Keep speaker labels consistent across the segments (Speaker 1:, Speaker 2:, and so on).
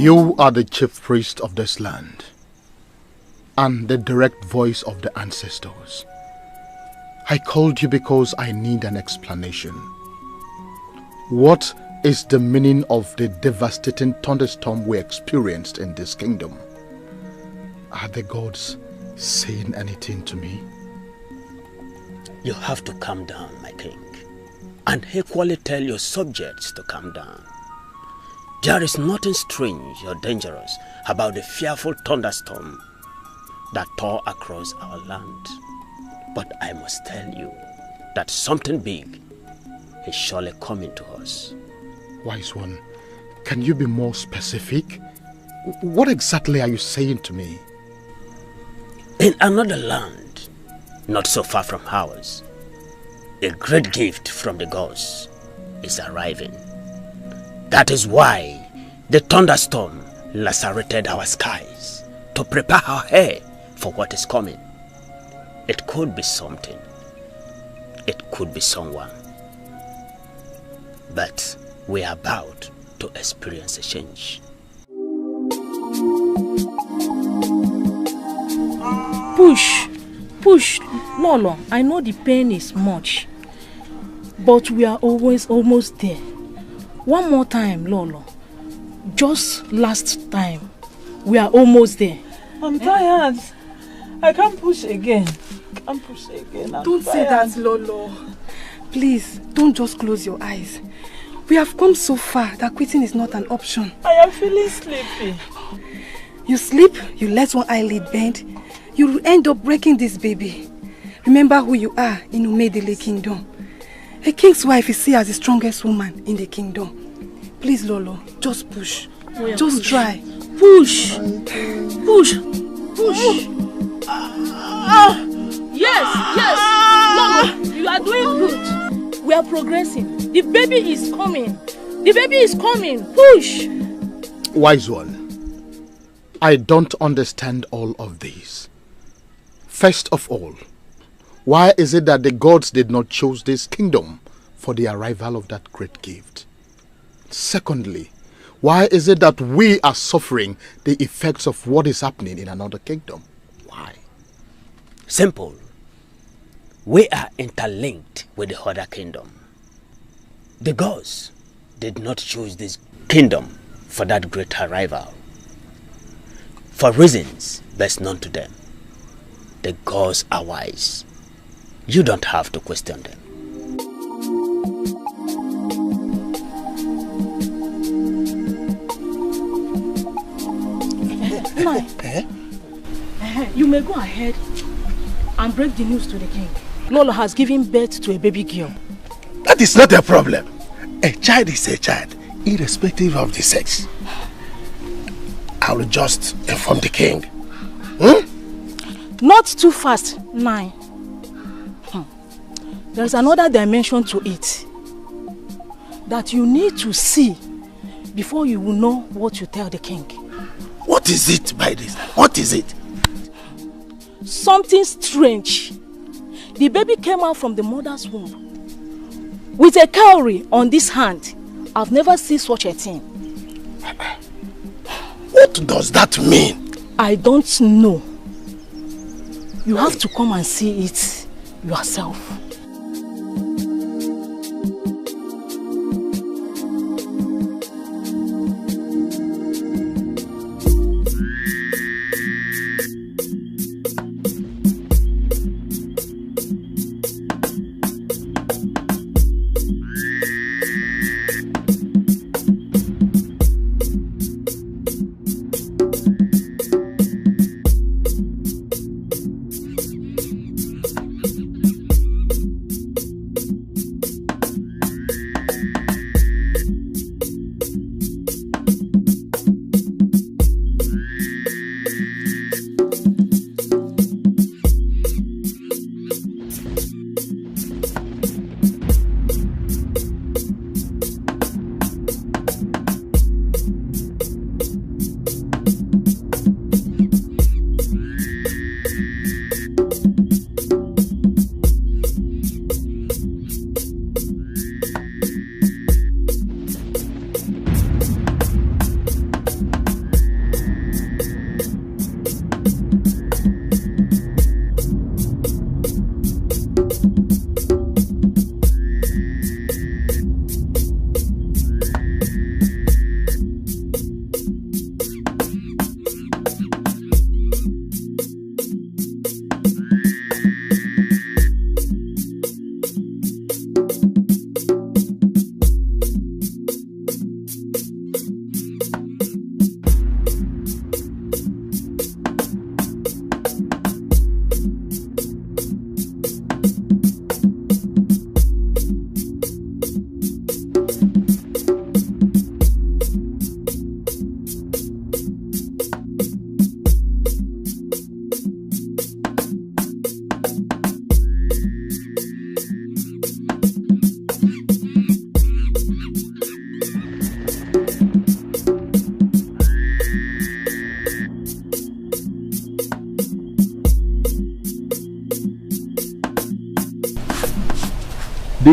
Speaker 1: You are the chief priest of this land and the direct voice of the ancestors. I called you because I need an explanation. What is the meaning of the devastating thunderstorm we experienced in this kingdom? Are the gods saying anything to me?
Speaker 2: You have to calm down, my king, and equally tell your subjects to calm down. There is nothing strange or dangerous about the fearful thunderstorm that tore across our land. But I must tell you that something big is surely coming to us.
Speaker 1: Wise one, can you be more specific? What exactly are you saying to me?
Speaker 2: In another land, not so far from ours, a great gift from the gods is arriving. That is why the thunderstorm lacerated our skies to prepare our hair for what is coming. It could be something. It could be someone. But we are about to experience a change.
Speaker 3: Push. Lolo, I know the pain is much, but we are almost there. One more time, Lolo. Just last time. We are almost there.
Speaker 4: I'm tired. I can't push again.
Speaker 5: Don't say that, Lolo. Please, don't just close your eyes. We have come so far that quitting is not an option.
Speaker 4: I am feeling sleepy.
Speaker 5: You sleep, you let one eyelid bend, you will end up breaking this baby. Remember who you are in Umedele Kingdom. A king's wife is seen as the strongest woman in the kingdom. Please, Lolo, just push. Just try.
Speaker 3: Push. Yes. Lolo, you are doing good. We are progressing. The baby is coming. Push.
Speaker 1: Wise one, I don't understand all of these. First of all, why is it that the gods did not choose this kingdom for the arrival of that great gift? Secondly, why is it that we are suffering the effects of what is happening in another kingdom? Why?
Speaker 2: Simple. We are interlinked with the other kingdom. The gods did not choose this kingdom for that great arrival. For reasons best known to them. The gods are wise. You don't have to question them.
Speaker 3: You may go ahead and break the news to the king. Lolo has given birth to a baby girl.
Speaker 6: That is not a problem. A child is a child, irrespective of the sex. I will just inform the king.
Speaker 3: Not too fast, 9. There's another dimension to it that you need to see before you will know what you tell the king.
Speaker 6: What is it by this? What is it?
Speaker 3: Something strange. The baby came out from the mother's womb with a cowry on this hand. I've never seen such a thing.
Speaker 6: What does that mean?
Speaker 3: I don't know. You have to come and see it yourself.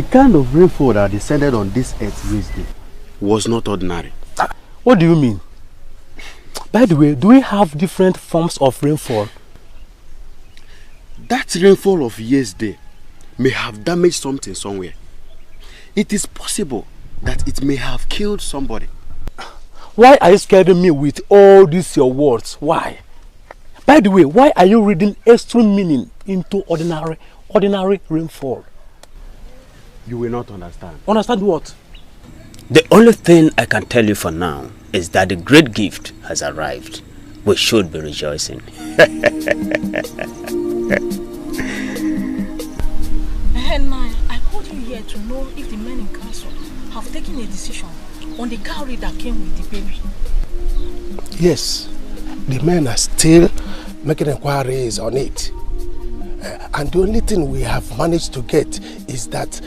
Speaker 7: The kind of rainfall that descended on this earth yesterday
Speaker 2: was not ordinary.
Speaker 8: What do you mean? By the way, do we have different forms of rainfall?
Speaker 2: That rainfall of yesterday may have damaged something somewhere. It is possible that it may have killed somebody.
Speaker 8: Why are you scaring me with all these your words? Why? By the way, why are you reading extreme meaning into ordinary rainfall?
Speaker 2: You will not understand.
Speaker 8: Understand what?
Speaker 2: The only thing I can tell you for now is that the great gift has arrived. We should be rejoicing.
Speaker 3: Henna, I called you here to know if the men in council have taken a decision on the cowry that came with the baby.
Speaker 6: Yes, the men are still making inquiries on it. And the only thing we have managed to get is that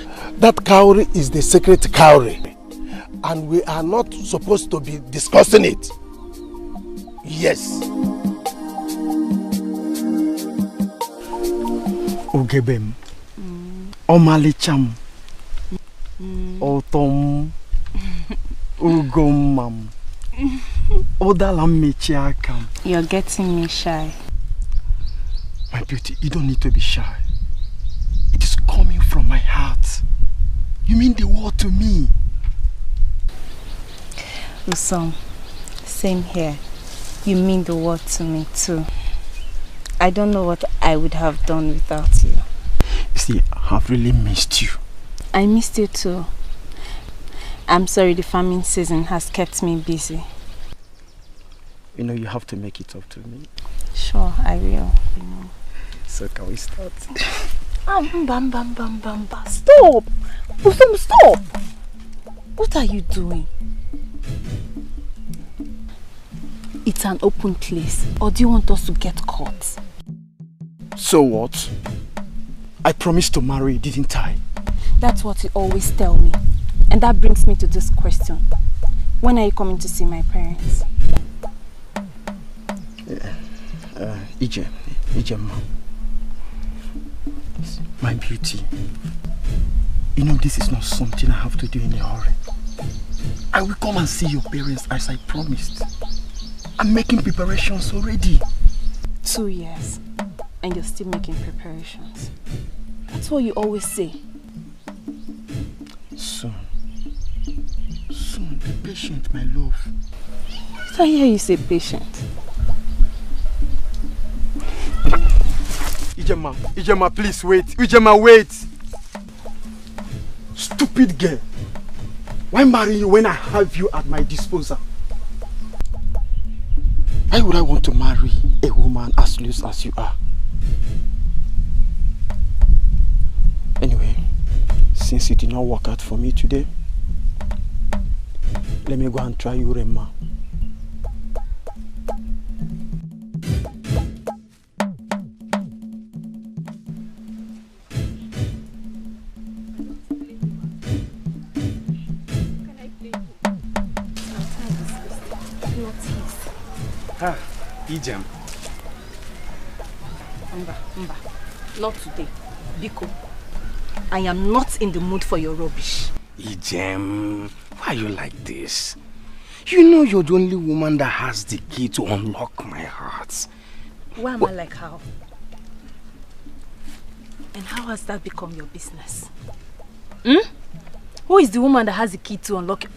Speaker 6: cowry is the secret cowry. And we are not supposed to be discussing it. Yes.
Speaker 8: Ugebem. Omalicham. Otom. Ugomam. Odalam.
Speaker 9: You're getting me shy.
Speaker 8: My beauty, you don't need to be shy. It is coming from my heart. You mean the world to me.
Speaker 9: Usom, same here. You mean the world to me too. I don't know what I would have done without you.
Speaker 8: See, I have really missed you.
Speaker 9: I missed you too. I'm sorry the farming season has kept me busy.
Speaker 8: You know, you have to make it up to me.
Speaker 9: Sure, I will.
Speaker 8: So can we start?
Speaker 9: Stop! Usom, stop! What are you doing? It's an open place, or do you want us to get caught?
Speaker 8: So what? I promised to marry, didn't I?
Speaker 9: That's what you always tell me. And that brings me to this question. When are you coming to see my parents?
Speaker 8: Ijema. My beauty. You know this is not something I have to do in a hurry. I will come and see your parents as I promised. I'm making preparations already.
Speaker 9: 2 years. And you're still making preparations. That's what you always say.
Speaker 8: Soon. Soon. Be patient, my love.
Speaker 9: Did I hear you say patient?
Speaker 8: Ijema, please wait. Ijema, wait. Stupid girl. Why marry you when I have you at my disposal? Why would I want to marry a woman as loose as you are? Anyway, since it did not work out for me today, let me go and try Urema.
Speaker 2: Ijem.
Speaker 9: Mba, not today. Biko, I am not in the mood for your rubbish.
Speaker 6: Ijem, why are you like this? You know you're the only woman that has the key to unlock my heart.
Speaker 9: Why am I like how? And how has that become your business? Who is the woman that has the key to unlock it?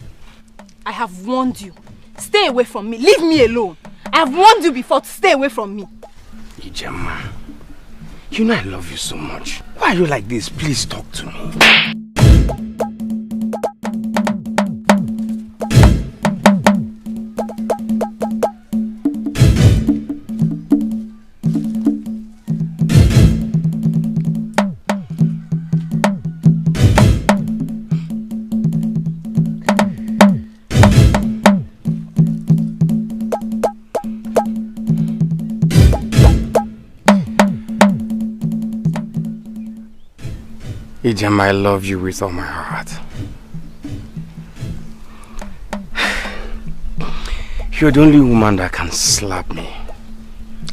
Speaker 9: I have warned you. Stay away from me. Leave me alone. I have warned you before to stay away from me.
Speaker 6: Ijema, you know I love you so much. Why are you like this? Please talk to me. Ijem, I love you with all my heart. You're the only woman that can slap me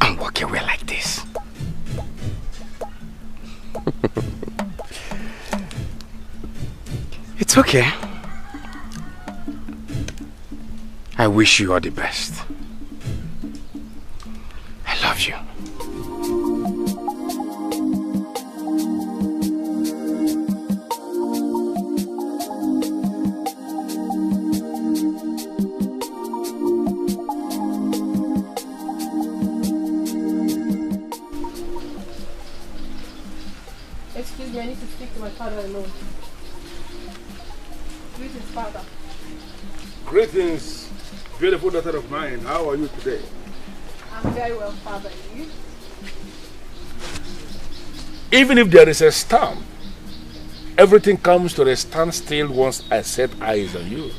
Speaker 6: and walk away like this.
Speaker 10: It's okay. I wish you all the best. I love you.
Speaker 3: Excuse me, I need to speak to my father alone. Greetings, father.
Speaker 11: Greetings, beautiful daughter of mine. How are you today?
Speaker 3: I'm very well, father. And you?
Speaker 11: Even if there is a storm, everything comes to a standstill once I set eyes on you.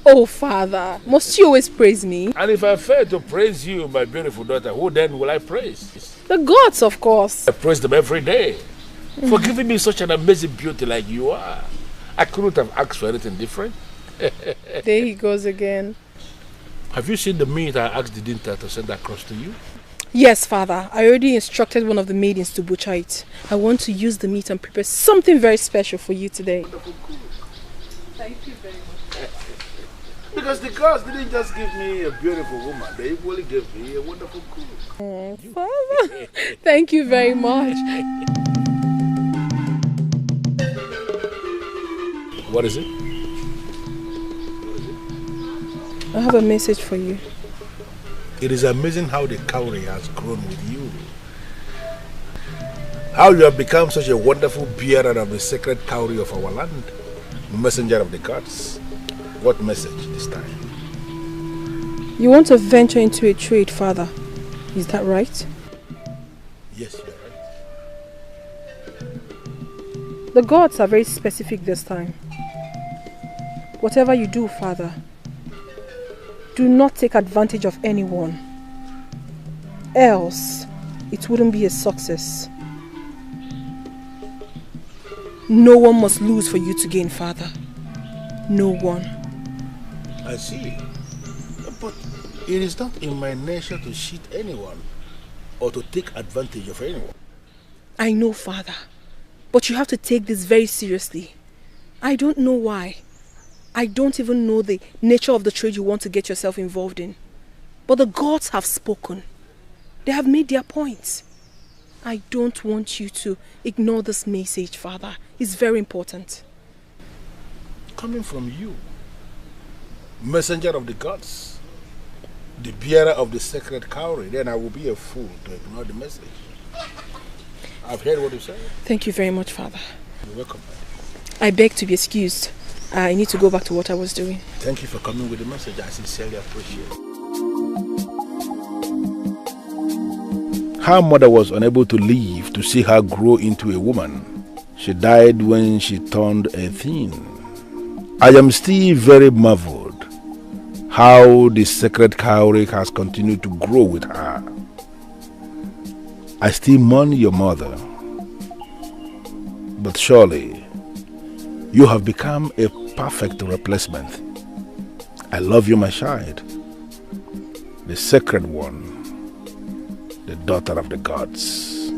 Speaker 3: Oh, father, must you always praise me?
Speaker 11: And if I fail to praise you, my beautiful daughter, who then will I praise?
Speaker 3: The gods, of course.
Speaker 11: I praise them every day for giving me such an amazing beauty like you are. I couldn't have asked for anything different.
Speaker 3: There he goes again.
Speaker 11: Have you seen the meat I asked the dinner to send across to you?
Speaker 3: Yes, father. I already instructed one of the maidens to butcher it. I want to use the meat and prepare something very special for you today. Thank you very much.
Speaker 11: Because the gods didn't just give me a beautiful woman, they equally gave me a wonderful cook.
Speaker 3: Father, thank you very much.
Speaker 11: What is it?
Speaker 3: I have a message for you.
Speaker 11: It is amazing how the cowry has grown with you. How you have become such a wonderful bearer of the sacred cowry of our land. Messenger of the gods. What message this time?
Speaker 3: You want to venture into a trade, father. Is that right?
Speaker 11: Yes, you're right.
Speaker 3: The gods are very specific this time. Whatever you do, father, do not take advantage of anyone. Else, it wouldn't be a success. No one must lose for you to gain, father. No one.
Speaker 11: I see. But it is not in my nature to cheat anyone or to take advantage of anyone.
Speaker 3: I know, father. But you have to take this very seriously. I don't know why. I don't even know the nature of the trade you want to get yourself involved in. But the gods have spoken. They have made their points. I don't want you to ignore this message, father. It's very important.
Speaker 11: Coming from you, messenger of the gods, the bearer of the sacred cowry, then I will be a fool to ignore the message. I've heard what you said.
Speaker 3: Thank you very much, father.
Speaker 11: You're welcome.
Speaker 3: I beg to be excused. I need to go back to what I was doing.
Speaker 11: Thank you for coming with the message. I sincerely appreciate it. Her mother was unable to live to see her grow into a woman. She died when she turned 18. I am still very marveled how the sacred cowry has continued to grow with her. I still mourn your mother, but surely you have become a perfect replacement. I love you, my child, the sacred one, the daughter of the gods.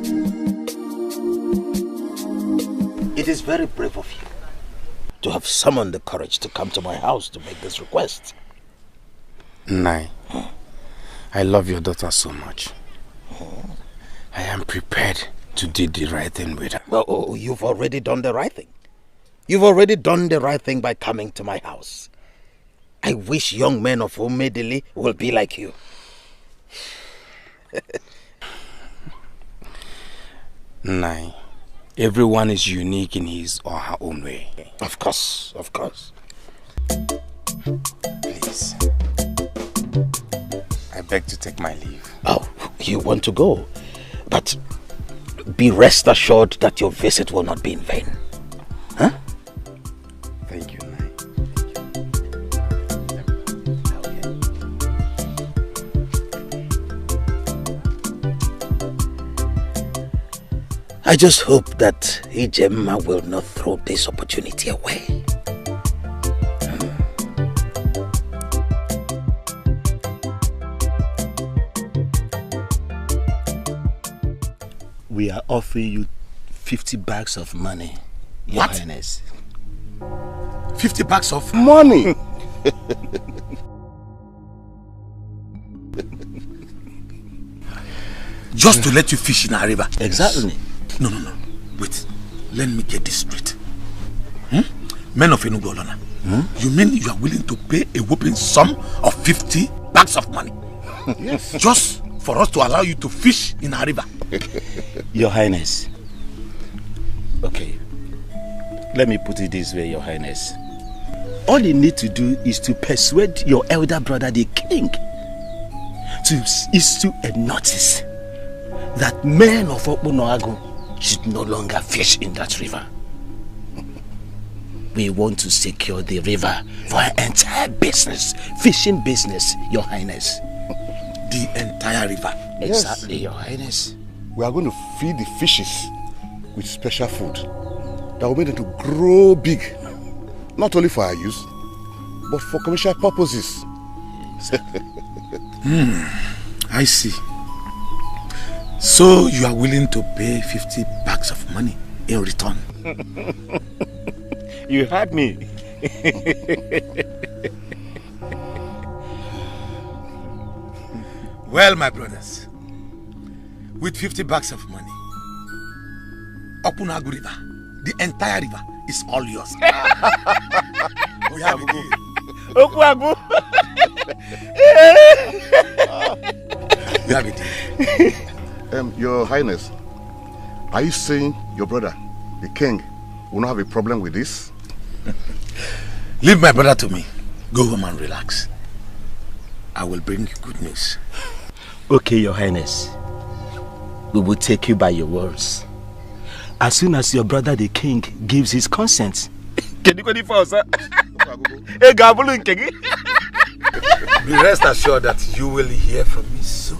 Speaker 2: It is very brave of you to have summoned the courage to come to my house to make this request.
Speaker 10: Nai, I love your daughter so much. I am prepared to do the right thing with her.
Speaker 2: Oh, you've already done the right thing. You've already done the right thing by coming to my house. I wish young men of Omedili will be like you.
Speaker 10: Nai, everyone is unique in his or her own way.
Speaker 2: Of course, of course.
Speaker 10: Please, I beg to take my leave.
Speaker 2: Oh, you want to go? But be rest assured that your visit will not be in vain. Huh?
Speaker 10: Thank you, Nai.
Speaker 2: I just hope that Ijemma will not throw this opportunity away. We are offering you 50 bags of money, Your Highness.
Speaker 10: 50 bags of
Speaker 6: money.
Speaker 10: Just to let you fish in a river.
Speaker 2: Exactly.
Speaker 10: No. Wait. Let me get this straight. Men of Enugu Olona, you mean you are willing to pay a whopping sum of 50 bags of money?
Speaker 6: Yes.
Speaker 10: Just for us to allow you to fish in a river?
Speaker 2: Your Highness. Okay. Let me put it this way, Your Highness. All you need to do is to persuade your elder brother, the king, to issue a notice that men of Okpunoagu should no longer fish in that river. We want to secure the river for our entire business, fishing business, Your Highness.
Speaker 10: The entire river?
Speaker 2: Exactly, Your Highness.
Speaker 6: We are going to feed the fishes with special food that will make them to grow big, not only for our use, but for commercial purposes.
Speaker 10: I see. So you are willing to pay 50 bags of money in return?
Speaker 2: You heard me.
Speaker 10: Well, my brothers, with 50 bags of money, Okpunoagu River, the entire river, is all yours. We have a deal.
Speaker 2: Okpunoagu.
Speaker 10: We have a deal.
Speaker 6: Your Highness, are you saying your brother, the king, will not have a problem with this?
Speaker 10: Leave my brother to me. Go home and relax. I will bring you good news.
Speaker 2: Okay, Your Highness. We will take you by your words. As soon as your brother the king gives his consent. Be
Speaker 10: rest assured that you will hear from me soon.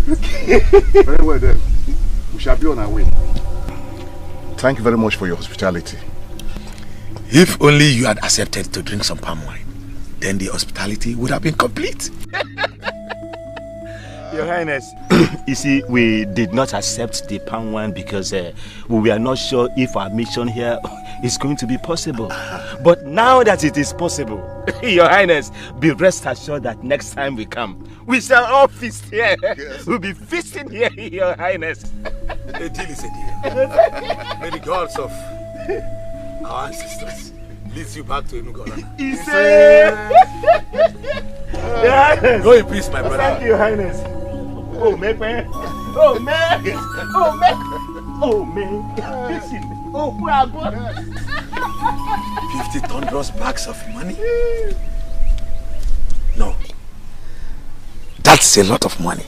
Speaker 6: Okay. Very well then. We shall be on our way. Thank you very much for your hospitality.
Speaker 10: If only you had accepted to drink some palm wine, then the hospitality would have been complete.
Speaker 2: Your Highness, you see, we did not accept the palm wine because we were not sure if our mission here is going to be possible. But now that it is possible, Your Highness, be rest assured that next time we come, we shall all feast here. Yes. We'll be feasting here, Your Highness.
Speaker 10: A deal is a deal. May the gods of our ancestors lead you back to Enugu Olona. Go in peace, my brother.
Speaker 2: Thank you, Your Highness. Oh, man. Oh, man. Oh, man. Oh, man. Listen. Oh,
Speaker 10: 50 thunderous bags of money? No. That's a lot of money.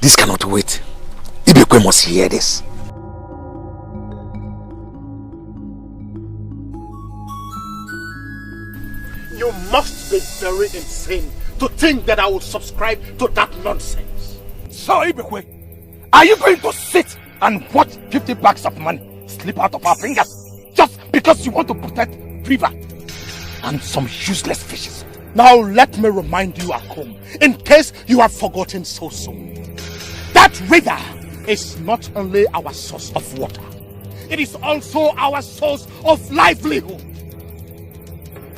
Speaker 10: This cannot wait. Ebube must hear this.
Speaker 1: You must be very insane to think that I will subscribe to that nonsense.
Speaker 8: So, Ebube, are you going to sit and watch 50 bags of money slip out of our fingers just because you want to protect river and some useless fishes?
Speaker 1: Now let me remind you, Akum, in case you have forgotten so soon. That river is not only our source of water, it is also our source of livelihood.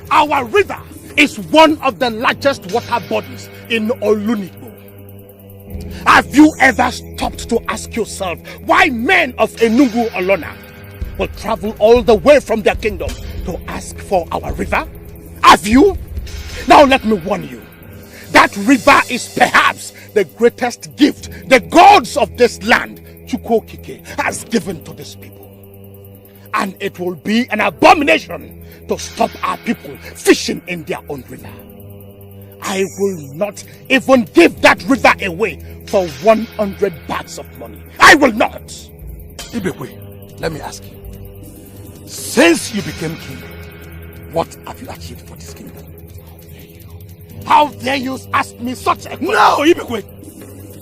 Speaker 1: Our river is one of the largest water bodies in Olunipo. Have you ever stopped to ask yourself why men of Enugu Olona will travel all the way from their kingdom to ask for our river? Have you? Now let me warn you. That river is perhaps the greatest gift the gods of this land, Chukwokike, has given to this people. And it will be an abomination to stop our people fishing in their own river. I will not even give that river away for 100 bags of money. I will not.
Speaker 8: Ebube, let me ask you. Since you became king, what have you achieved for this kingdom?
Speaker 1: How dare you ask me such a question?
Speaker 8: No, Ebube!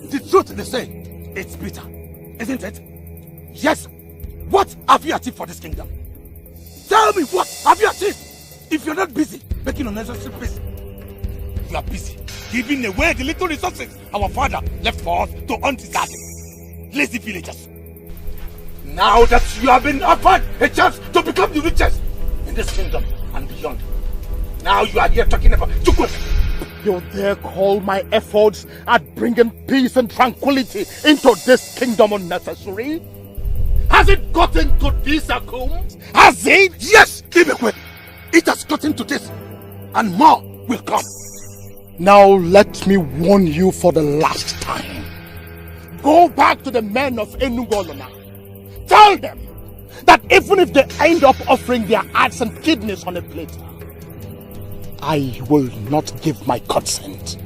Speaker 8: The truth they say, it's bitter, isn't it? Yes. What have you achieved for this kingdom? Tell me, what have you achieved? If you're not busy making unnecessary peace, you are busy giving away the little resources our father left for us to hunt his garden. Lazy villagers. Now that you have been offered a chance to become the richest in this kingdom and beyond, now you are here talking about Chukwu.
Speaker 1: You dare call my efforts at bringing peace and tranquility into this kingdom unnecessary? Has it gotten to this, Akum? Has it?
Speaker 8: Yes, Ibekwe. It has gotten to this, and more will come.
Speaker 1: Now let me warn you for the last time. Go back to the men of Enugolona. Tell them that even if they end up offering their hearts and kidneys on a platter, I will not give my consent.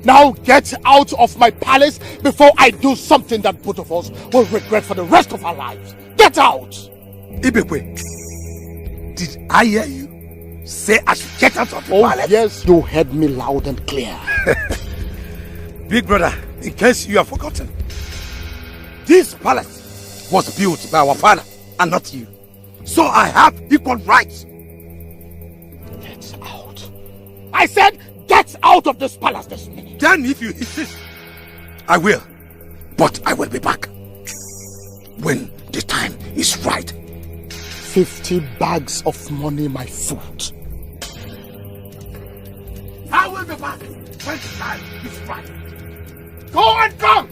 Speaker 1: Now get out of my palace before I do something that both of us will regret for the rest of our lives. Get out!
Speaker 8: Ibekwe, did I hear you say I should get out of the palace?
Speaker 1: Oh yes, you heard me loud and clear.
Speaker 8: Big brother, in case you have forgotten, this palace was built by our father and not you. So I have equal rights.
Speaker 1: Get out. I said get out of this palace this minute.
Speaker 8: Then if you insist, I will. But I will be back when the time is right.
Speaker 1: 50 bags of money, my foot.
Speaker 8: I will be back when the time is right. Go and come!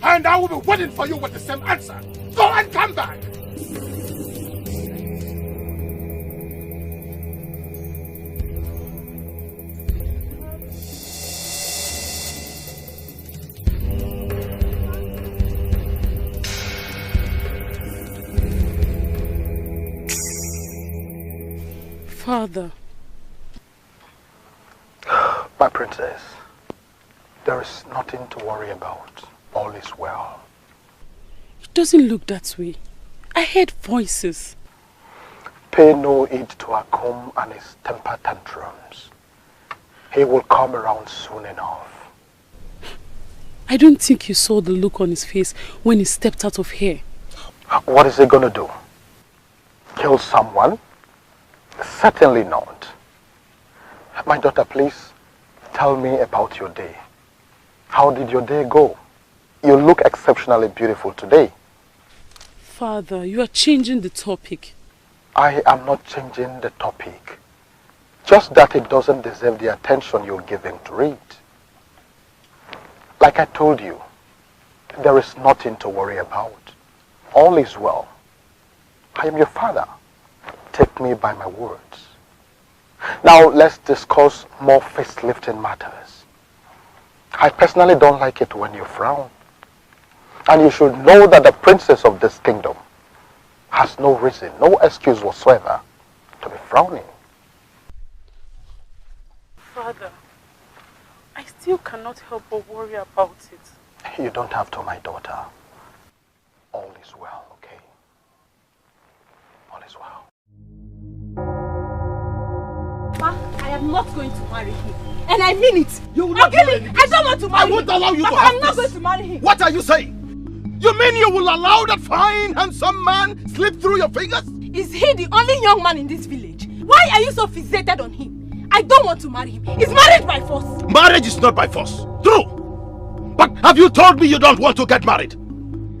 Speaker 8: And I will be waiting for you with the same answer. Go and come back!
Speaker 4: Father.
Speaker 6: My princess, there is nothing to worry about. All is well.
Speaker 4: It doesn't look that way. I heard voices.
Speaker 6: Pay no heed to Akum and his temper tantrums. He will come around soon enough.
Speaker 4: I don't think you saw the look on his face when he stepped out of here.
Speaker 6: What is he gonna do? Kill someone? Certainly not. My daughter, please tell me about your day. How did your day go? You look exceptionally beautiful today.
Speaker 4: Father, you are changing the topic.
Speaker 6: I am not changing the topic. Just that it doesn't deserve the attention you're giving to it. Like I told you, there is nothing to worry about. All is well. I am your father. Take me by my words. Now let's discuss more face-lifting matters. I personally don't like it when you frown. And you should know that the princess of this kingdom has no reason, no excuse whatsoever to be frowning.
Speaker 4: Father, I still cannot help but worry about it.
Speaker 6: You don't have to, my daughter. All is well, okay? All is well.
Speaker 12: Ma, I am not going to marry him. And I mean it.
Speaker 8: You will not marry him.
Speaker 12: I don't want to marry him.
Speaker 8: I won't allow you
Speaker 12: Papa,
Speaker 8: to have
Speaker 12: I'm not
Speaker 8: this.
Speaker 12: going to marry him.
Speaker 8: What are you saying? You mean you will allow that fine, handsome man slip through your fingers?
Speaker 12: Is he the only young man in this village? Why are you so fixated on him? I don't want to marry him. He's married by force.
Speaker 8: Marriage is not by force. True. But have you told me you don't want to get married?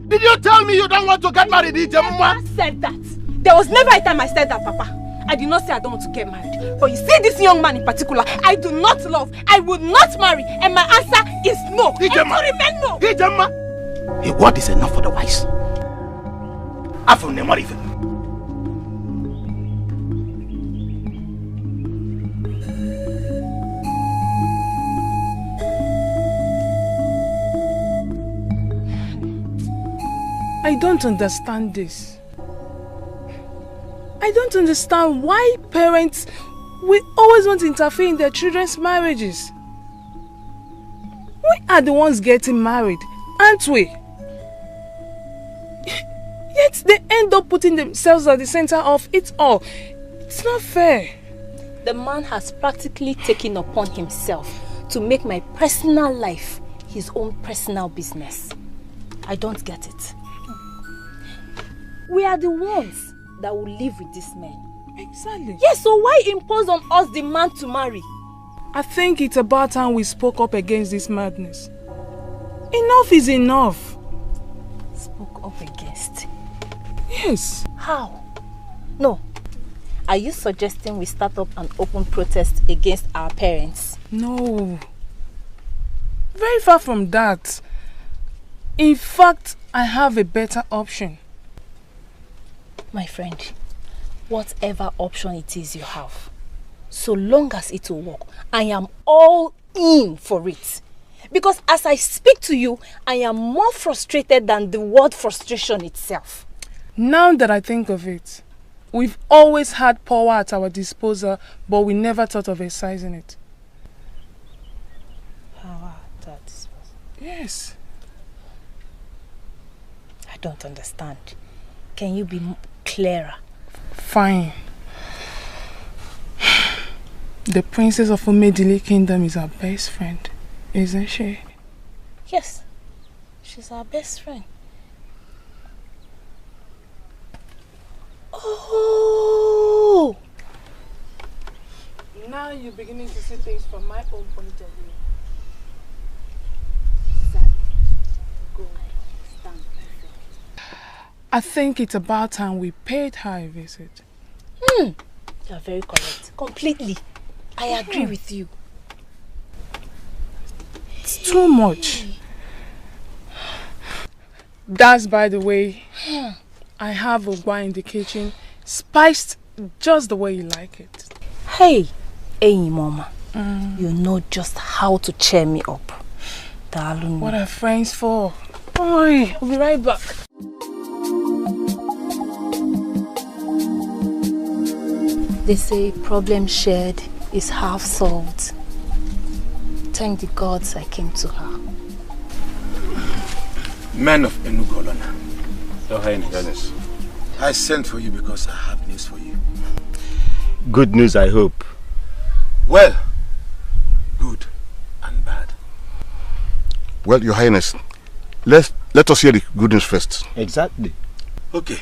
Speaker 8: Did you tell me you don't want to get married, Ijemwa?
Speaker 12: I never said that. There was never a time I said that, Papa. I did not say I don't want to get married. But you see this young man in particular, I do not love. I would not marry. And my answer is no.
Speaker 8: Ijemma.
Speaker 12: And to remain no.
Speaker 8: Ijemma. A word is enough for the wise. After never even.
Speaker 3: I don't understand this. I don't understand why parents will always want to interfere in their children's marriages. We are the ones getting married, aren't we? Yet they end up putting themselves at the center of it all. It's not fair.
Speaker 9: The man has practically taken upon himself to make my personal life his own personal business. I don't get it. We are the ones that will live with this man.
Speaker 3: Exactly.
Speaker 9: Yes, so why impose on us the man to marry?
Speaker 3: I think it's about time we spoke up against this madness. Enough is enough.
Speaker 9: Spoke up against.
Speaker 3: Yes.
Speaker 9: How? No. Are you suggesting we start up an open protest against our parents?
Speaker 3: No. Very far from that. In fact, I have a better option.
Speaker 9: My friend, whatever option it is you have, so long as it will work, I am all in for it. Because as I speak to you, I am more frustrated than the word frustration itself.
Speaker 3: Now that I think of it, we've always had power at our disposal, but we never thought of exercising it.
Speaker 9: Power at our disposal?
Speaker 3: Yes.
Speaker 9: I don't understand. Can you be clearer?
Speaker 3: Fine. The princess of Umedili Kingdom is our best friend, isn't she?
Speaker 9: Yes, she's our best friend. Oh!
Speaker 3: Now you're beginning to see things from my own point of view. I think it's about time we paid her a visit.
Speaker 9: You are very correct. Completely. I agree with you.
Speaker 3: It's too much. That's by the way. I have a wine in the kitchen, spiced just the way you like it.
Speaker 9: Hey, Mama. You know just how to cheer me up. Darling.
Speaker 3: What are friends for? Oi, I'll be right back.
Speaker 9: They say problem shared is half solved. Thank the gods I came to her.
Speaker 10: Men of Enugolona.
Speaker 7: Your Highness.
Speaker 10: I sent for you because I have news for you.
Speaker 7: Good news, I hope.
Speaker 10: Well, good and bad.
Speaker 6: Well, Your Highness, let us hear the good news first.
Speaker 7: Exactly.
Speaker 10: Okay.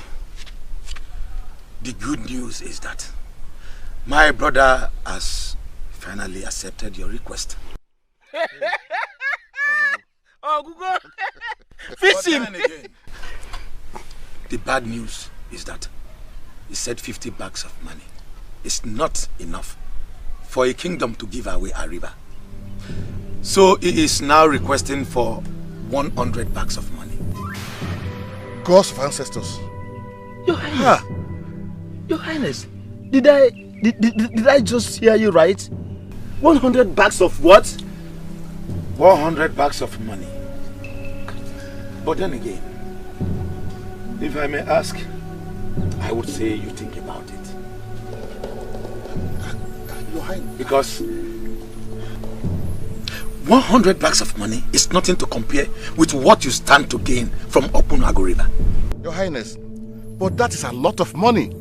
Speaker 10: The good news is that my brother has finally accepted your request.
Speaker 8: Oh, Google! Fish him!
Speaker 10: The bad news is that he said 50 bags of money is not enough for a kingdom to give away a river. So he is now requesting for 100 bags of money.
Speaker 6: Gods of ancestors.
Speaker 7: Your Highness. Your Highness, did I just hear you right? 100 bags of what?
Speaker 10: 100 bags of money. But then again, if I may ask, I would say you think about it.
Speaker 6: Your Highness.
Speaker 10: Because 100 bags of money is nothing to compare with what you stand to gain from Opunago River.
Speaker 6: Your Highness, but that is a lot of money.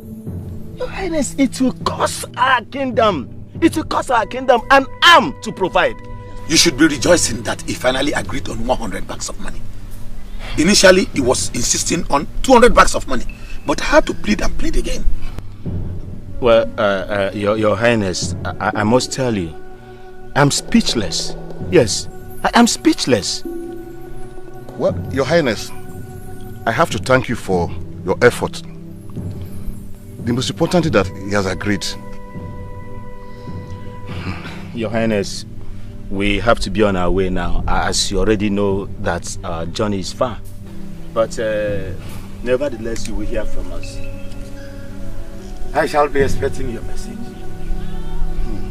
Speaker 7: Your Highness, it will cost our kingdom. It will cost our kingdom an arm to provide.
Speaker 10: You should be rejoicing that he finally agreed on 100 bags of money. Initially, he was insisting on 200 bags of money, but I had to plead and plead again.
Speaker 7: Well, Your Highness, I must tell you, I'm speechless. Yes, I am speechless.
Speaker 6: Well, Your Highness, I have to thank you for your effort. The most important thing that he has agreed.
Speaker 7: Your Highness, we have to be on our way now, as you already know that our journey is far. But nevertheless, you will hear from us.
Speaker 10: I shall be expecting your message.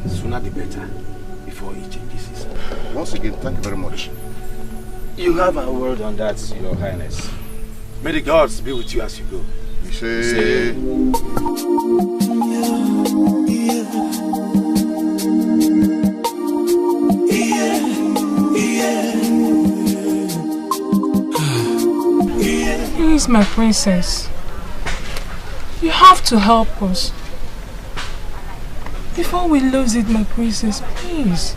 Speaker 10: Sooner the better, before he changes his mind.
Speaker 6: Once again, thank you very much.
Speaker 7: You have a word on that, Your Highness.
Speaker 10: May the gods be with you as you go.
Speaker 6: You say...
Speaker 3: Please, my princess. You have to help us. Before we lose it, my princess, please.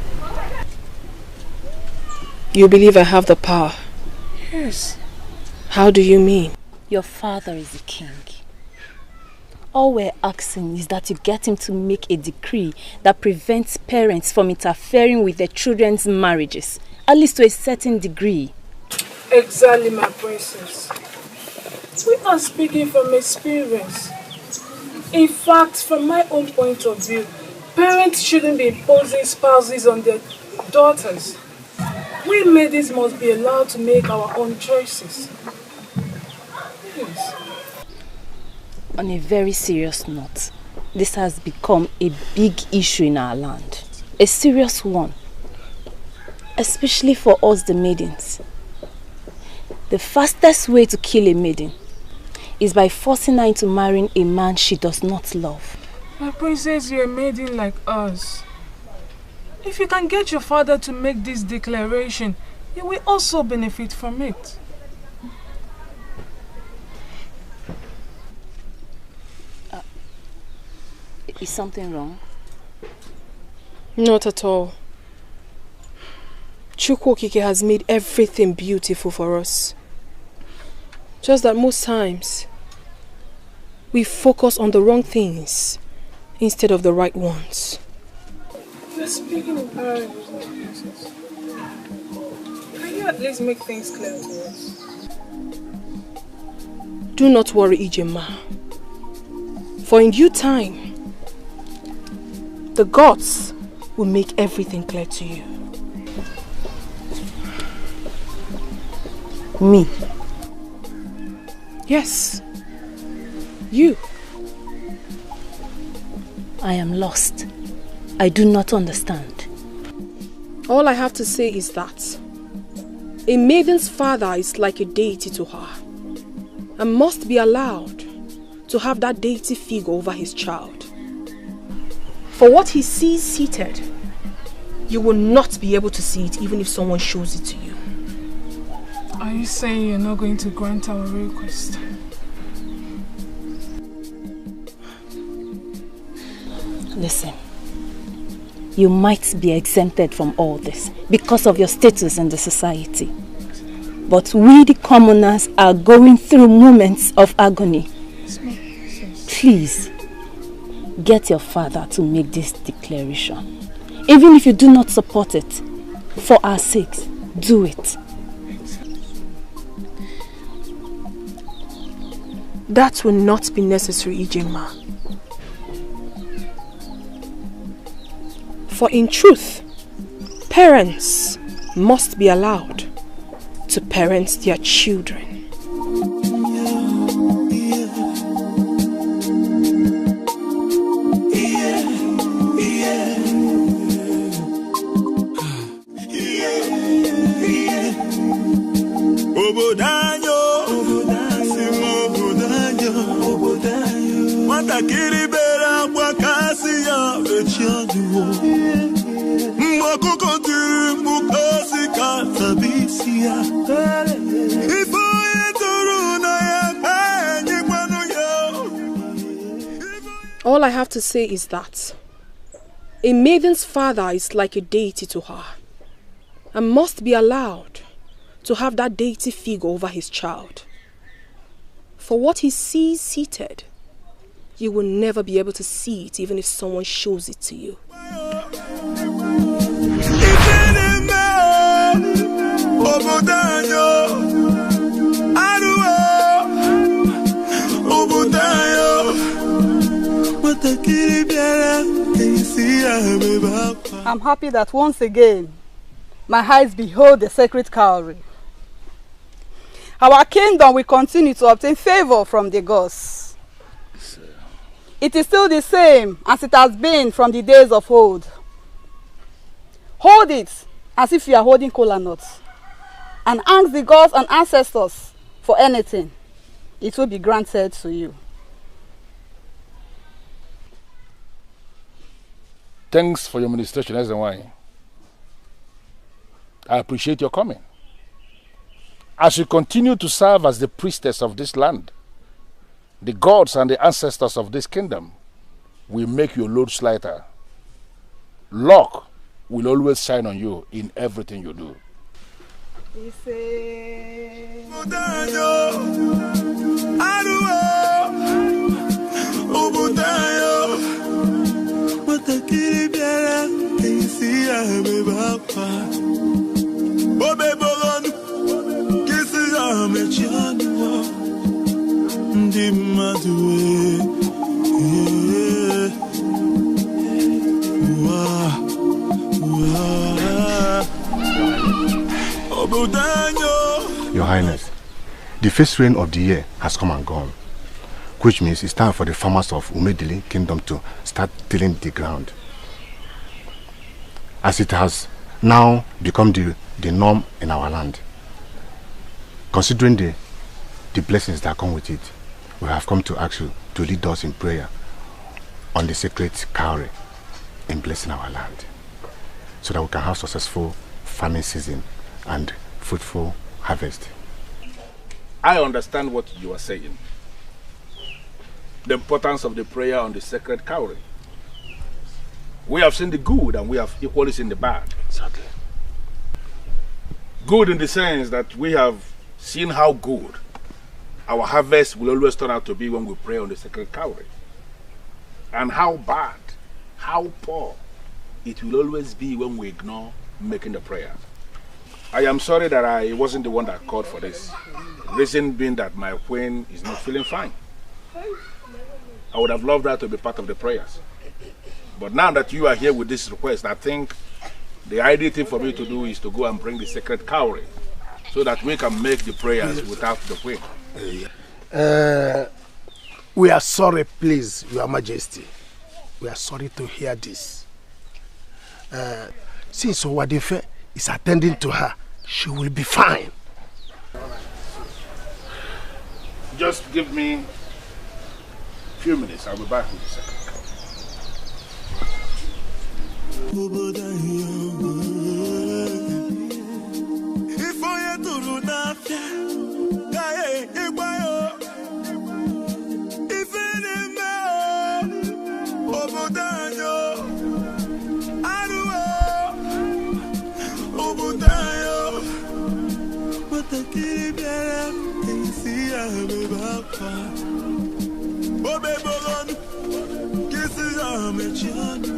Speaker 12: You believe I have the power?
Speaker 3: Yes.
Speaker 12: How do you mean?
Speaker 9: Your father is the king. All we're asking is that you get him to make a decree that prevents parents from interfering with their children's marriages, at least to a certain degree.
Speaker 3: Exactly, my princess.
Speaker 4: We are speaking from experience. In fact, from my own point of view, parents shouldn't be imposing spouses on their daughters. We ladies must be allowed to make our own choices. Yes.
Speaker 9: On a very serious note, this has become a big issue in our land. A serious one. Especially for us the maidens. The fastest way to kill a maiden is by forcing her into marrying a man she does not love.
Speaker 4: My princess, you're a maiden like us. If you can get your father to make this declaration, you will also benefit from it.
Speaker 9: Is something wrong?
Speaker 12: Not at all. Chukwokike has made everything beautiful for us. Just that most times, we focus on the wrong things instead of the right ones.
Speaker 4: You're speaking in parables, my princess. Can you at least make things clear to us?
Speaker 12: Do not worry, Ijema. For in due time, the gods will make everything clear to you.
Speaker 9: Me?
Speaker 12: Yes. You.
Speaker 9: I am lost. I do not understand.
Speaker 12: All I have to say is that a maiden's father is like a deity to her and must be allowed to have that deity figure over his child. For what he sees seated, you will not be able to see it even if someone shows it to you.
Speaker 4: Are you saying you're not going to grant our request?
Speaker 9: Listen, you might be exempted from all this because of your status in the society. But we the commoners are going through moments of agony. Please, get your father to make this declaration. Even if you do not support it, for our sakes, do it.
Speaker 12: That will not be necessary, Ijema. For in truth, parents must be allowed to parent their children. All I have to say is that a maiden's father is like a deity to her and must be allowed to have that deity figure over his child. For what he sees seated, you will never be able to see it even if someone shows it to you.
Speaker 13: I'm happy that once again my eyes behold the sacred cowry. Our kingdom will continue to obtain favor from the gods. It is still the same as it has been from the days of old. Hold it as if you are holding kola nuts and ask the gods and ancestors for anything. It will be granted to you.
Speaker 11: Thanks for your ministration, Ezenwai. I appreciate your coming. As you continue to serve as the priestess of this land, the gods and the ancestors of this kingdom will make your loads lighter. Luck will always shine on you in everything you do.
Speaker 1: Your Highness, the first rain of the year has come and gone, which means it's time for the farmers of Umedili Kingdom to start tilling the ground, as it has now become the norm in our land. Considering the blessings that come with it, we have come to ask you to lead us in prayer on the sacred cowry in blessing our land, so that we can have successful farming season and fruitful harvest.
Speaker 11: I understand what you are saying. The importance of the prayer on the sacred cowry. We have seen the good and we have equally seen the bad.
Speaker 1: Exactly.
Speaker 11: Good in the sense that we have seen how good our harvest will always turn out to be when we pray on the sacred cowry. And how bad, how poor it will always be when we ignore making the prayer. I am sorry that I wasn't the one that called for this. Reason being that my queen is not feeling fine. I would have loved her to be part of the prayers. But now that you are here with this request, I think the ideal thing for me to do is to go and bring the sacred cowry so that we can make the prayers without the queen.
Speaker 6: We are sorry, please, Your Majesty. We are sorry to hear this. Since Owadife is attending to her, she will be fine.
Speaker 11: Just give me a few minutes. I'll be back with the second.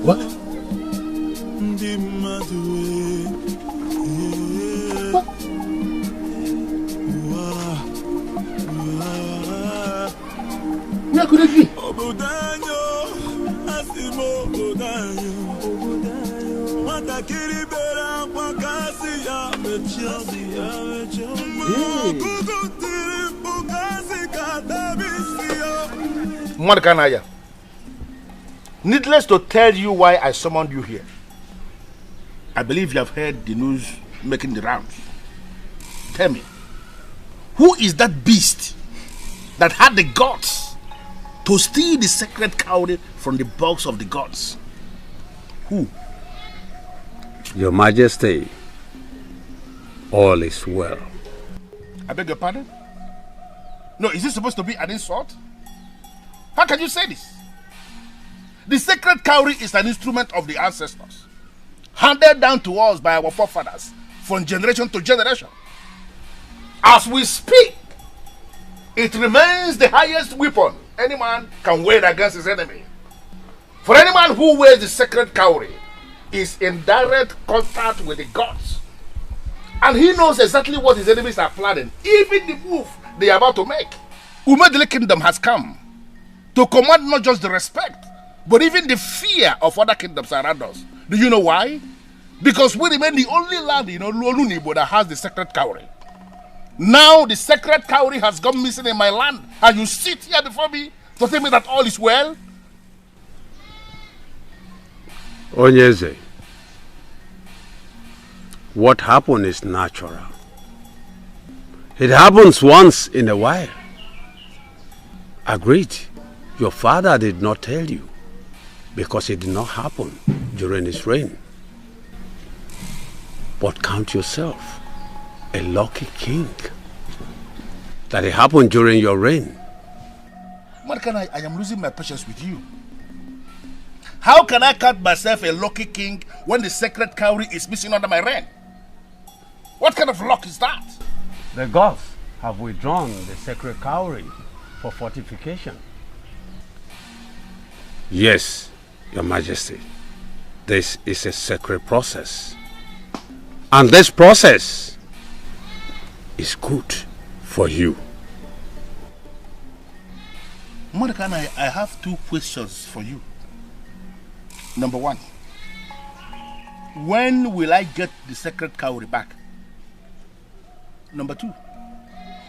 Speaker 6: What?
Speaker 11: Where could it be? Mordecai, needless to tell you why I summoned you here. I believe you have heard the news making the rounds. Tell me, who is that beast that had the guts to steal the sacred cowry from the box of the gods? Who?
Speaker 14: Your Majesty, all is well.
Speaker 11: I beg your pardon? No, is this supposed to be an insult? How can you say this? The sacred cowry is an instrument of the ancestors, handed down to us by our forefathers from generation to generation. As we speak, it remains the highest weapon any man can wage against his enemy. For any man who wears the sacred cowry is in direct contact with the gods, and he knows exactly what his enemies are planning, even the move they are about to make. Umedili Kingdom has come to command not just the respect, but even the fear of other kingdoms around us. Do you know why? Because we remain the only land in Olunibo that has the sacred cowry. Now the sacred cowry has gone missing in my land, and you sit here before me to tell me that all is well?
Speaker 14: Onyeze, what happened is natural. It happens once in a while. Agreed. Your father did not tell you because it did not happen during his reign. But count yourself a lucky king that it happened during your reign.
Speaker 11: Mordecai, I am losing my patience with you. How can I count myself a lucky king when the sacred cowry is missing under my reign? What kind of luck is that?
Speaker 14: The gods have withdrawn the sacred cowry for fortification. Yes, Your Majesty. This is a sacred process. And this process is good for you.
Speaker 11: Monica, I have 2 questions for you. Number 1, when will I get the sacred cowry back? Number 2,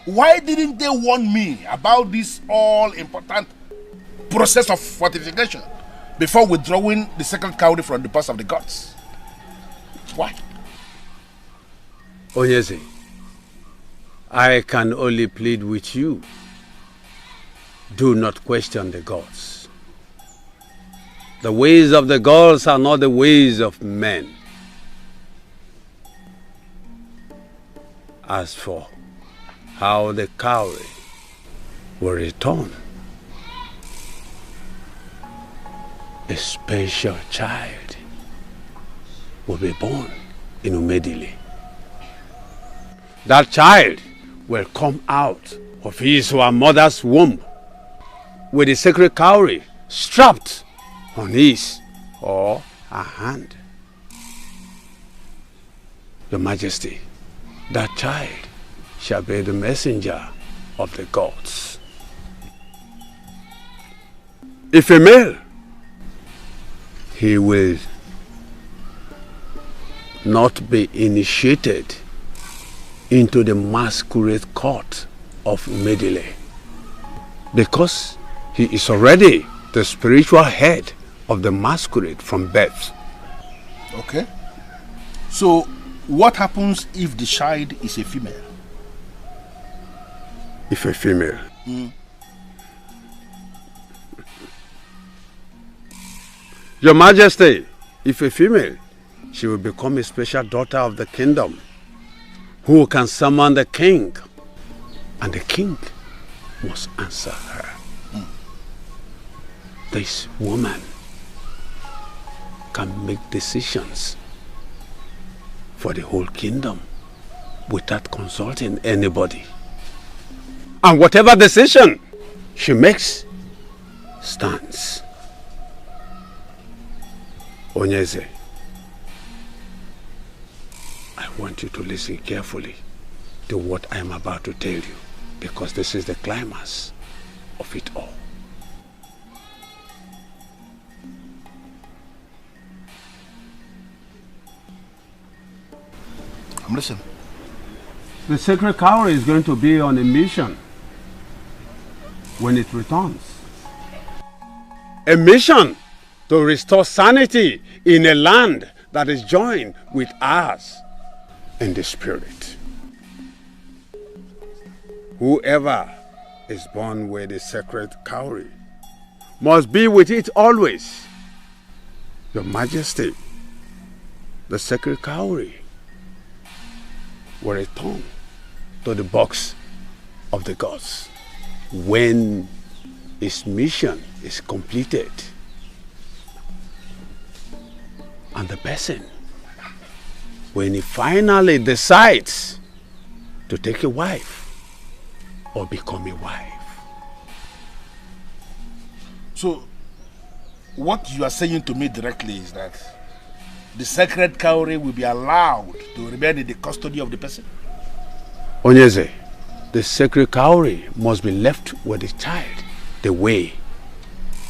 Speaker 11: why didn't they warn me about this all-important process of fortification before withdrawing the sacred cowry from the purse of the gods? Why?
Speaker 14: Onyeze, I can only plead with you. Do not question the gods. The ways of the gods are not the ways of men. As for how the cowry will return, a special child will be born in Umedili. That child will come out of his or her mother's womb with the sacred cowry strapped on his or her hand. Your Majesty, that child shall be the messenger of the gods. If a male, he will not be initiated into the masquerade court of Umedili, because he is already the spiritual head of the masquerade from birth.
Speaker 11: Okay. So, what happens if the child is a female?
Speaker 14: If a female? Your Majesty, if a female, she will become a special daughter of the kingdom, who can summon the king, and the king must answer her. This woman can make decisions for the whole kingdom without consulting anybody. And whatever decision she makes stands. Onyeze, I want you to listen carefully to what I am about to tell you, because this is the climax of it all.
Speaker 11: I'm listening.
Speaker 14: The sacred cowry is going to be on a mission when it returns. A mission to restore sanity in a land that is joined with ours in the spirit. Whoever is born with the sacred cowry must be with it always. Your Majesty, the sacred cowry will return to the box of the gods when its mission is completed. And the person, when he finally decides to take a wife or become a wife.
Speaker 11: So, what you are saying to me directly is that the sacred cowry will be allowed to remain in the custody of the person?
Speaker 14: Onyeze, the sacred cowry must be left with the child the way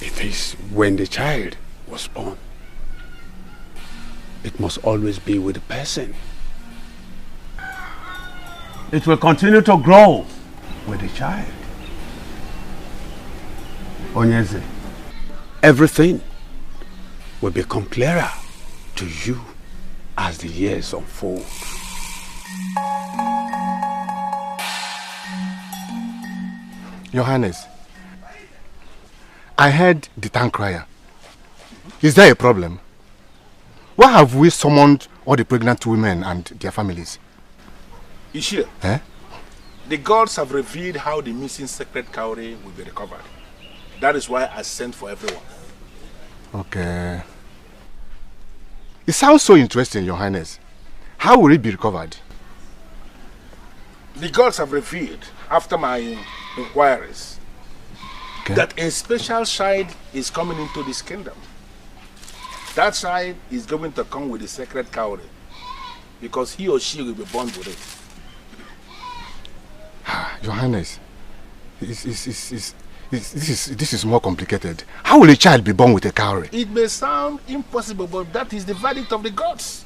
Speaker 14: it is when the child was born. It must always be with the person. It will continue to grow with the child. Onyeze, everything will become clearer to you as the years unfold.
Speaker 1: Your Highness, I heard the town crier. Is there a problem? Why have we summoned all the pregnant women and their families?
Speaker 11: Ishia, the gods have revealed how the missing sacred cowry will be recovered. That is why I sent for everyone.
Speaker 1: Okay. It sounds so interesting, Your Highness. How will it be recovered?
Speaker 11: The gods have revealed, after my inquiries, that a special child is coming into this kingdom. That child is going to come with the sacred cowry, because he or she will be born with it.
Speaker 1: Your Highness, it's This is more complicated. How will a child be born with a cowry?
Speaker 11: It may sound impossible, but that is the verdict of the gods.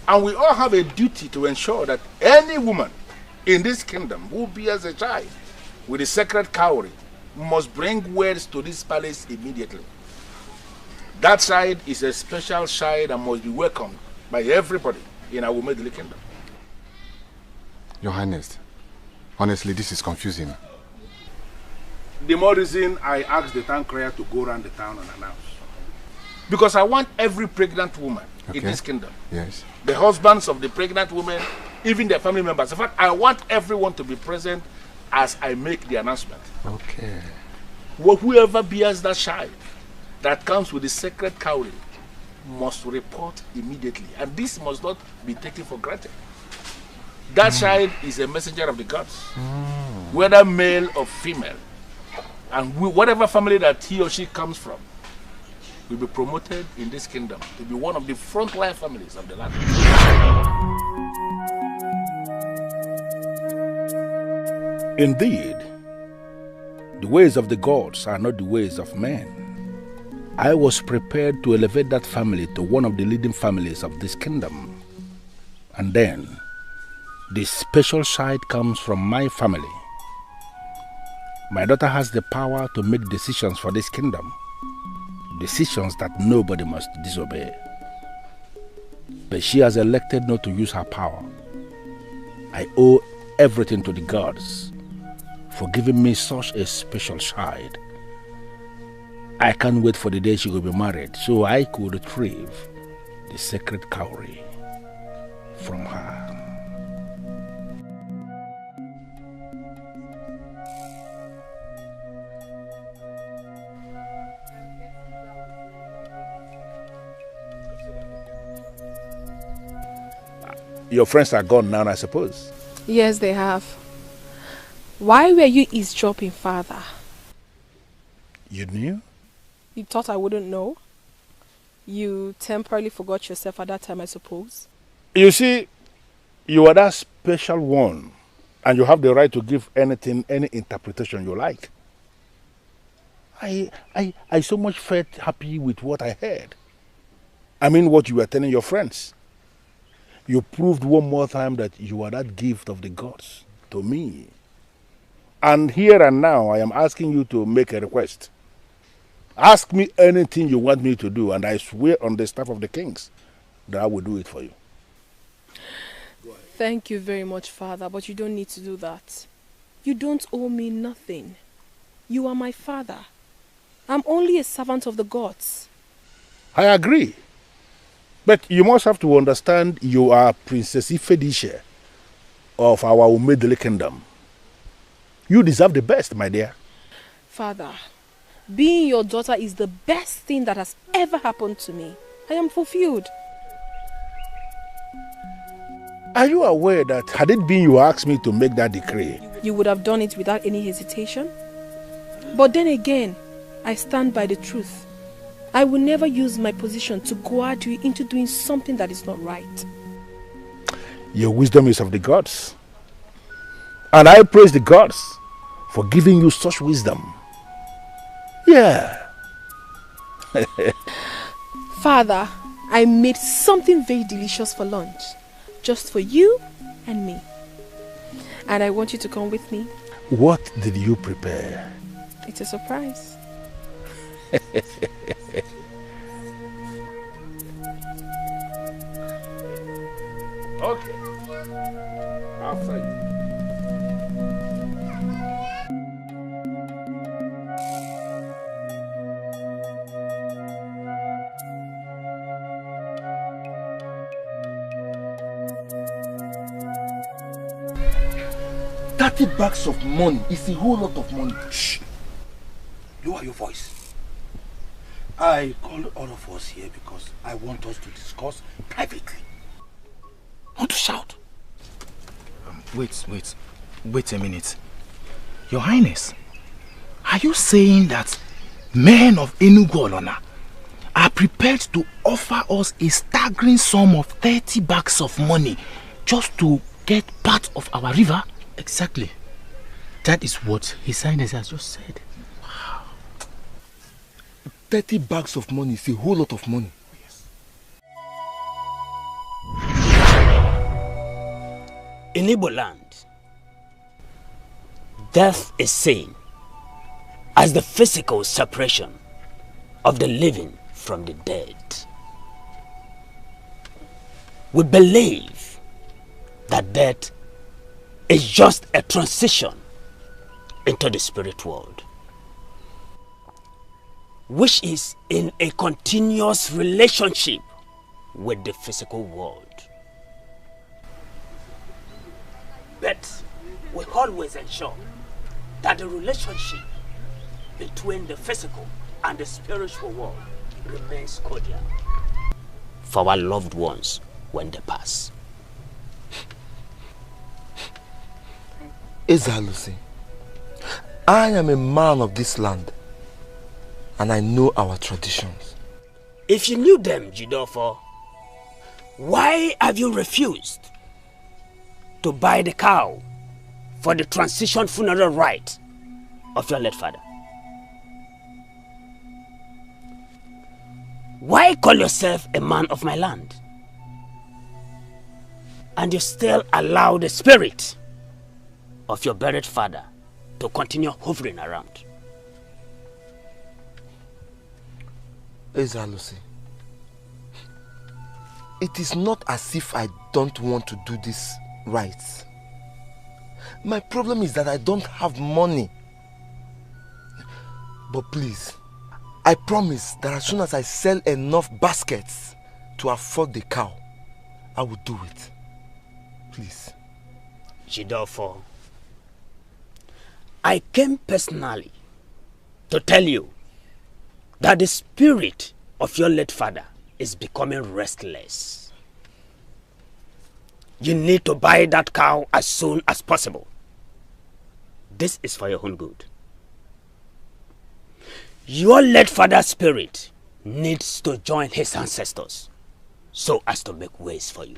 Speaker 11: And we all have a duty to ensure that any woman in this kingdom who bears a child with a sacred cowry must bring words to this palace immediately. That child is a special child and must be welcomed by everybody in our Umedili kingdom.
Speaker 1: Your Highness, honestly, this is confusing.
Speaker 11: The more reason I asked the town crier to go around the town and announce. Because I want every pregnant woman in this kingdom,
Speaker 1: yes,
Speaker 11: the husbands of the pregnant women, even their family members. In fact, I want everyone to be present as I make the announcement.
Speaker 1: Okay.
Speaker 11: Well, whoever bears that child that comes with the sacred cowry must report immediately. And this must not be taken for granted. That child is a messenger of the gods, whether male or female. And whatever family that he or she comes from will be promoted in this kingdom to be one of the frontline families of the land. Indeed, the ways of the gods are not the ways of men. I was prepared to elevate that family to one of the leading families of this kingdom. And then, the special side comes from my family. My daughter has the power to make decisions for this kingdom. Decisions that nobody must disobey. But she has elected not to use her power. I owe everything to the gods for giving me such a special child. I can't wait for the day she will be married so I could retrieve the sacred cowry from her. Your friends are gone now, I suppose.
Speaker 12: Yes, they have. Why were you eavesdropping, Father?
Speaker 11: You knew?
Speaker 12: You thought I wouldn't know? You temporarily forgot yourself at that time, I suppose.
Speaker 11: You see, you are that special one, and you have the right to give anything, any interpretation you like. I so much felt happy with what I heard. I mean, what you were telling your friends. You proved one more time that you are that gift of the gods to me. And here and now, I am asking you to make a request. Ask me anything you want me to do, and I swear on the staff of the kings that I will do it for you.
Speaker 12: Thank you very much, Father, but you don't need to do that. You don't owe me nothing. You are my father. I'm only a servant of the gods.
Speaker 11: I agree. But you must have to understand you are Princess Ifedisha of our Umedili kingdom. You deserve the best, my dear.
Speaker 12: Father, being your daughter is the best thing that has ever happened to me. I am fulfilled.
Speaker 11: Are you aware that had it been you asked me to make that decree,
Speaker 12: you would have done it without any hesitation? But then again, I stand by the truth. I will never use my position to goad you into doing something that is not right.
Speaker 11: Your wisdom is of the gods. And I praise the gods for giving you such wisdom. Yeah.
Speaker 12: Father, I made something very delicious for lunch. Just for you and me. And I want you to come with me.
Speaker 11: What did you prepare?
Speaker 12: It's a surprise.
Speaker 11: Okay. After you.
Speaker 8: $30 of money is a whole lot of money. Shh. Lower your voice. I called all of us here because I want us to discuss privately. Not to shout.
Speaker 15: Wait a minute. Your Highness, are you saying that men of Enugu Olona are prepared to offer us a staggering sum of 30 bags of money just to get part of our river?
Speaker 16: Exactly. That is what His Highness has just said.
Speaker 6: 30 bags of money is a whole lot of money.
Speaker 2: In Igbo land, death is seen as the physical separation of the living from the dead. We believe that death is just a transition into the spirit world, which is in a continuous relationship with the physical world. But we always ensure that the relationship between the physical and the spiritual world remains cordial for our loved ones when they pass.
Speaker 6: Ezalusi, I am a man of this land and I know our traditions.
Speaker 2: If you knew them, Jidofo, why have you refused to buy the cow for the transition funeral rite of your late father? Why call yourself a man of my land and you still allow the spirit of your buried father to continue hovering around?
Speaker 6: Ezalusi, it is not as if I don't want to do this right. My problem is that I don't have money. But please, I promise that as soon as I sell enough baskets to afford the cow, I will do it. Please.
Speaker 2: Jidofo, I came personally to tell you that the spirit of your late father is becoming restless. You need to buy that cow as soon as possible. This is for your own good. Your late father's spirit needs to join his ancestors so as to make ways for you.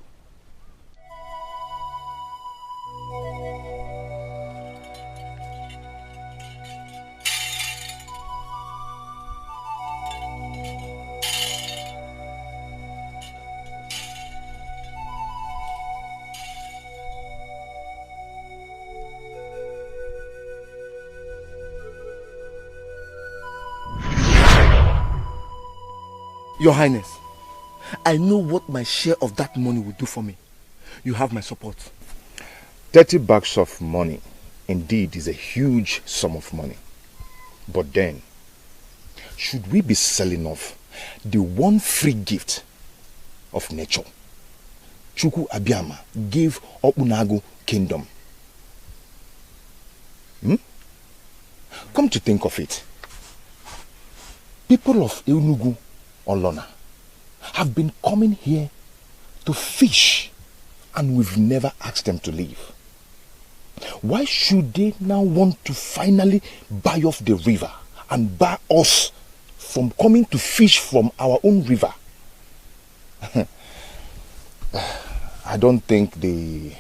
Speaker 6: Your Highness, I know what my share of that money will do for me. You have my support.
Speaker 11: 30 bags of money indeed is a huge sum of money. But then, should we be selling off the one free gift of nature Chukwu Abiyama gave Obunagu kingdom? Come to think of it, people of Enugu Olona have been coming here to fish and we've never asked them to leave. Why should they now want to finally buy off the river and bar us from coming to fish from our own river? I don't think the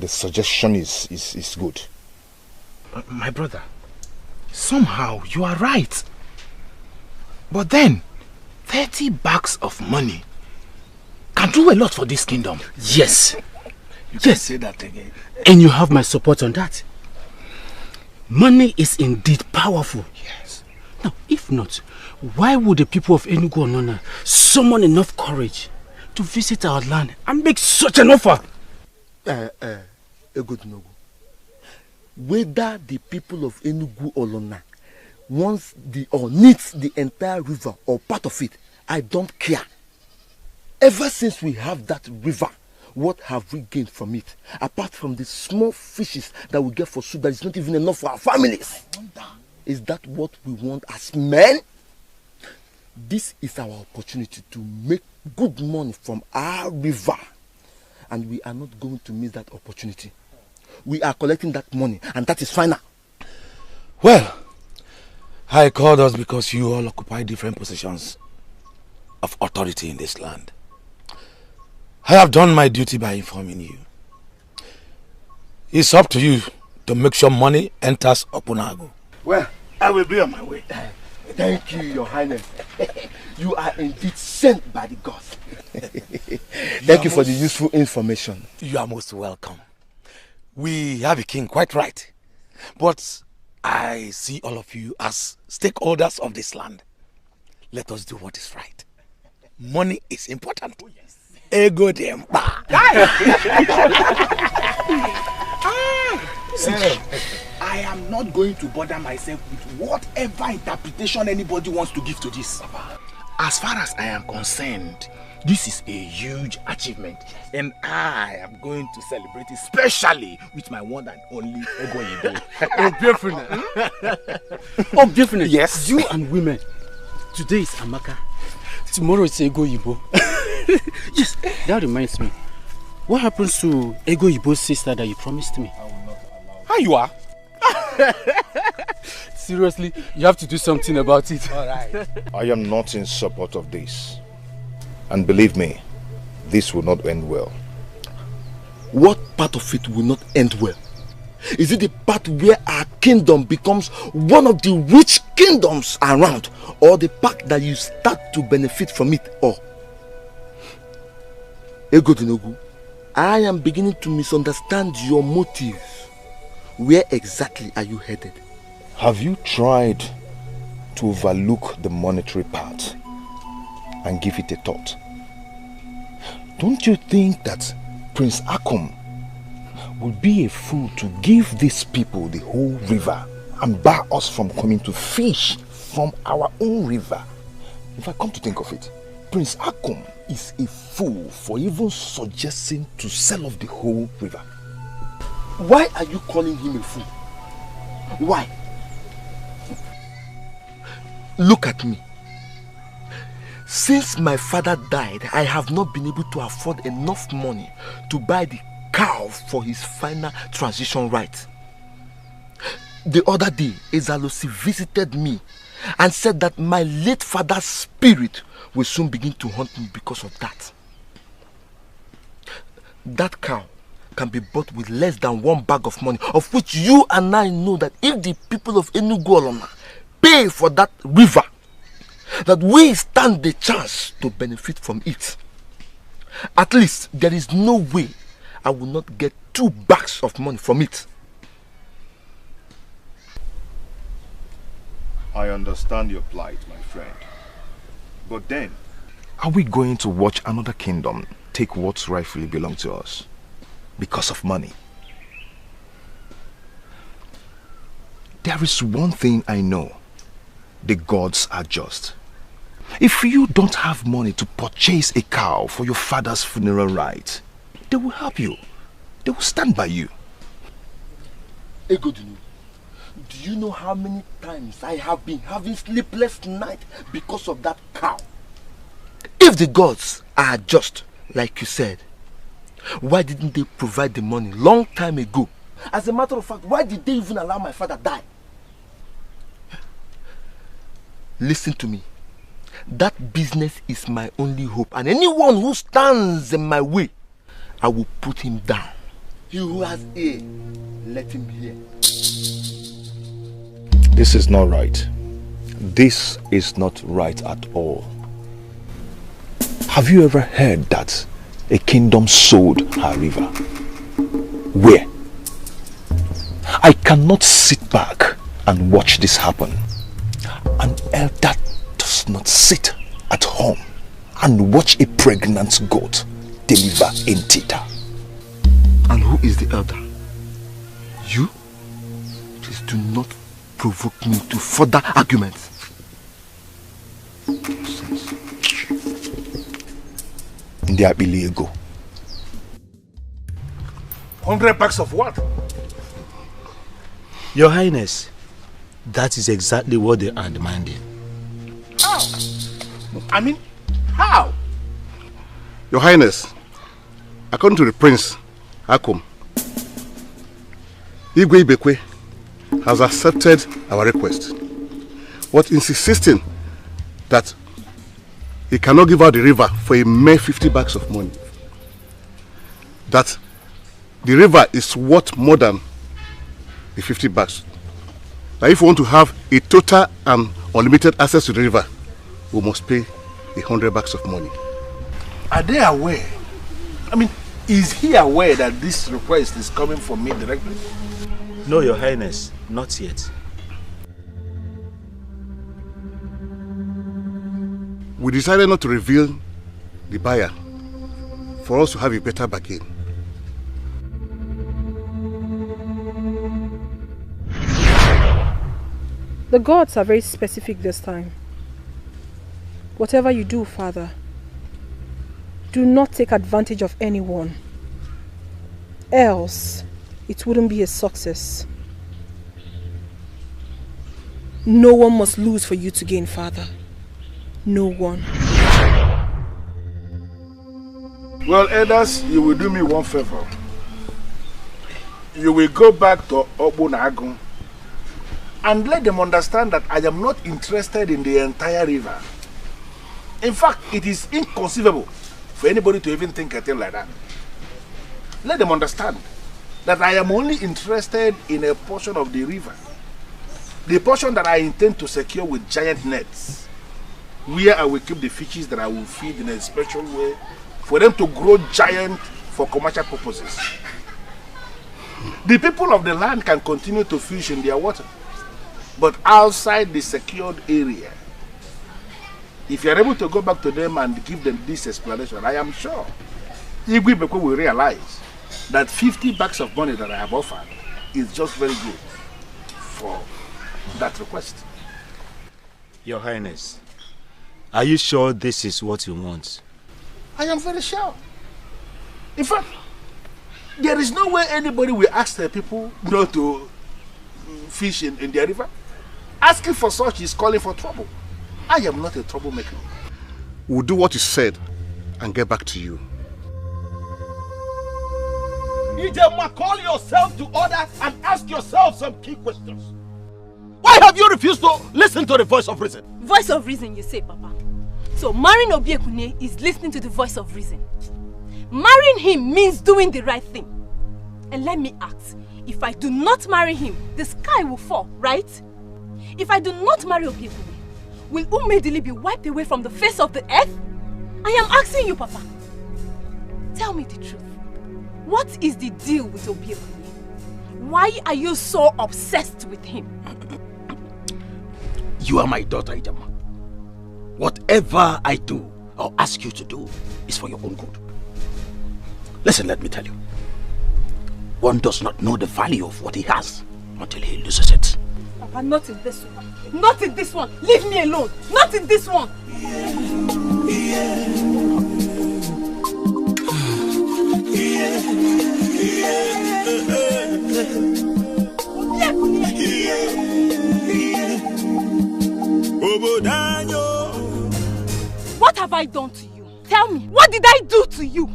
Speaker 11: suggestion is good.
Speaker 15: My brother, somehow you are right. But then, 30 bags of money can do a lot for this kingdom.
Speaker 2: Yes.
Speaker 8: You can say that again.
Speaker 2: And you have my support on that. Money is indeed powerful.
Speaker 15: Yes.
Speaker 2: Now, if not, why would the people of Enugu Onona summon enough courage to visit our land and make such an offer?
Speaker 6: Egodunogu, whether the people of Enugu Olona wants or needs the entire river or part of it, I don't care. Ever since we have that river, what have we gained from it? Apart from the small fishes that we get for soup that is not even enough for our families. Is that what we want as men? This is our opportunity to make good money from our river. And we are not going to miss that opportunity. We are collecting that money and that is final.
Speaker 15: Well, I called us because you all occupy different positions of authority in this land. I have done my duty by informing you. It's up to you to make sure money enters Opunago.
Speaker 8: Well, I will be on my way.
Speaker 6: Thank you, Your Highness. You are indeed sent by the gods. Thank you for the useful information.
Speaker 8: You are most welcome. We have a king, quite right. But I see all of you as stakeholders of this land. Let us do what is right. Money is important. Oh, yes. Ego dem.
Speaker 15: I am not going to bother myself with whatever interpretation anybody wants to give to this. As far as I am concerned, this is a huge achievement, and I am going to celebrate it, especially with my one and only Ego Ibo.
Speaker 16: Obio,
Speaker 15: yes.
Speaker 16: You and women. Today is Amaka. Tomorrow is Ego Ibo. Yes, that reminds me. What happens to Ego Ibo's sister that you promised me?
Speaker 8: How you are?
Speaker 16: Seriously, you have to do something about it.
Speaker 8: All right.
Speaker 11: I am not in support of this. And believe me, this will not end well.
Speaker 6: What part of it will not end well? Is it the part where our kingdom becomes one of the rich kingdoms around, or the part that you start to benefit from it all? Ego Dinogu, I am beginning to misunderstand your motive. Where exactly are you headed?
Speaker 11: Have you tried to overlook the monetary part and give it a thought? Don't you think that Prince Akom would be a fool to give these people the whole river and bar us from coming to fish from our own river? If I come to think of it, Prince Akom is a fool for even suggesting to sell off the whole river.
Speaker 6: Why are you calling him a fool? Why? Look at me. Since my father died, I have not been able to afford enough money to buy the cow for his final transition rite. The other day, Ezalosi visited me and said that my late father's spirit will soon begin to haunt me because of that. That cow can be bought with less than 1 bag of money, of which you and I know that if the people of Enugu pay for that river, that we stand the chance to benefit from it. At least there is no way I will not get 2 bags of money from it.
Speaker 11: I understand your plight, my friend. But then, are we going to watch another kingdom take what rightfully belongs to us because of money? There is one thing I know. The gods are just. If you don't have money to purchase a cow for your father's funeral rite, they will help you. They will stand by you.
Speaker 6: Egodunu, do you know how many times I have been having sleepless nights because of that cow? If the gods are just, like you said, why didn't they provide the money long time ago? As a matter of fact, why did they even allow my father die? Listen to me. That business is my only hope, and anyone who stands in my way, I will put him down. He who has ear, let him hear.
Speaker 11: This is not right. This is not right at all. Have you ever heard that a kingdom sold her river? Where? I cannot sit back and watch this happen. An elder does not sit at home and watch a pregnant goat deliver in theta.
Speaker 6: And who is the elder? You? Please do not provoke me to further arguments.
Speaker 11: There be go.
Speaker 8: 100 bags of what?
Speaker 7: Your Highness, that is exactly what they are demanding.
Speaker 8: How? I mean, how?
Speaker 6: Your Highness, according to the Prince Akom, Igwe Ibekwe has accepted our request, but insisting that he cannot give out the river for a mere 50 bags of money. That the river is worth more than the 50 bags. that if we want to have a total and unlimited access to the river, we must pay 100 bags of money.
Speaker 11: Are they aware? I mean, is he aware that this request is coming from me directly?
Speaker 7: No, Your Highness, not yet.
Speaker 6: We decided not to reveal the buyer for us to have a better bargain.
Speaker 12: The gods are very specific this time. Whatever you do, Father, do not take advantage of anyone. Else, it wouldn't be a success. No one must lose for you to gain, Father. No one.
Speaker 11: Well, elders, you will do me one favor. You will go back to Obunagun and let them understand that I am not interested in the entire river. In fact, it is inconceivable for anybody to even think a thing like that. Let them understand that I am only interested in a portion of the river. The portion that I intend to secure with giant nets, where I will keep the fishes that I will feed in a special way for them to grow giant for commercial purposes. The people of the land can continue to fish in their water, but outside the secured area, if you are able to go back to them and give them this explanation, I am sure Ebube will realize that 50 bags of money that I have offered is just very good for that request.
Speaker 7: Your Highness, are you sure this is what you want?
Speaker 11: I am very sure. In fact, there is no way anybody will ask the people not to fish in their river. Asking for such is calling for trouble. I am not a troublemaker.
Speaker 6: We'll do what you said and get back to you.
Speaker 8: Ijema, call yourself to order and ask yourself some key questions. Why have you refused to listen to the voice of reason?
Speaker 9: Voice of reason, you say, Papa. So marrying Obio is listening to the voice of reason. Marrying him means doing the right thing. And let me ask, if I do not marry him, the sky will fall, right? If I do not marry Obio, will Umedili be wiped away from the face of the earth? I am asking you, Papa. Tell me the truth. What is the deal with Obio? Why are you so obsessed with him?
Speaker 8: You are my daughter, Ijema. Whatever I do or ask you to do is for your own good. Listen, let me tell you. One does not know the value of what he has until he loses it.
Speaker 9: Papa, not in this one. Not in this one. Leave me alone. Not in this one. What have I done to you? Tell me, what did I do to you?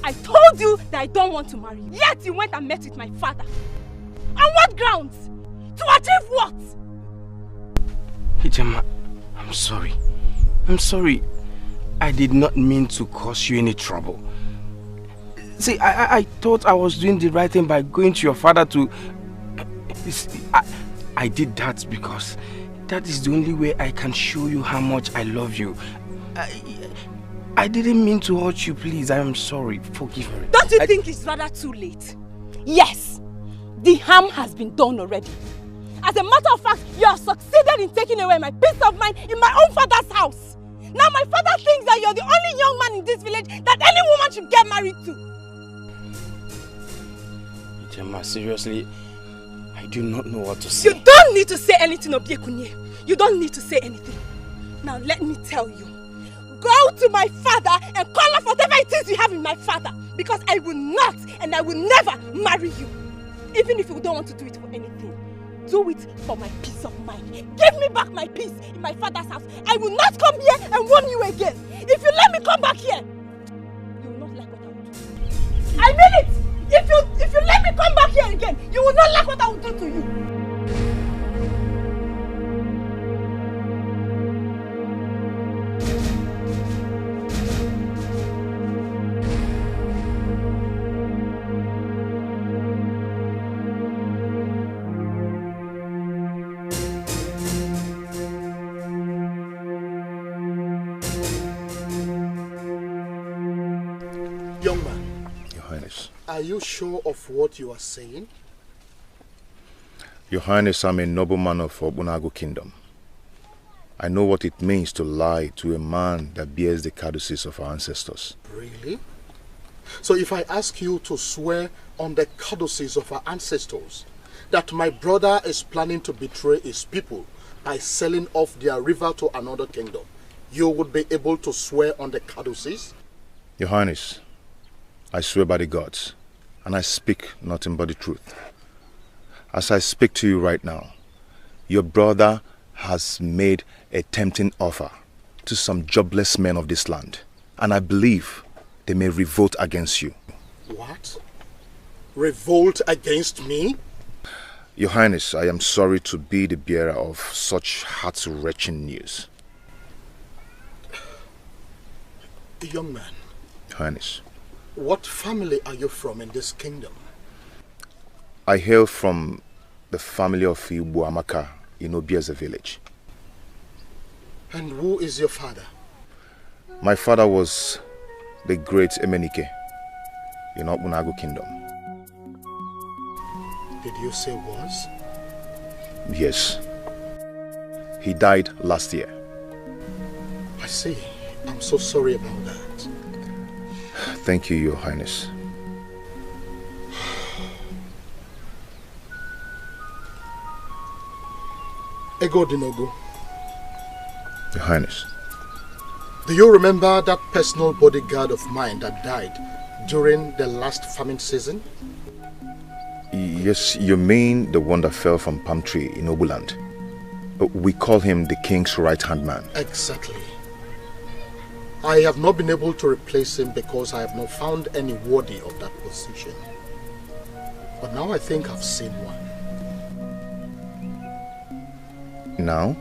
Speaker 9: I told you that I don't want to marry you. Yet you went and met with my father. On what grounds? To achieve what?
Speaker 15: Ijema, I'm sorry. I'm sorry. I did not mean to cause you any trouble. See, I thought I was doing the right thing by going to your father to... I did that because that is the only way I can show you how much I love you. I didn't mean to hurt you, please. I am sorry. Forgive me.
Speaker 9: Don't you think it's rather too late? Yes, the harm has been done already. As a matter of fact, you have succeeded in taking away my peace of mind in my own father's house. Now my father thinks that you're the only young man in this village that any woman should get married to.
Speaker 15: Ijema, seriously, I do not know what to say.
Speaker 9: You don't need to say anything, Obiekunye. You don't need to say anything. Now let me tell you. Go to my father and call off whatever it is you have in my father. Because I will not and I will never marry you. Even if you don't want to do it for anything. Do it for my peace of mind. Give me back my peace in my father's house. I will not come here and warn you again. If you let me come back here, you will not like what I will do. I mean it! If you let me come back here again, you will not like what I will do to you.
Speaker 1: Young man.
Speaker 11: Your Highness.
Speaker 1: Are you sure of what you are saying?
Speaker 11: Your Highness, I'm a nobleman of Obunago Kingdom. I know what it means to lie to a man that bears the caduceus of our ancestors.
Speaker 1: Really? So if I ask you to swear on the caduceus of our ancestors that my brother is planning to betray his people by selling off their river to another kingdom, you would be able to swear on the caduceus?
Speaker 11: Your Highness, I swear by the gods, and I speak nothing but the truth. As I speak to you right now, your brother has made a tempting offer to some jobless men of this land, and I believe they may revolt against you.
Speaker 1: What? Revolt against me?
Speaker 11: Your Highness, I am sorry to be the bearer of such heart-wrenching news.
Speaker 1: Young man.
Speaker 11: Your Highness.
Speaker 1: What family are you from in this kingdom?
Speaker 11: I hail from the family of Amaka in Obio's village.
Speaker 1: And who is your father?
Speaker 11: My father was the great Emenike in Obunago Kingdom.
Speaker 1: Did you say was?
Speaker 11: Yes. He died last year.
Speaker 1: I see. I'm so sorry about that.
Speaker 11: Thank you, Your Highness.
Speaker 1: Ego Dinogo.
Speaker 11: Your Highness.
Speaker 1: Do you remember that personal bodyguard of mine that died during the last famine season?
Speaker 11: Yes, you mean the one that fell from palm tree in Obuland. We call him the king's right-hand man.
Speaker 1: Exactly. I have not been able to replace him because I have not found any worthy of that position. But now I think I've seen one.
Speaker 11: Now?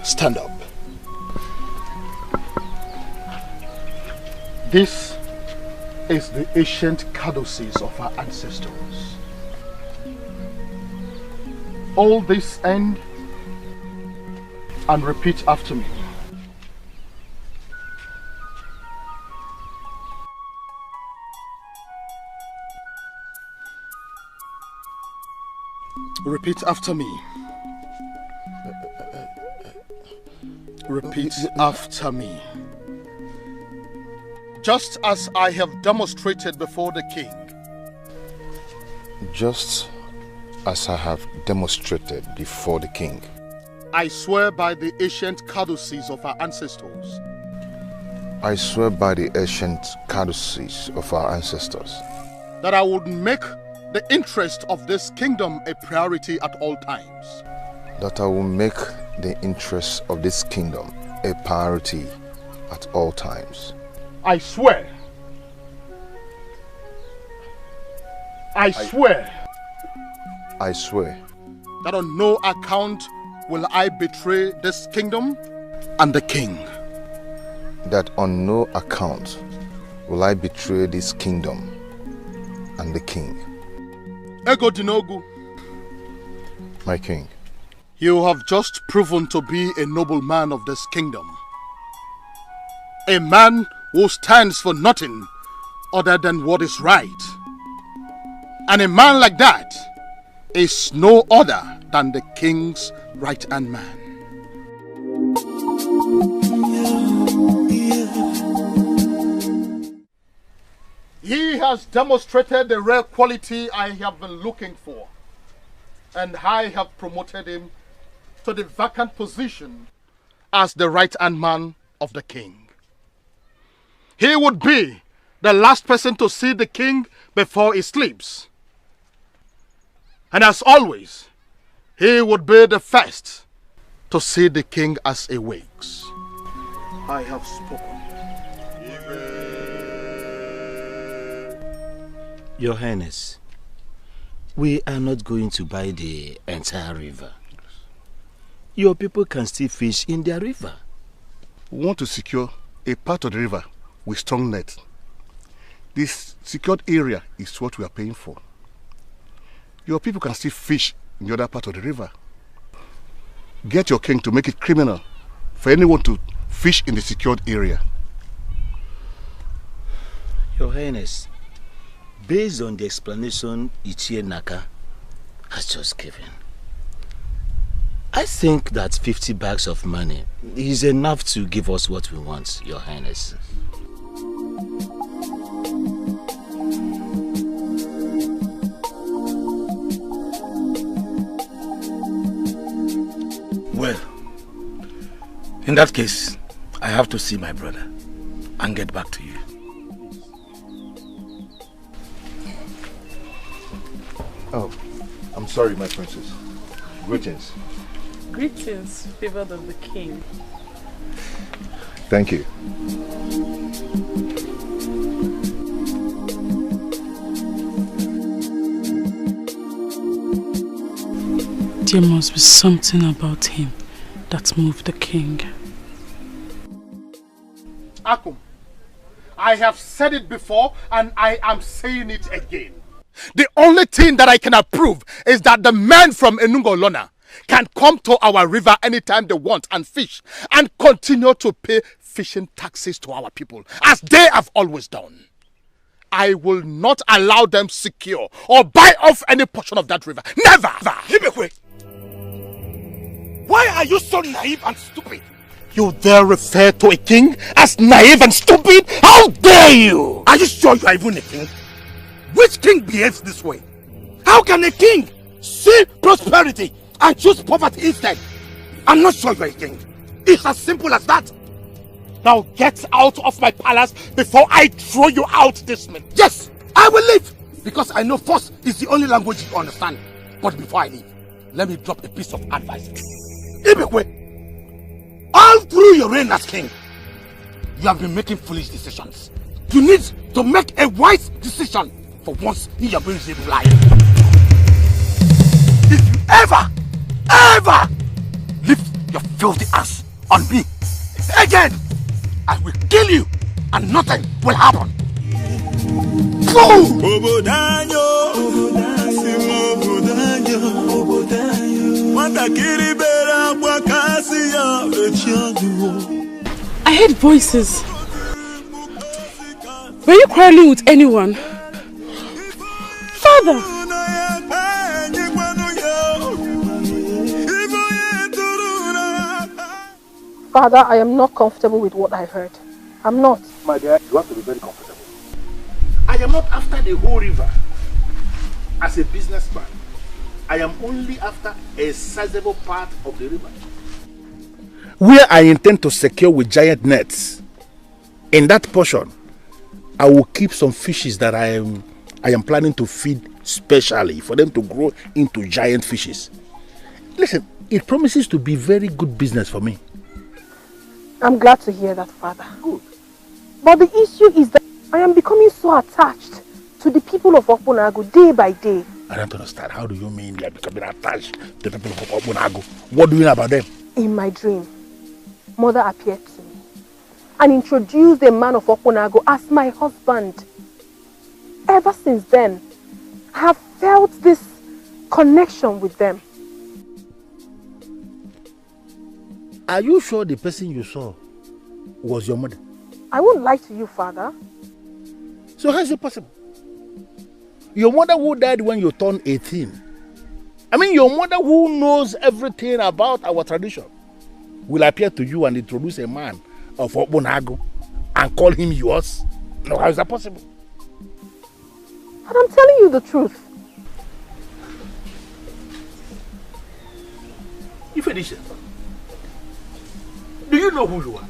Speaker 1: Stand up. This is the ancient caduceus of our ancestors. Hold this end and repeat after me. Repeat after me. Repeat after me. Just as I have demonstrated before the king.
Speaker 11: Just as I have demonstrated before the king.
Speaker 1: I swear by the ancient caduceus of our ancestors.
Speaker 11: I swear by the ancient caduceus of our ancestors.
Speaker 1: That I would make the interest of this kingdom a priority at all times.
Speaker 11: That I will make the interests of this kingdom a priority at all times.
Speaker 1: I swear. I swear.
Speaker 11: I swear.
Speaker 1: That on no account will I betray this kingdom and the king.
Speaker 11: That on no account will I betray this kingdom and the king.
Speaker 1: Ego Dinogu.
Speaker 11: My king.
Speaker 1: You have just proven to be a noble man of this kingdom. A man who stands for nothing other than what is right. And a man like that is no other than the king's right-hand man. He has demonstrated the rare quality I have been looking for, and I have promoted him to the vacant position as the right-hand man of the king. He would be the last person to see the king before he sleeps. And as always, he would be the first to see the king as he wakes. I have spoken.
Speaker 7: Your Highness, we are not going to buy the entire river. Your people can still fish in their river.
Speaker 6: We want to secure a part of the river with strong net. This secured area is what we are paying for. Your people can still fish in the other part of the river. Get your king to make it criminal for anyone to fish in the secured area.
Speaker 7: Your Highness, based on the explanation Ichie Naka has just given, I think that 50 bags of money is enough to give us what we want, Your Highness.
Speaker 8: Well, in that case, I have to see my brother and get back to you.
Speaker 11: Oh, I'm sorry, my princess. Greetings.
Speaker 4: Greetings, favored of the king.
Speaker 11: Thank you.
Speaker 4: There must be something about him that moved the king.
Speaker 1: Akum, I have said it before and I am saying it again. The only thing that I can approve is that the men from Enungolona can come to our river anytime they want and fish and continue to pay fishing taxes to our people as they have always done. I will not allow them secure or buy off any portion of that river. Never!
Speaker 8: Ebube, why are you so naive and stupid?
Speaker 1: You dare refer to a king as naive and stupid? How dare you?
Speaker 8: Are you sure you are even a king? Which king behaves this way? How can a king see prosperity and choose poverty instead? I'm not sure you're a king. It's as simple as that.
Speaker 1: Now get out of my palace before I throw you out this minute.
Speaker 8: Yes, I will leave. Because I know force is the only language you understand. But before I leave, let me drop a piece of advice. Ebube, all through your reign as king, you have been making foolish decisions. You need to make a wise decision for once in your very life. If you ever lift your filthy ass on me again, I will kill you and nothing will happen.
Speaker 4: I heard voices. Were you quarreling with anyone? Father!
Speaker 12: Father, I am not comfortable with what I heard. I'm not.
Speaker 11: My dear, you have to be very comfortable. I am not after the whole river. As a businessman, I am only after a sizable part of the river, where I intend to secure with giant nets. In that portion, I will keep some fishes that I am planning to feed specially for them to grow into giant fishes. Listen, it promises to be very good business for me.
Speaker 12: I'm glad to hear that, Father. Good. But the issue is that I am becoming so attached to the people of Okpunagu day by day.
Speaker 11: I don't understand. How do you mean you are becoming attached to the people of Okpunagu? What do you know about them?
Speaker 12: In my dream, Mother appeared to me and introduced a man of Okpunagu as my husband. Ever since then, I have felt this connection with them.
Speaker 11: Are you sure the person you saw was your mother?
Speaker 12: I won't lie to you, Father.
Speaker 11: So how is it possible? Your mother who died when you turned 18. I mean, your mother who knows everything about our tradition will appear to you and introduce a man of Okpunagu and call him yours? No, how is that possible?
Speaker 12: But I'm telling you the truth.
Speaker 11: Ifedisha, do you know who you are?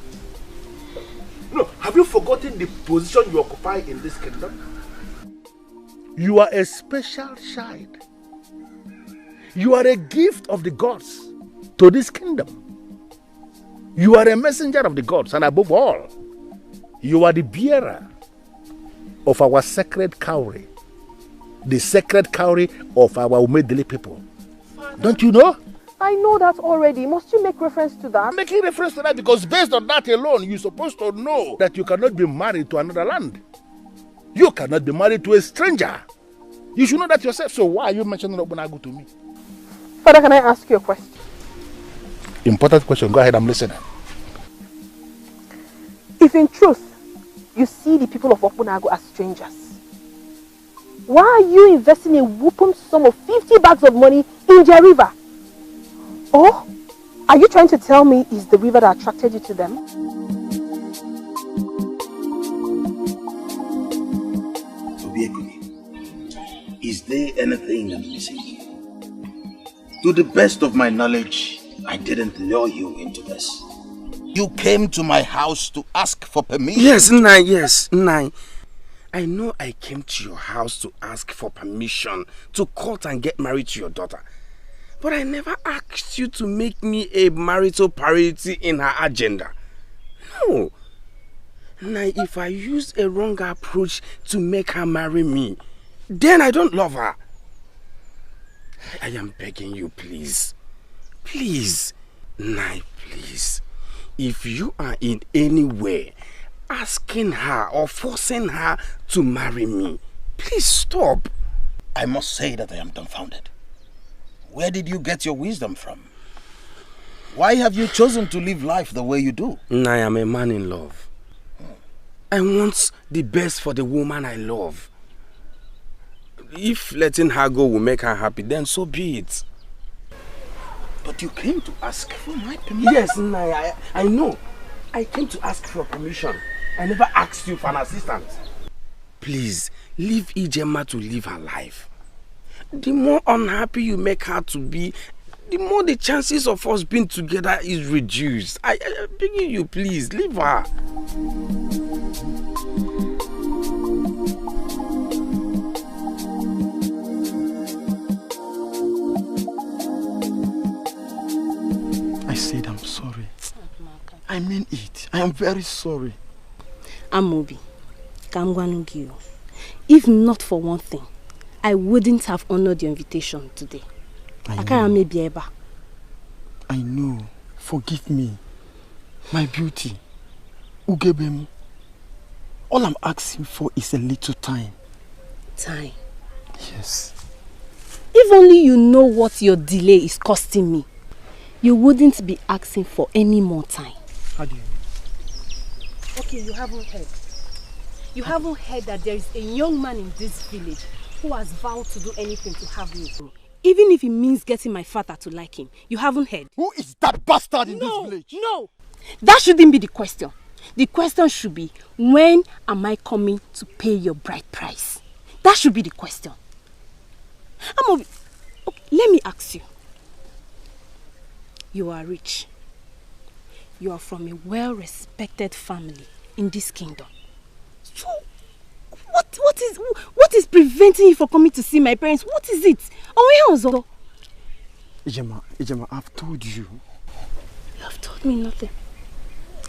Speaker 11: No, have you forgotten the position you occupy in this kingdom? You are a special child. You are a gift of the gods to this kingdom. You are a messenger of the gods, and above all, you are the bearer of our sacred cowry. The sacred cowry of our Umedili people. Father, don't you know?
Speaker 12: I know that already. Must you make reference to that?
Speaker 11: I'm making reference to that because based on that alone, you're supposed to know that you cannot be married to another land. You cannot be married to a stranger. You should know that yourself. So why are you mentioning Obunagu to me?
Speaker 12: Father, can I ask you a question?
Speaker 11: Important question. Go ahead, I'm listening.
Speaker 12: If in truth, you see the people of Obunagu as strangers, why are you investing a whooping sum of 50 bags of money in their river? Or are you trying to tell me it's the river that attracted you to them?
Speaker 7: Is there anything I'm missing? To the best of my knowledge, I didn't lure you into this. You came to my house to ask for permission.
Speaker 6: Yes, Nai, yes, Nai. I know I came to your house to ask for permission to court and get married to your daughter. But I never asked you to make me a marital priority in her agenda. No. Nai, if I use a wrong approach to make her marry me, then I don't love her. I am begging you, please. Please. Nai, please. If you are in any way asking her or forcing her to marry me, please stop.
Speaker 7: I must say that I am dumbfounded. Where did you get your wisdom from? Why have you chosen to live life the way you do?
Speaker 6: I am a man in love. I want the best for the woman I love. If letting her go will make her happy, then so be it.
Speaker 7: But you came to ask for my permission.
Speaker 6: Yes, I know. I came to ask for permission. I never asked you for an assistant. Please, leave Ijema to live her life. The more unhappy you make her to be, the more the chances of us being together is reduced. I beg you, please, leave her.
Speaker 15: I said I'm sorry. I mean it. I am very sorry.
Speaker 9: Amobi, Kamgwanugiyo. If not for one thing, I wouldn't have honored your invitation today.
Speaker 15: I know. Forgive me. My beauty. Ugebem. All I'm asking for is a little time.
Speaker 9: Time?
Speaker 15: Yes.
Speaker 9: If only you know what your delay is costing me, you wouldn't be asking for any more time.
Speaker 15: How do you mean?
Speaker 9: Okay, you haven't heard. You haven't heard that there is a young man in this village who has vowed to do anything to have me. Even if it means getting my father to like him. You haven't heard.
Speaker 15: Who is that bastard in this village?
Speaker 9: No! That shouldn't be the question. The question should be, when am I coming to pay your bride price? That should be the question. Okay, let me ask you. You are rich. You are from a well-respected family in this kingdom. So, what is preventing you from coming to see my parents? What is it?
Speaker 15: Ijema, I've told you.
Speaker 9: You have told me nothing.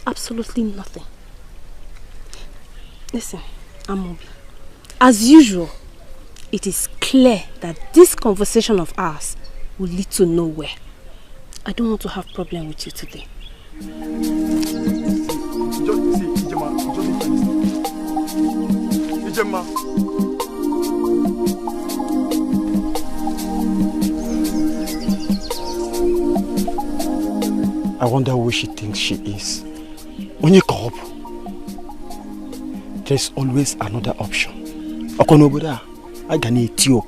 Speaker 9: Absolutely nothing. Listen, Amobi. As usual, it is clear that this conversation of ours will lead to nowhere. I don't want to have problem with you today.
Speaker 15: Ijema. I wonder who she thinks she is. Onye Kob. There's always another option. Okonoboda, I can eat you.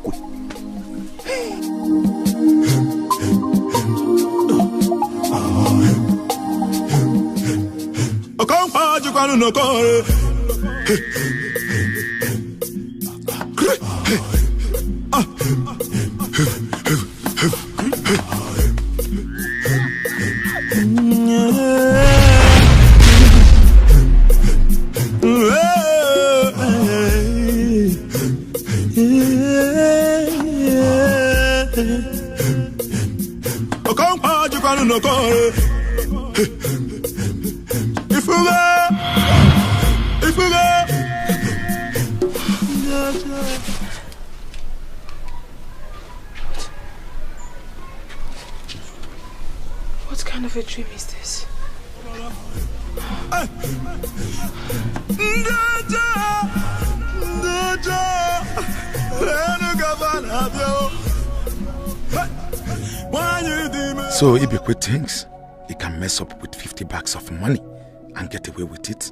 Speaker 12: What kind of a dream is this?
Speaker 10: So Ebube thinks he can mess up with 50 bags of money and get away with it.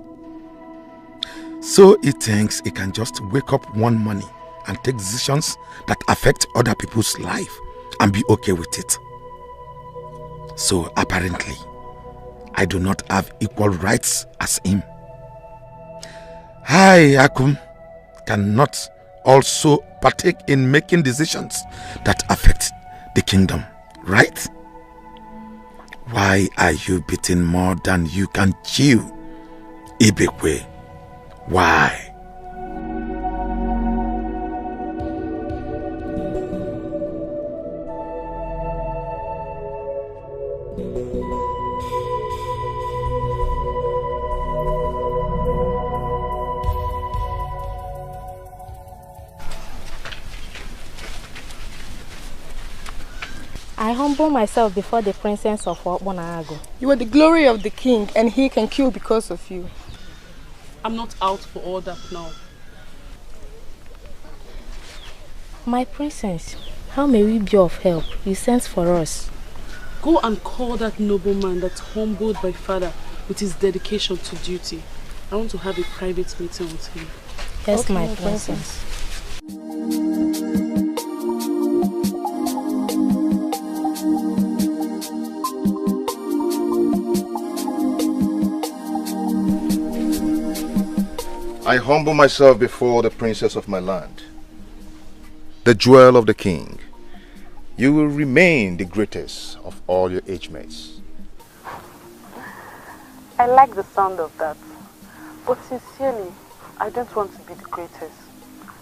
Speaker 10: So he thinks he can just wake up one morning and take decisions that affect other people's life and be okay with it. So apparently, I do not have equal rights as him. I, Akum, cannot also partake in making decisions that affect the kingdom, right? Why are you beating more than you can chew, Ebube? Why?
Speaker 9: I humble myself before the princess of Obonago.
Speaker 12: You are the glory of the king, and he can kill because of you. I'm not out for all that now.
Speaker 9: My princess, how may we be of help? You sent for us.
Speaker 12: Go and call that nobleman that's humbled by father with his dedication to duty. I want to have a private meeting with him.
Speaker 9: Yes,
Speaker 12: Okay,
Speaker 9: my princess.
Speaker 11: I humble myself before the princess of my land, the jewel of the king. You will remain the greatest of all your age mates.
Speaker 13: I like the sound of that. But sincerely, I don't want to be the greatest.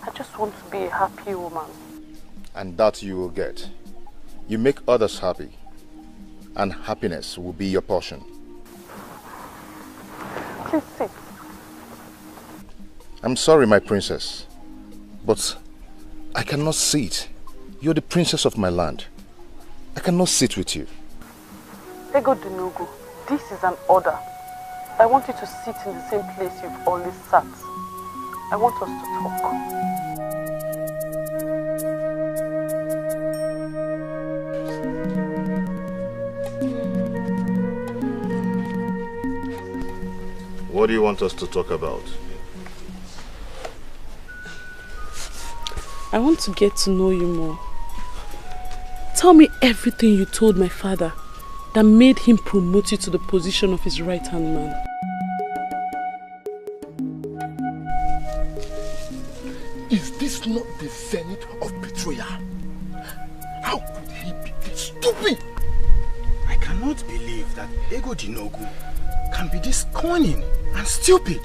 Speaker 13: I just want to be a happy woman.
Speaker 11: And that you will get. You make others happy, and happiness will be your portion.
Speaker 13: Please sit.
Speaker 11: I'm sorry, my princess, but I cannot sit. You're the princess of my land. I cannot sit with you.
Speaker 13: Ego Dinogo, this is an order. I want you to sit in the same place you've always sat. I want us to talk.
Speaker 11: What do you want us to talk about?
Speaker 12: I want to get to know you more. Tell me everything you told my father that made him promote you to the position of his right-hand man.
Speaker 8: Is this not the zenith of betrayal? How could he be this stupid?
Speaker 15: I cannot believe that Ego Dinogu can be this cunning and stupid.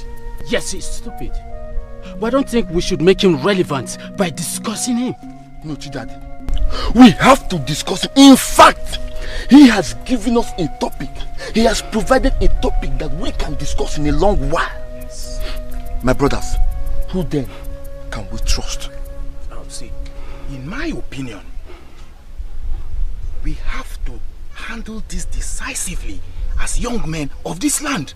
Speaker 16: Yes, he's stupid. But I don't think we should make him relevant by discussing him.
Speaker 8: No, Chidadi. We have to discuss him. In fact, he has given us a topic. He has provided a topic that we can discuss in a long while. Yes. My brothers, who then can we trust?
Speaker 15: Now, see, in my opinion, we have to handle this decisively as young men of this land.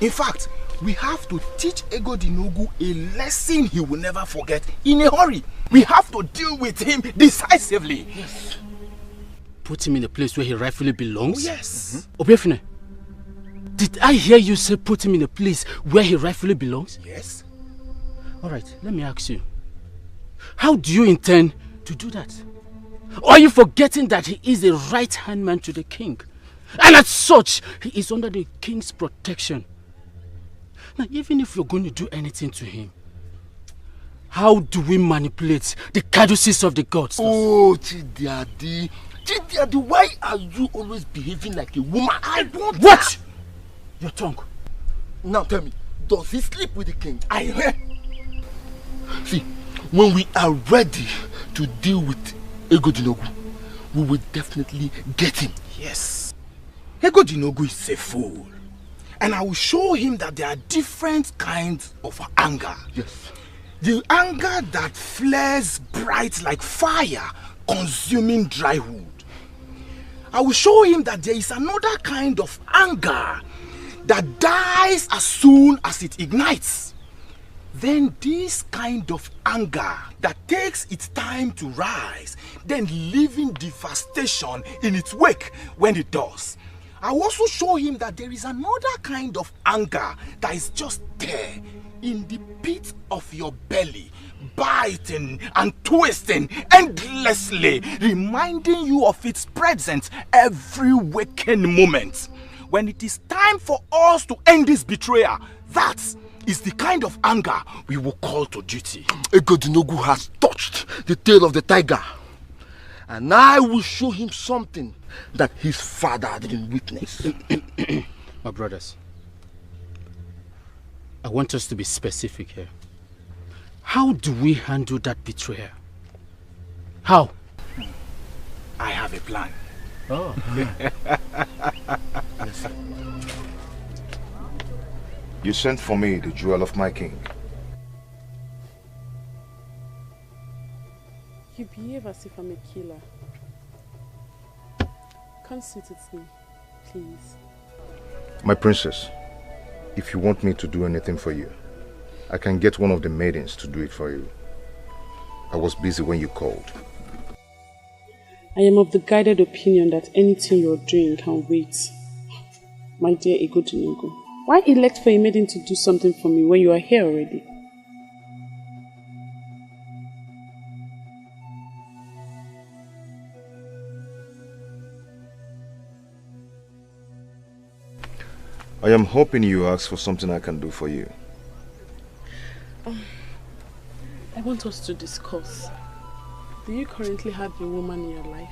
Speaker 15: In fact, we have to teach Ego Dinogu a lesson he will never forget in a hurry. We have to deal with him decisively.
Speaker 16: Yes. Put him in a place where he rightfully belongs?
Speaker 15: Oh, yes.
Speaker 16: Obiefune, did I hear you say put him in a place where he rightfully belongs?
Speaker 15: Yes.
Speaker 16: Alright, let me ask you. How do you intend to do that? Or are you forgetting that he is a right-hand man to the king? And as such, he is under the king's protection. Now, even if you're going to do anything to him, how do we manipulate the caduceus of the gods?
Speaker 8: Oh, Chidiadi. Chidiadi, why are you always behaving like a woman? I don't...
Speaker 16: What? Your tongue.
Speaker 8: Now tell me, does he sleep with the king? I hear. See, when we are ready to deal with Ego Dinogu, we will definitely get him.
Speaker 15: Yes. Ego Dinogu is a fool. And I will show him that there are different kinds of anger.
Speaker 8: Yes.
Speaker 15: The anger that flares bright like fire, consuming dry wood. I will show him that there is another kind of anger that dies as soon as it ignites. Then this kind of anger that takes its time to rise, then leaving devastation in its wake when it does. I will also show him that there is another kind of anger that is just there in the pit of your belly, biting and twisting endlessly, reminding you of its presence every waking moment. When it is time for us to end this betrayal, that is the kind of anger we will call to duty.
Speaker 6: Egodinogu has touched the tail of the tiger, and I will show him something that his father didn't witness.
Speaker 16: My brothers, I want us to be specific here. How do we handle that betrayal? How?
Speaker 15: I have a plan.
Speaker 16: Oh.
Speaker 17: You sent for me the jewel of my king.
Speaker 12: You behave as if I'm a killer. Come sit with me, please.
Speaker 17: My princess, if you want me to do anything for you, I can get one of the maidens to do it for you. I was busy when you called.
Speaker 12: I am of the guided opinion that anything you're doing can wait. My dear Egodinogu, why elect for a maiden to do something for me when you are here already?
Speaker 17: I am hoping you ask for something I can do for you.
Speaker 12: I want us to discuss. Do you currently have a woman in your life?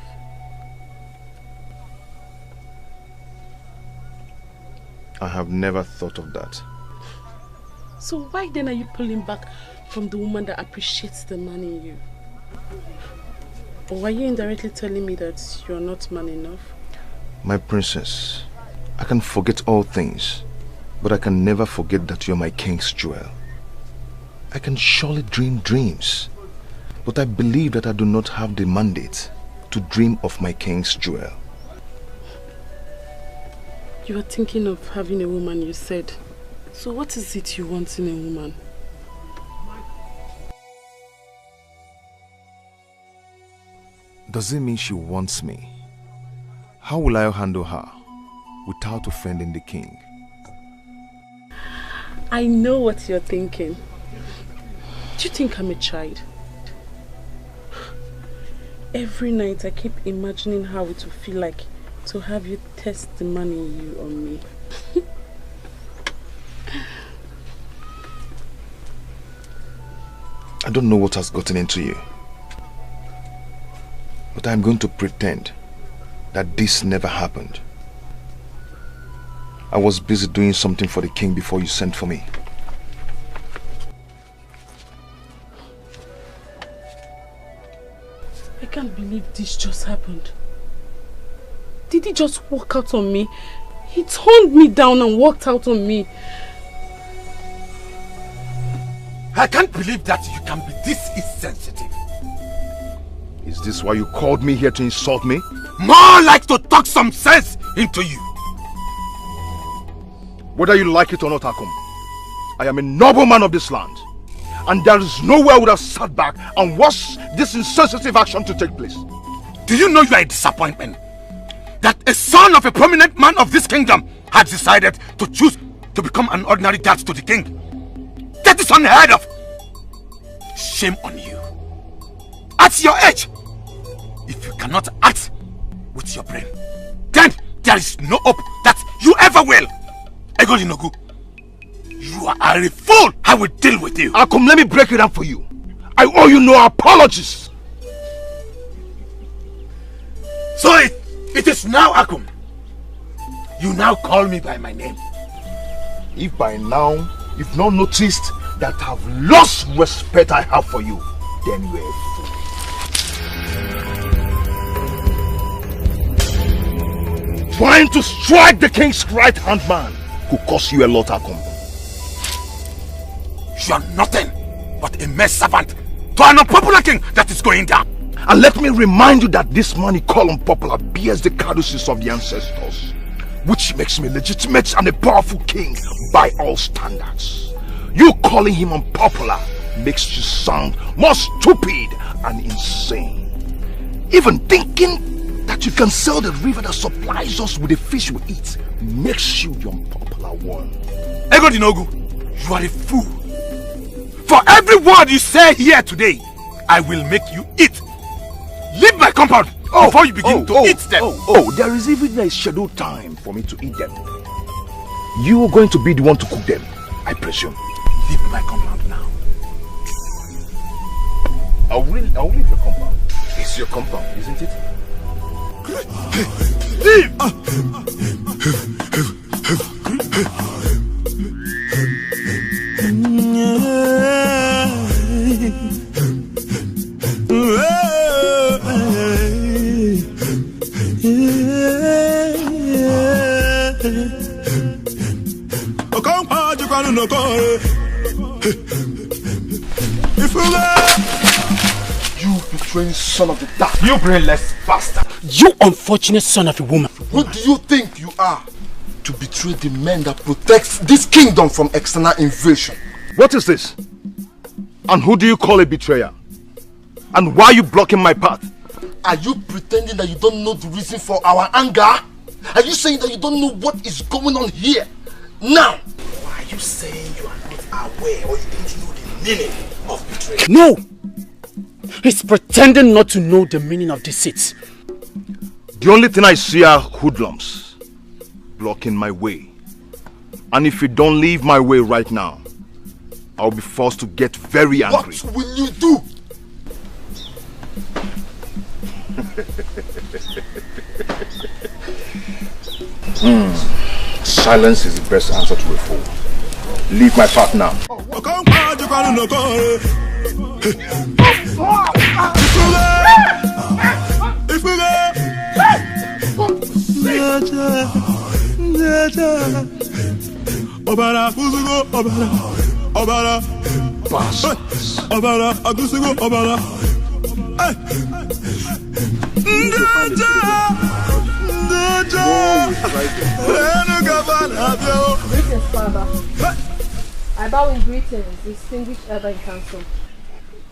Speaker 17: I have never thought of that.
Speaker 12: So why then are you pulling back from the woman that appreciates the man in you? Or are you indirectly telling me that you are not man enough?
Speaker 17: My princess, I can forget all things, but I can never forget that you're my king's jewel. I can surely dream dreams, but I believe that I do not have the mandate to dream of my king's jewel.
Speaker 12: You are thinking of having a woman, you said. So what is it you want in a woman?
Speaker 17: Does it mean she wants me? How will I handle her without offending the king?
Speaker 12: I know what you're thinking. Do you think I'm a child? Every night I keep imagining how it will feel like to have you test the man in you on me.
Speaker 17: I don't know what has gotten into you, but I'm going to pretend that this never happened. I was busy doing something for the king before you sent for me.
Speaker 12: I can't believe this just happened. Did he just walk out on me? He turned me down and walked out on me.
Speaker 8: I can't believe that you can be this insensitive.
Speaker 17: Is this why you called me here to insult me?
Speaker 8: More like to talk some sense into you.
Speaker 17: Whether you like it or not, Akum, I am a noble man of this land. And there is nowhere I would have sat back and watched this insensitive action to take place.
Speaker 8: Do you know you are a disappointment? That a son of a prominent man of this kingdom has decided to choose to become an ordinary guard to the king. That is unheard of. Shame on you. At your age, if you cannot act with your brain, then there is no hope that you ever will. Egodinogu, you are a fool. I will deal with you.
Speaker 6: Akum, let me break it up for you. I owe you no apologies.
Speaker 8: So it is now, Akum. You now call me by my name.
Speaker 17: If by now you've not noticed that I've lost respect I have for you, then you are a fool. Trying to strike the king's right-hand man could cost you a lot, Akum.
Speaker 8: You are nothing but a mere servant to an unpopular king that is going down.
Speaker 17: And let me remind you that this man you call unpopular bears the caduceus of the ancestors, which makes me legitimate and a powerful king by all standards. You calling him unpopular makes you sound more stupid and insane. Even thinking that you can sell the river that supplies us with the fish we eat makes you the unpopular one.
Speaker 8: Ego Dinogu, you are a fool. For every word you say here today, I will make you eat. Leave my compound before you begin to eat them.
Speaker 17: There is even a scheduled time for me to eat them. You are going to be the one to cook them, I presume.
Speaker 8: Leave my compound now.
Speaker 17: I will leave your compound. It's your compound, isn't it?
Speaker 8: Leave!
Speaker 17: You betraying son of the dark, you brainless bastard!
Speaker 16: You unfortunate son of a woman!
Speaker 1: What do you think you are to betray the men that protects this kingdom from external invasion?
Speaker 17: What is this? And who do you call a betrayer? And why are you blocking my path?
Speaker 1: Are you pretending that you don't know the reason for our anger? Are you saying that you don't know what is going on here? Now!
Speaker 15: Why are you saying you are not aware or you don't know the meaning of betrayal?
Speaker 16: No! He's pretending not to know the meaning of deceit.
Speaker 17: The only thing I see are hoodlums blocking my way. And if you don't leave my way right now, I'll be forced to get very angry.
Speaker 1: What will you do?
Speaker 17: Silence is the best answer to a fool. Leave my path now.
Speaker 12: Greetings, Father. I bow in greetings, distinguished elder in council.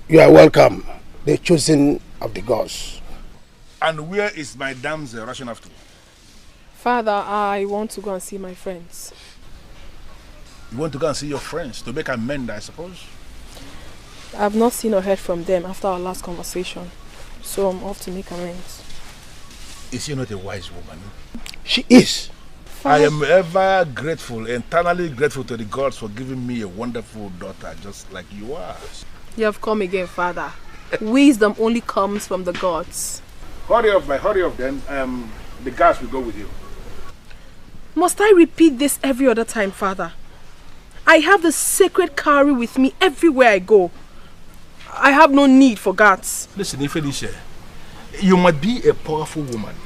Speaker 6: You are welcome, the chosen of the gods.
Speaker 11: And where is my damsel rushing after?
Speaker 12: Father, I want to go and see my friends.
Speaker 11: You want to go and see your friends to make amends, I suppose?
Speaker 12: I have not seen or heard from them after our last conversation, so I'm off to make amends.
Speaker 11: Is she not a wise woman?
Speaker 6: She is.
Speaker 11: I am ever grateful, eternally grateful to the gods for giving me a wonderful daughter just like you are.
Speaker 12: You have come again, Father. Wisdom only comes from the gods.
Speaker 11: Hurry up then. The guards will go with you.
Speaker 12: Must I repeat this every other time, Father? I have the sacred cowry with me everywhere I go. I have no need for guards.
Speaker 11: Listen, Ifedisha, you might be a powerful woman.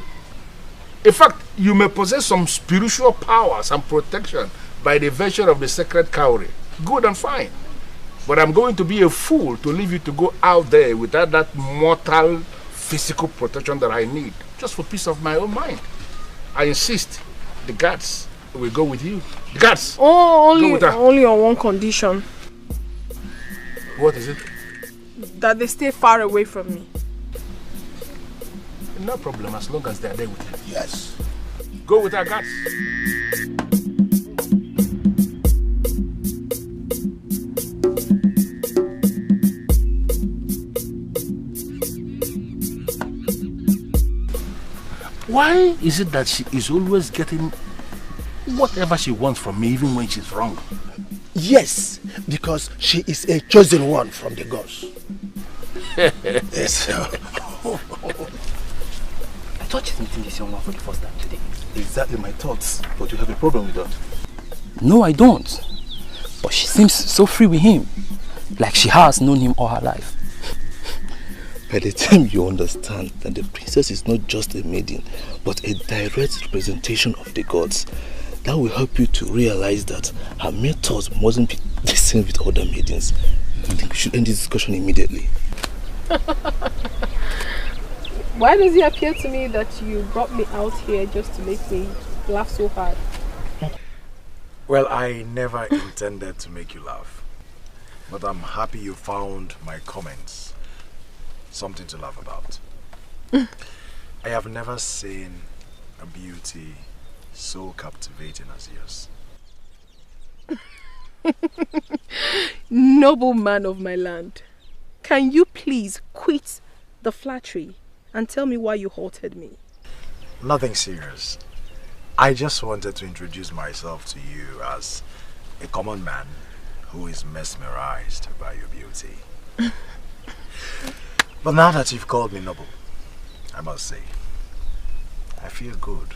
Speaker 11: In fact, you may possess some spiritual powers and protection by the virtue of the sacred cowry. Good and fine. But I'm going to be a fool to leave you to go out there without that mortal physical protection that I need, just for peace of my own mind. I insist, the guards will go with you. The guards!
Speaker 12: Oh, only on one condition.
Speaker 11: What is it?
Speaker 12: That they stay far away from me.
Speaker 11: No problem, as long as they are there with you.
Speaker 6: Yes.
Speaker 11: Go with our guards. Why is it that she is always getting whatever she wants from me, even when she's wrong?
Speaker 6: Yes, because she is a chosen one from the gods. Yes.
Speaker 15: I thought she's meeting this young man for the first time today. Exactly my thoughts, but you have a problem with that.
Speaker 18: No, I don't. But she seems so free with him, like she has known him all her life.
Speaker 17: By the time you understand that the princess is not just a maiden, but a direct representation of the gods, that will help you to realize that her methods mustn't be the same with other maidens. I think we should end this discussion immediately.
Speaker 12: Why does it appear to me that you brought me out here just to make me laugh so hard?
Speaker 15: Well, I never intended to make you laugh. But I'm happy you found my comments something to laugh about. I have never seen a beauty so captivating as yours.
Speaker 12: Noble man of my land, can you please quit the flattery and tell me why you halted me?
Speaker 15: Nothing serious. I just wanted to introduce myself to you as a common man who is mesmerized by your beauty. But now that you've called me noble, I must say, I feel good.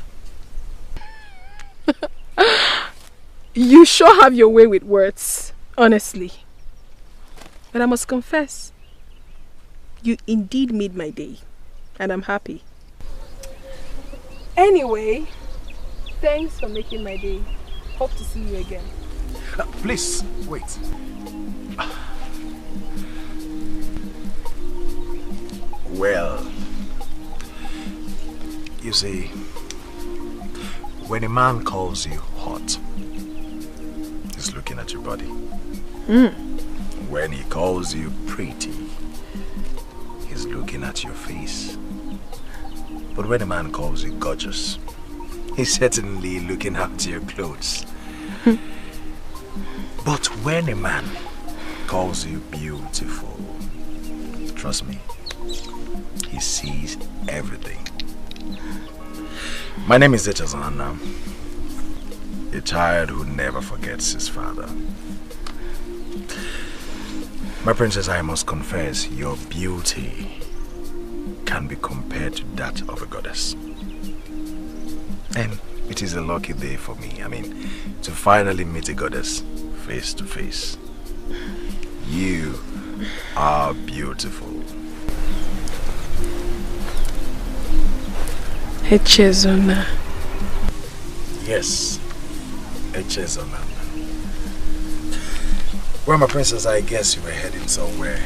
Speaker 12: You sure have your way with words, honestly. But I must confess, you indeed made my day, and I'm happy. Anyway, thanks for making my day. Hope to see you again.
Speaker 15: Please, wait. Well, you see, when a man calls you hot, he's looking at your body. When he calls you pretty, he's looking at your face. But when a man calls you gorgeous, he's certainly looking at your clothes. But when a man calls you beautiful, trust me, he sees everything. My name is Echezana, a child who never forgets his father. My princess, I must confess, your beauty can be compared to that of a goddess. And it is a lucky day for me, to finally meet a goddess face to face. You are beautiful.
Speaker 12: Echezona.
Speaker 15: Yes, Echezona. Well, my princess, I guess you were heading somewhere.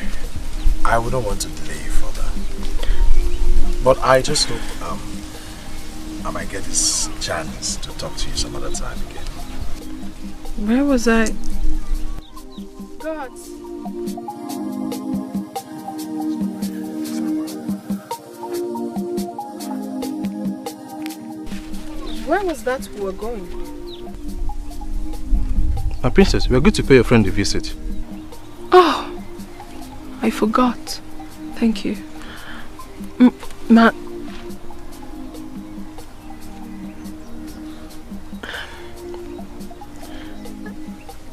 Speaker 15: I wouldn't want to delay you further. But I just hope I might get this chance to talk to you some other time again.
Speaker 12: Where was I? God. Where was that we were going?
Speaker 18: My princess, we are good to pay your friend a visit.
Speaker 12: Oh, I forgot. Thank you.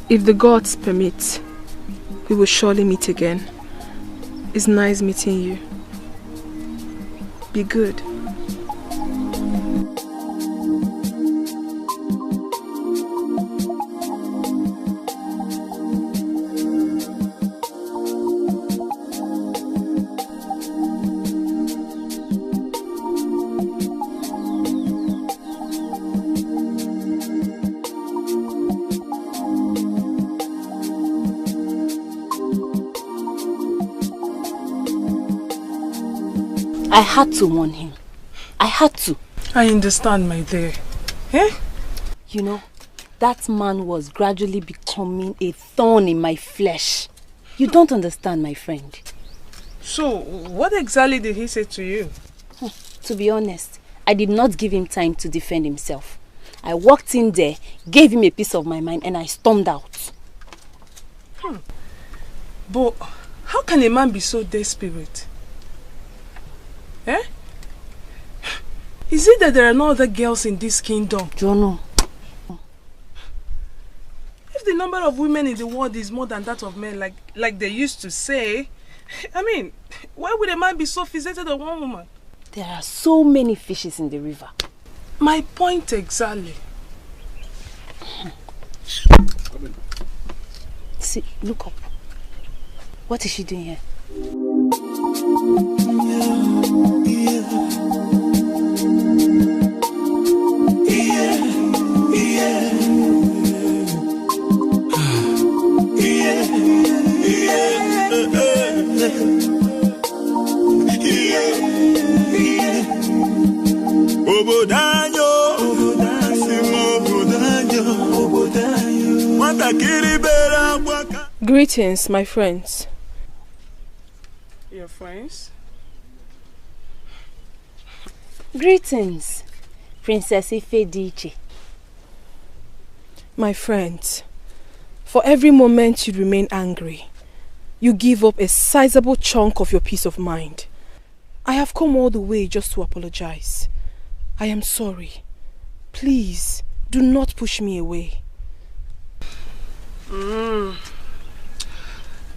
Speaker 12: If the gods permit, we will surely meet again. It's nice meeting you. Be good.
Speaker 9: I had to warn him. I had to.
Speaker 4: I understand, my dear. Eh?
Speaker 9: You know, that man was gradually becoming a thorn in my flesh. You don't understand, my friend.
Speaker 4: So, what exactly did he say to you?
Speaker 9: To be honest, I did not give him time to defend himself. I walked in there, gave him a piece of my mind, and I stormed out.
Speaker 4: But how can a man be so desperate? Eh? Is it that there are no other girls in this kingdom?
Speaker 9: Jono.
Speaker 4: If the number of women in the world is more than that of men, like they used to say, why would a man be so fixated on one woman?
Speaker 9: There are so many fishes in the river.
Speaker 4: My point exactly.
Speaker 9: See, look up. What is she doing here?
Speaker 12: Greetings, my friends.
Speaker 4: Your friends?
Speaker 9: Greetings, Princess Ifediche.
Speaker 12: My friends, for every moment you remain angry, you give up a sizable chunk of your peace of mind. I have come all the way just to apologize. I am sorry. Please, do not push me away.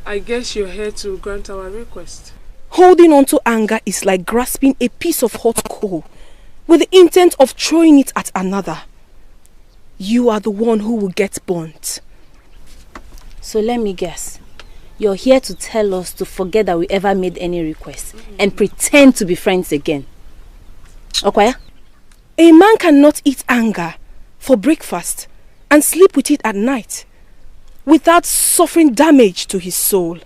Speaker 4: I guess you're here to grant our request.
Speaker 12: Holding on to anger is like grasping a piece of hot coal with the intent of throwing it at another. You are the one who will get burnt.
Speaker 9: So let me guess. You're here to tell us to forget that we ever made any requests and pretend to be friends again. Okay?
Speaker 12: A man cannot eat anger for breakfast and sleep with it at night without suffering damage to his soul.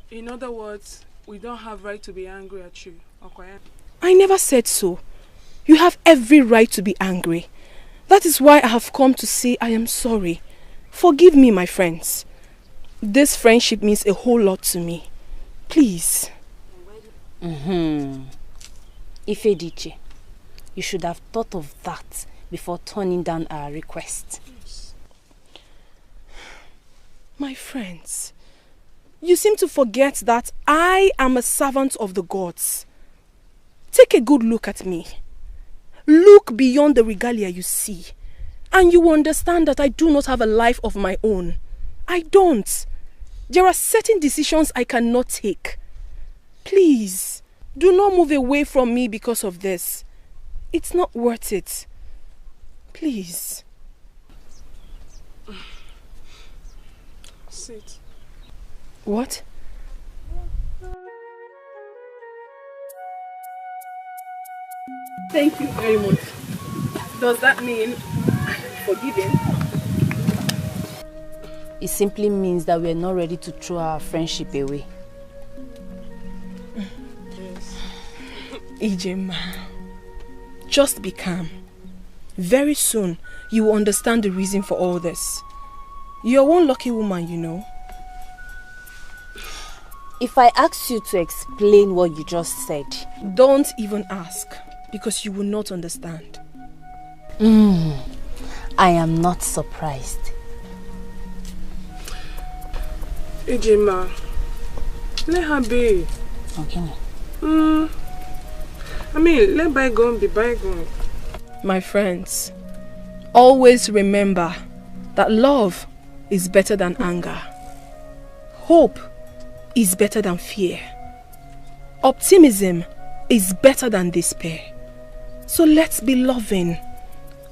Speaker 4: In other words, we don't have right to be angry at you, okay?
Speaker 12: I never said so. You have every right to be angry. That is why I have come to say I am sorry. Forgive me, my friends. This friendship means a whole lot to me. Please.
Speaker 9: Ifediche, you should have thought of that before turning down our request.
Speaker 12: My friends, you seem to forget that I am a servant of the gods. Take a good look at me. Look beyond the regalia you see, and you will understand that I do not have a life of my own. I don't. There are certain decisions I cannot take. Please, do not move away from me because of this. It's not worth it. Please.
Speaker 4: Sit.
Speaker 12: What? Thank you very much. Does that mean I'm forgiven?
Speaker 9: It simply means that we are not ready to throw our friendship away.
Speaker 4: Yes.
Speaker 12: Ijema, just be calm. Very soon, you will understand the reason for all this. You're one lucky woman, you know.
Speaker 9: If I ask you to explain what you just said...
Speaker 12: Don't even ask, because you will not understand.
Speaker 9: I am not surprised.
Speaker 4: Ejima, let her be.
Speaker 9: Okay.
Speaker 4: I mean, let bygone be bygone.
Speaker 12: My friends, always remember that love is better than anger. Hope is better than fear. Optimism is better than despair. So let's be loving,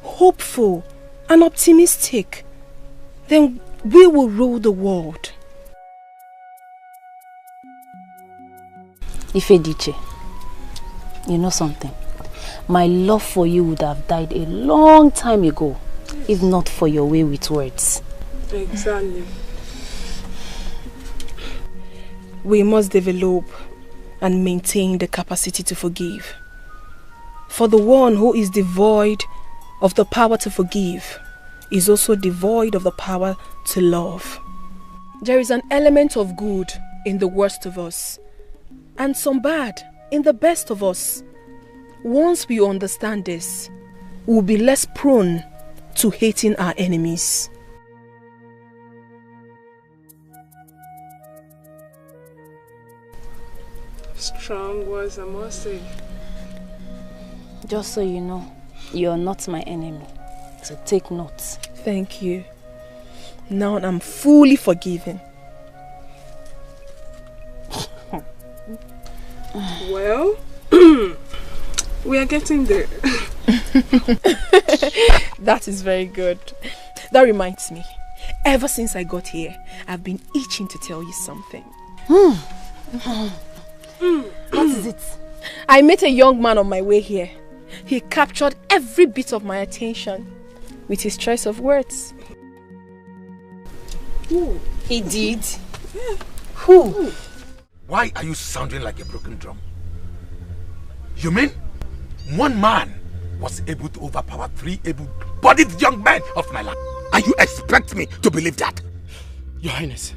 Speaker 12: hopeful, and optimistic. Then we will rule the world.
Speaker 9: Ifediche, you know something? My love for you would have died a long time ago, if not for your way with words.
Speaker 4: Exactly.
Speaker 12: We must develop and maintain the capacity to forgive. For the one who is devoid of the power to forgive is also devoid of the power to love. There is an element of good in the worst of us, and some bad in the best of us. Once we understand this, we'll be less prone to hating our enemies.
Speaker 4: Strong words, I must say.
Speaker 9: Just so you know, you're not my enemy. So take note.
Speaker 12: Thank you. Now I'm fully forgiven.
Speaker 4: Well, we are getting there.
Speaker 12: That is very good. That reminds me. Ever since I got here, I've been itching to tell you something.
Speaker 9: What is it?
Speaker 12: I met a young man on my way here. He captured every bit of my attention with his choice of words.
Speaker 9: Who? He did?
Speaker 12: Yeah.
Speaker 9: Who?
Speaker 8: Why are you sounding like a broken drum? You mean one man was able to overpower 3 able-bodied young men of my land. And you expect me to believe that?
Speaker 16: Your Highness,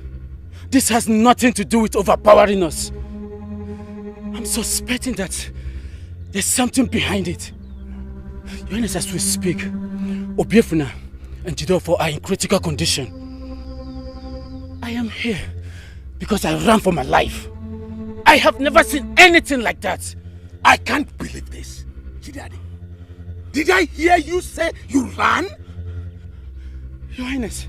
Speaker 16: this has nothing to do with overpowering us. I'm suspecting that there's something behind it. Your Highness, as we speak, Obio and Jidofo are in critical condition. I am here because I ran for my life. I have never seen anything like that.
Speaker 8: I can't believe this, Chidadi. Did I hear you say you ran?
Speaker 16: Your Highness,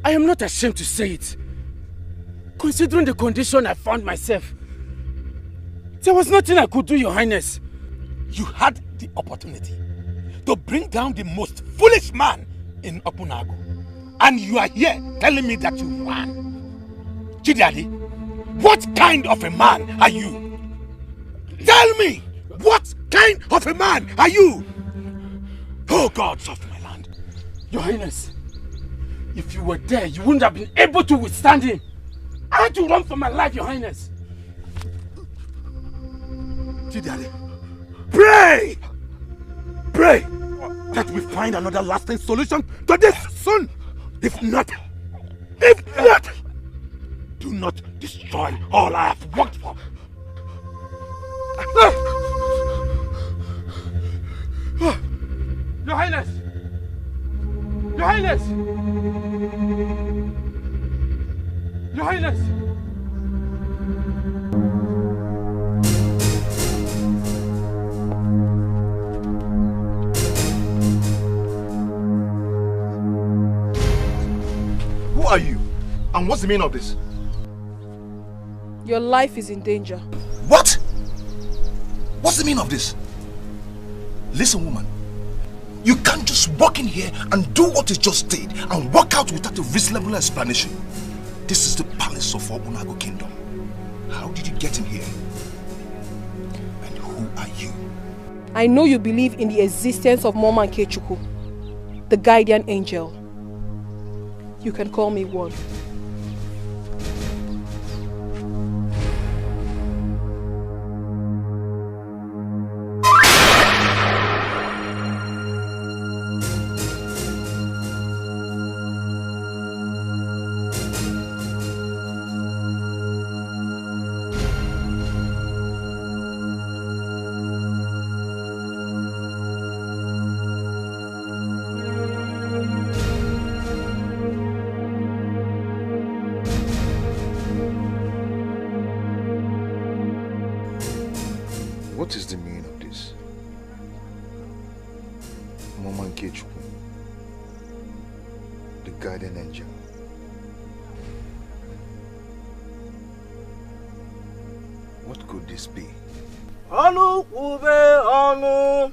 Speaker 16: I am not ashamed to say it. Considering the condition I found myself, there was nothing I could do, Your Highness.
Speaker 8: You had the opportunity to bring down the most foolish man in Opunago. And you are here telling me that you ran. Chidadi, what kind of a man are you? Tell me, what kind of a man are you? Oh, gods of my land.
Speaker 16: Your Highness, if you were there, you wouldn't have been able to withstand him. I had to run for my life, Your Highness.
Speaker 8: Chidadi, pray! Pray that we find another lasting solution to this soon. If not, do not destroy all I have worked for.
Speaker 16: Your Highness! Your Highness! Your Highness!
Speaker 17: Who are you? And what's the meaning of this?
Speaker 12: Your life is in danger.
Speaker 17: What? What's the meaning of this? Listen, woman. You can't just walk in here and do what you just did and walk out without a reasonable explanation. This is the palace of Obunago Kingdom. How did you get in here? And who are you?
Speaker 12: I know you believe in the existence of Mama Nkechuku, the guardian angel. You can call me one.
Speaker 17: What is the meaning of this? Mama Nkechuku, the guardian angel. What could this be?
Speaker 19: Onu kube onu,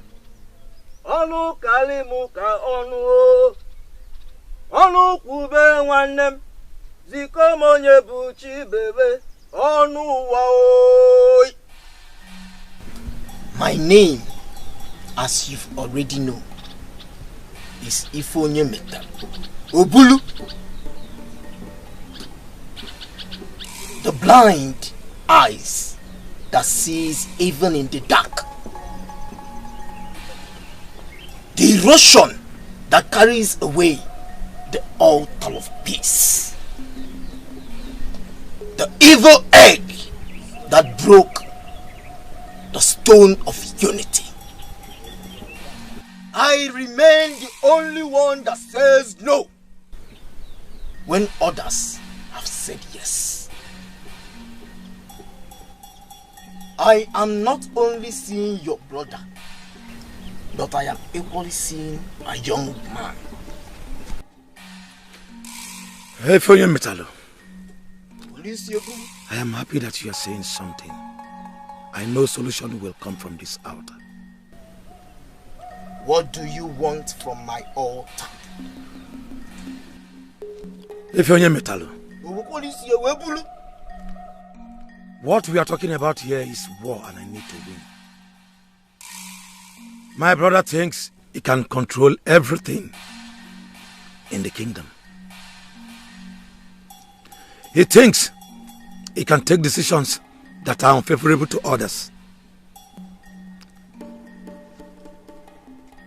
Speaker 19: onu kalimuka onu, onu kube nwannem, zikomonye buchi bebe, onu waoi.
Speaker 2: My name, as you've already known, is Ifonyemeta Obulu, the blind eyes that sees even in the dark, the erosion that carries away the altar of peace, the evil egg that broke the stone of unity. I remain the only one that says no when others have said yes. I am not only seeing your brother, but I am equally seeing a young man.
Speaker 10: Hey, Foyen Metalo. I am happy that you are saying something. I know solution will come from this altar.
Speaker 2: What do you want from my altar?
Speaker 10: Ifeonye Metalo. What we are talking about here is war and I need to win. My brother thinks he can control everything in the kingdom. He thinks he can take decisions that are unfavorable to others.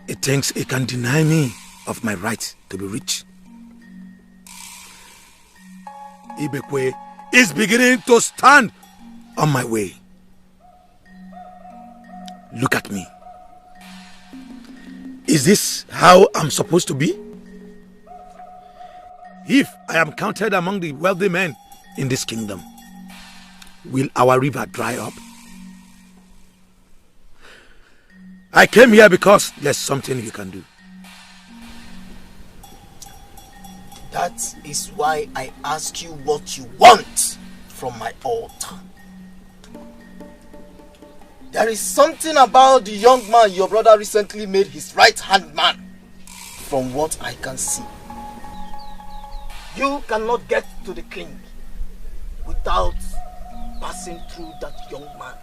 Speaker 10: it thinks it can deny me of my right to be rich. Ibekwe is beginning to stand on my way. Look at me. Is this how I'm supposed to be? If I am counted among the wealthy men in this kingdom, will our river dry up? I came here because there's something you can do.
Speaker 15: That is why I ask you what you want from my altar. There is something about the young man your brother recently made his right-hand man, from what I can see. You cannot get to the king without passing through that young man.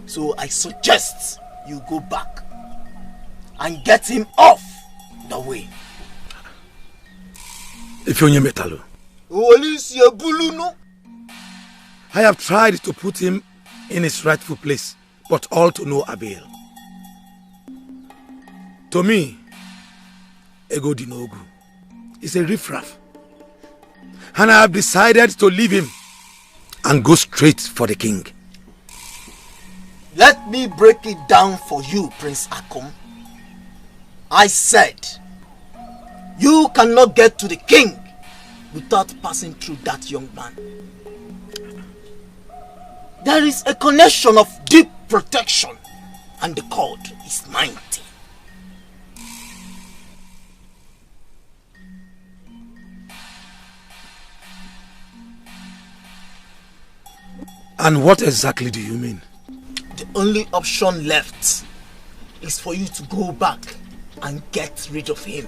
Speaker 15: So I suggest you go back and get him off the way.
Speaker 10: If you're Metalo, I have tried to put him in his rightful place, but all to no avail. To me, Ego Dinogu is a riffraff, and I have decided to leave him and go straight for the king.
Speaker 15: Let me break it down for you, Prince Akom. I said, you cannot get to the king without passing through that young man. There is a connection of deep protection, and the cord is mighty.
Speaker 10: And what exactly do you mean?
Speaker 15: The only option left is for you to go back and get rid of him.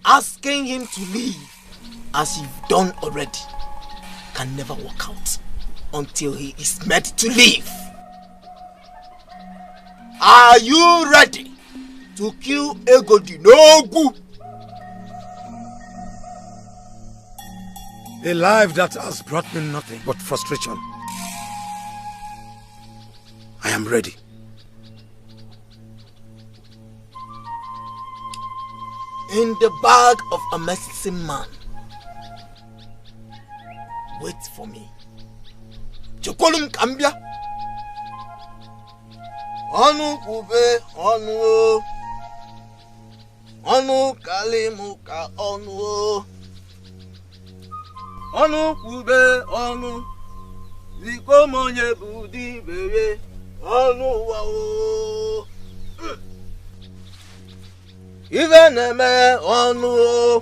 Speaker 15: Asking him to leave, as you've done already, can never work out until he is made to leave. Are you ready to kill Ego Dinogu?
Speaker 10: A life that has brought me nothing but frustration. I am ready.
Speaker 15: In the bag of a medicine man. Wait for me. Chokolum Kambia. Anu kube onu. Anu kalimuka onu. Anu kube onu. Ziko monye budi bebe. Anu wao. Even neme onu.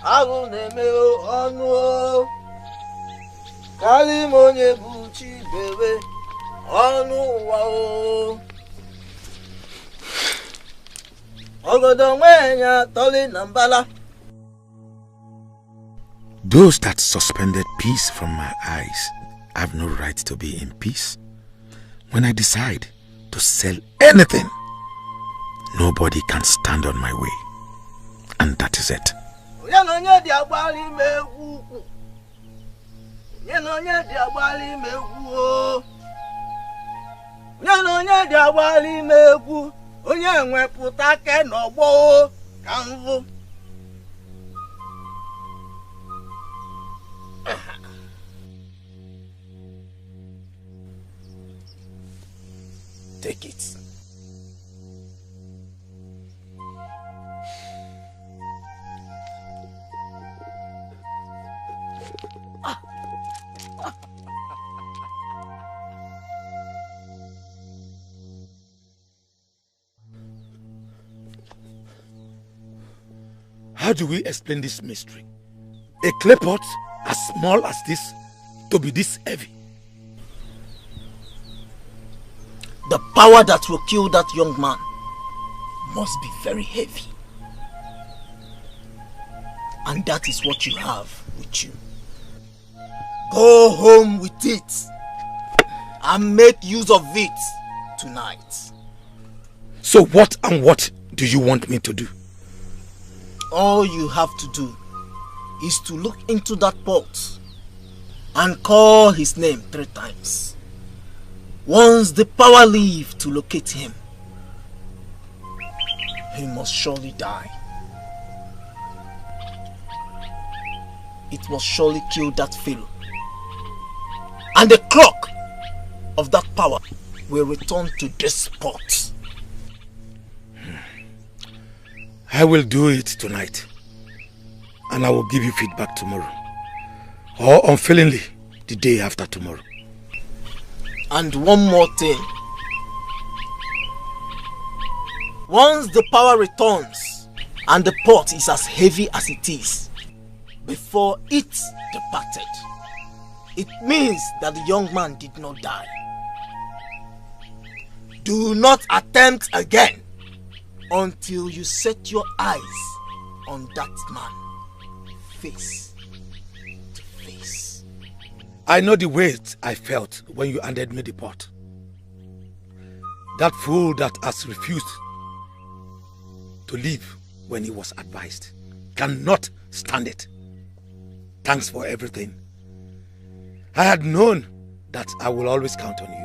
Speaker 15: Agu neme onu. Kali monye buchi bebe. Onu wao. Ogodo mwenya toli nambala.
Speaker 10: Those that suspended peace from my eyes have no right to be in peace. When I decide to sell anything, nobody can stand on my way. And that is it.
Speaker 15: Take it.
Speaker 10: How do we explain this mystery? A clay pot as small as this to be this heavy.
Speaker 15: The power that will kill that young man must be very heavy. And that is what you have with you. Go home with it and make use of it tonight.
Speaker 10: So what and what do you want me to do?
Speaker 15: All you have to do is to look into that pot
Speaker 19: and call his name 3 times. Once the power leaves to locate him, he must surely die. It must surely kill that Pharaoh. And the clock of that power will return to this spot.
Speaker 10: I will do it tonight. And I will give you feedback tomorrow. Or unfailingly, the day after tomorrow.
Speaker 19: And one more thing. Once the power returns and the pot is as heavy as it is, before it departed, it means that the young man did not die. Do not attempt again until you set your eyes on that man, face to face.
Speaker 10: I know the weight I felt when you handed me the pot. That fool that has refused to leave when he was advised cannot stand it. Thanks for everything. I had known that I will always count on you.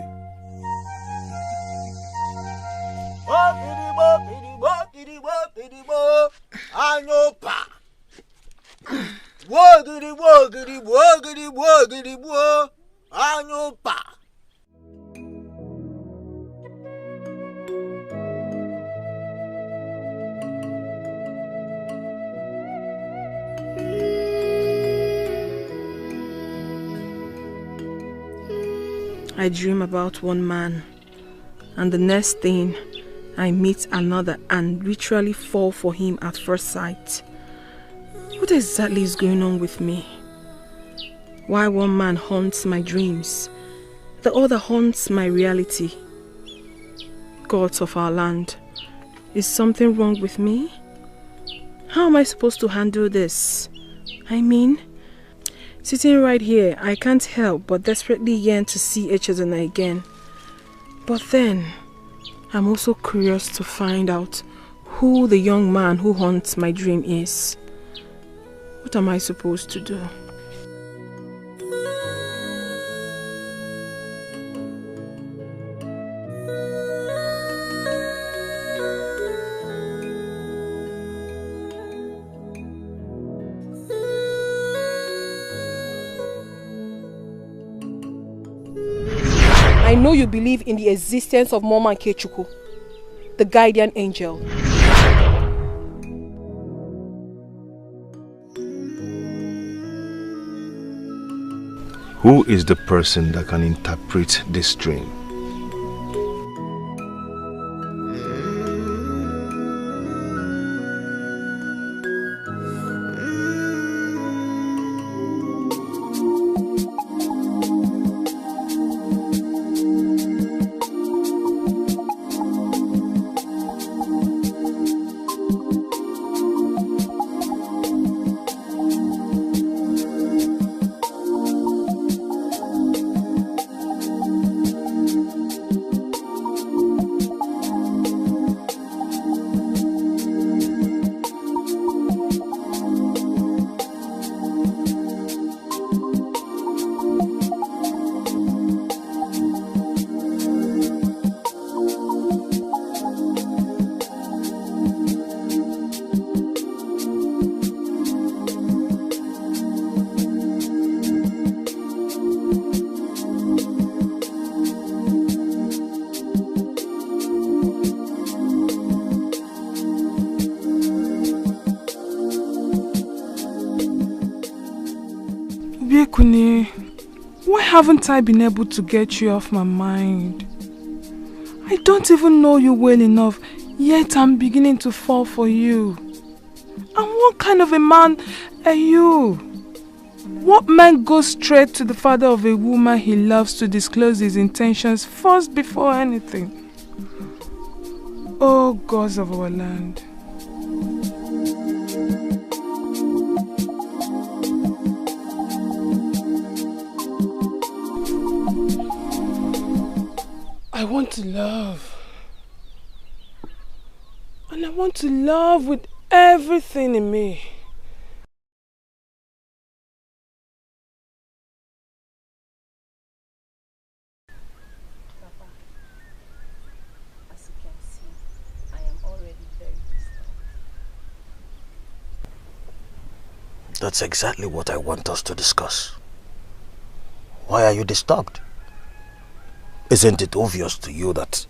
Speaker 12: I dream about one man, and the next thing I meet another and literally fall for him at first sight. What exactly is going on with me? Why one man haunts my dreams, the other haunts my reality? Gods of our land, is something wrong with me? How am I supposed to handle this? I mean, sitting right here, I can't help but desperately yearn to see Echezona again. But then, I'm also curious to find out who the young man who haunts my dream is. What am I supposed to do? I know you believe in the existence of Mama Nkechuku, the guardian angel.
Speaker 17: Who is the person that can interpret this dream?
Speaker 20: Why haven't I been able to get you off my mind? I don't even know you well enough, yet I'm beginning to fall for you. And what kind of a man are you? What man goes straight to the father of a woman he loves to disclose his intentions first before anything? Oh, gods of our land. I want to love. And I want to love with everything in me.
Speaker 2: That's exactly what I want us to discuss. Why are you disturbed? Isn't it obvious to you that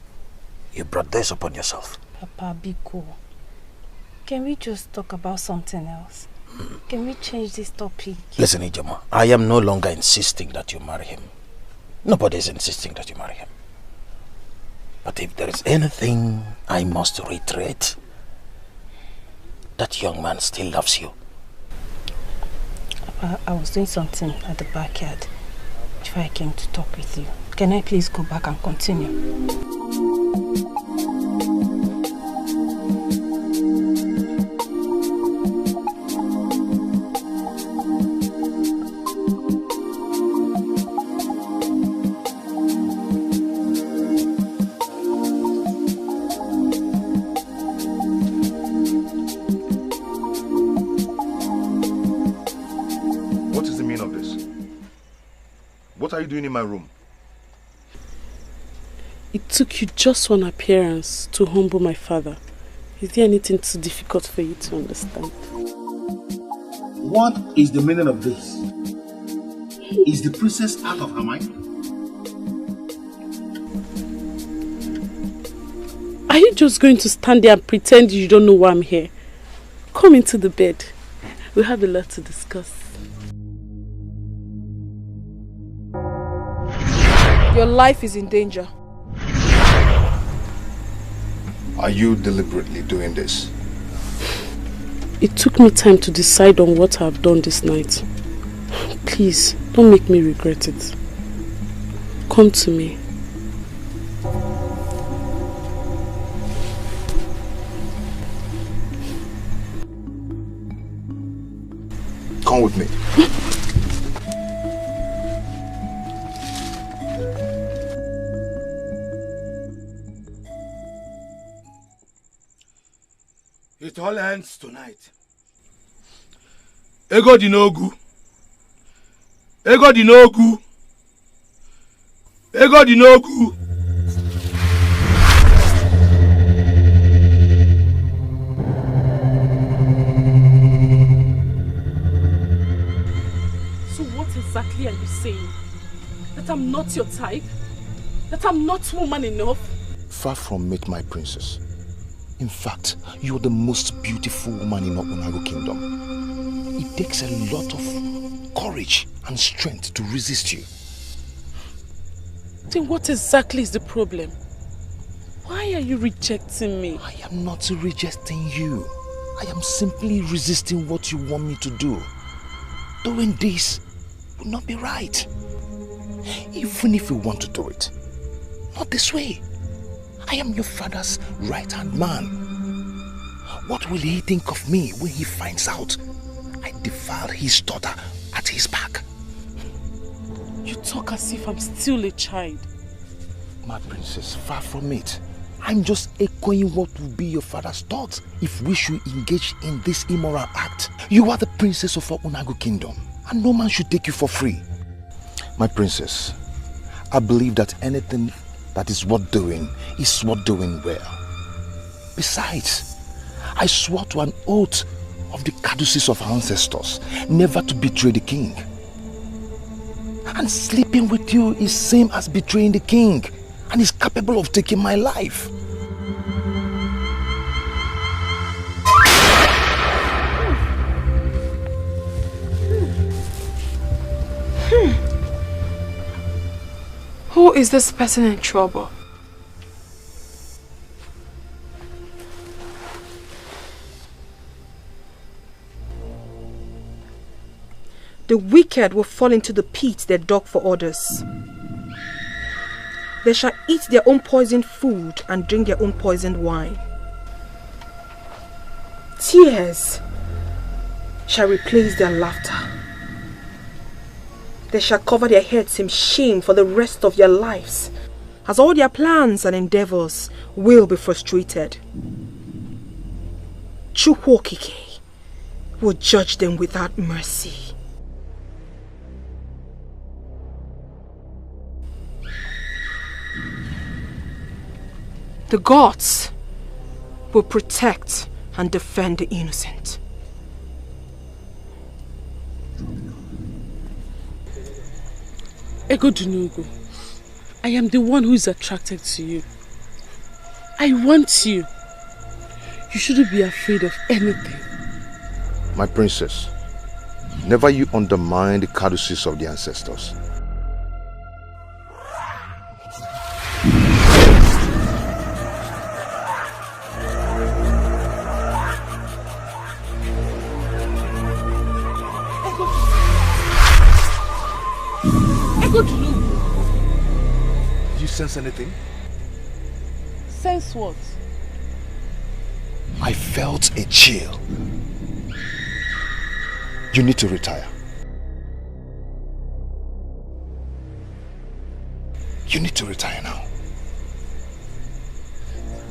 Speaker 2: you brought this upon yourself?
Speaker 9: Papa, be cool. Can we just talk about something else? Can we change this topic?
Speaker 2: Listen, Ijoma, I am no longer insisting that you marry him. Nobody is insisting that you marry him. But if there is anything I must reiterate, that young man still loves you.
Speaker 9: Papa, I was doing something at the backyard before I came to talk with you. Can I please go back and continue?
Speaker 17: What are you doing in my room?
Speaker 12: It took you just one appearance to humble my father. Is there anything too difficult for you to understand?
Speaker 15: What is the meaning of this? Is the princess out of her mind?
Speaker 12: Are you just going to stand there and pretend you don't know why I'm here? Come into the bed. We have a lot to discuss. Your life is in danger.
Speaker 17: Are you deliberately doing this?
Speaker 12: It took me time to decide on what I've done this night. Please, don't make me regret it. Come to me.
Speaker 17: Come with me.
Speaker 8: It all ends tonight. Ego dinogu. Ego dinogu. Ego dinogu.
Speaker 12: So what exactly are you saying? That I'm not your type? That I'm not woman enough?
Speaker 17: Far from it, my princess. In fact, you're the most beautiful woman in Obunago Kingdom. It takes a lot of courage and strength to resist you.
Speaker 12: Then what exactly is the problem? Why are you rejecting me?
Speaker 17: I am not rejecting you. I am simply resisting what you want me to do. Doing this would not be right. Even if you want to do it, not this way. I am your father's right-hand man. What will he think of me when he finds out I defiled his daughter at his back?
Speaker 12: You talk as if I'm still a child.
Speaker 17: My princess, far from it. I'm just echoing what will be your father's thoughts if we should engage in this immoral act. You are the princess of Obunago Kingdom, and no man should take you for free. My princess, I believe that anything that is worth doing is worth doing well. Besides, I swore to an oath of the caduceus of our ancestors never to betray the king. And sleeping with you is same as betraying the king and is capable of taking my life.
Speaker 20: Who is this person in trouble?
Speaker 12: The wicked will fall into the pit they dug for others. They shall eat their own poisoned food and drink their own poisoned wine. Tears shall replace their laughter. They shall cover their heads in shame for the rest of their lives, as all their plans and endeavors will be frustrated. Chukwokike will judge them without mercy. The gods will protect and defend the innocent.
Speaker 16: Egodunugu, I am the one who is attracted to you. I want you. You shouldn't be afraid of anything.
Speaker 17: My princess, never you undermine the courtesies of the ancestors.
Speaker 16: Did
Speaker 17: you sense anything?
Speaker 16: Sense what?
Speaker 17: I felt a chill. You need to retire. You need to retire now.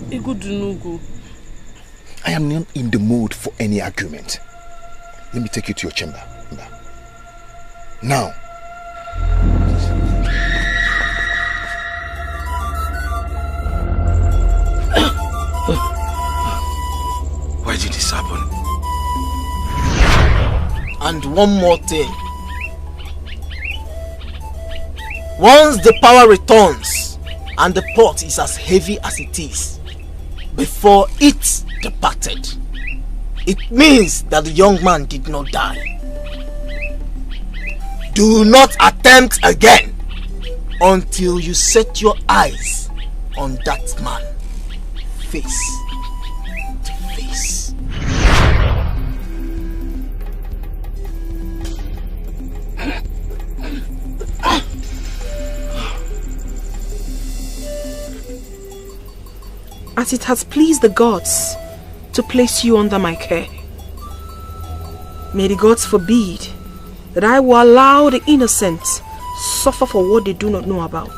Speaker 16: Egodunugu.
Speaker 17: I am not in the mood for any argument. Let me take you to your chamber. Now.
Speaker 10: Why did this happen?
Speaker 19: And one more thing. Once the power returns and the pot is as heavy as it is before it departed, it means that the young man did not die. Do not attempt again until you set your eyes on that man face to face.
Speaker 12: As it has pleased the gods to place you under my care, may the gods forbid that I will allow the innocent suffer for what they do not know about.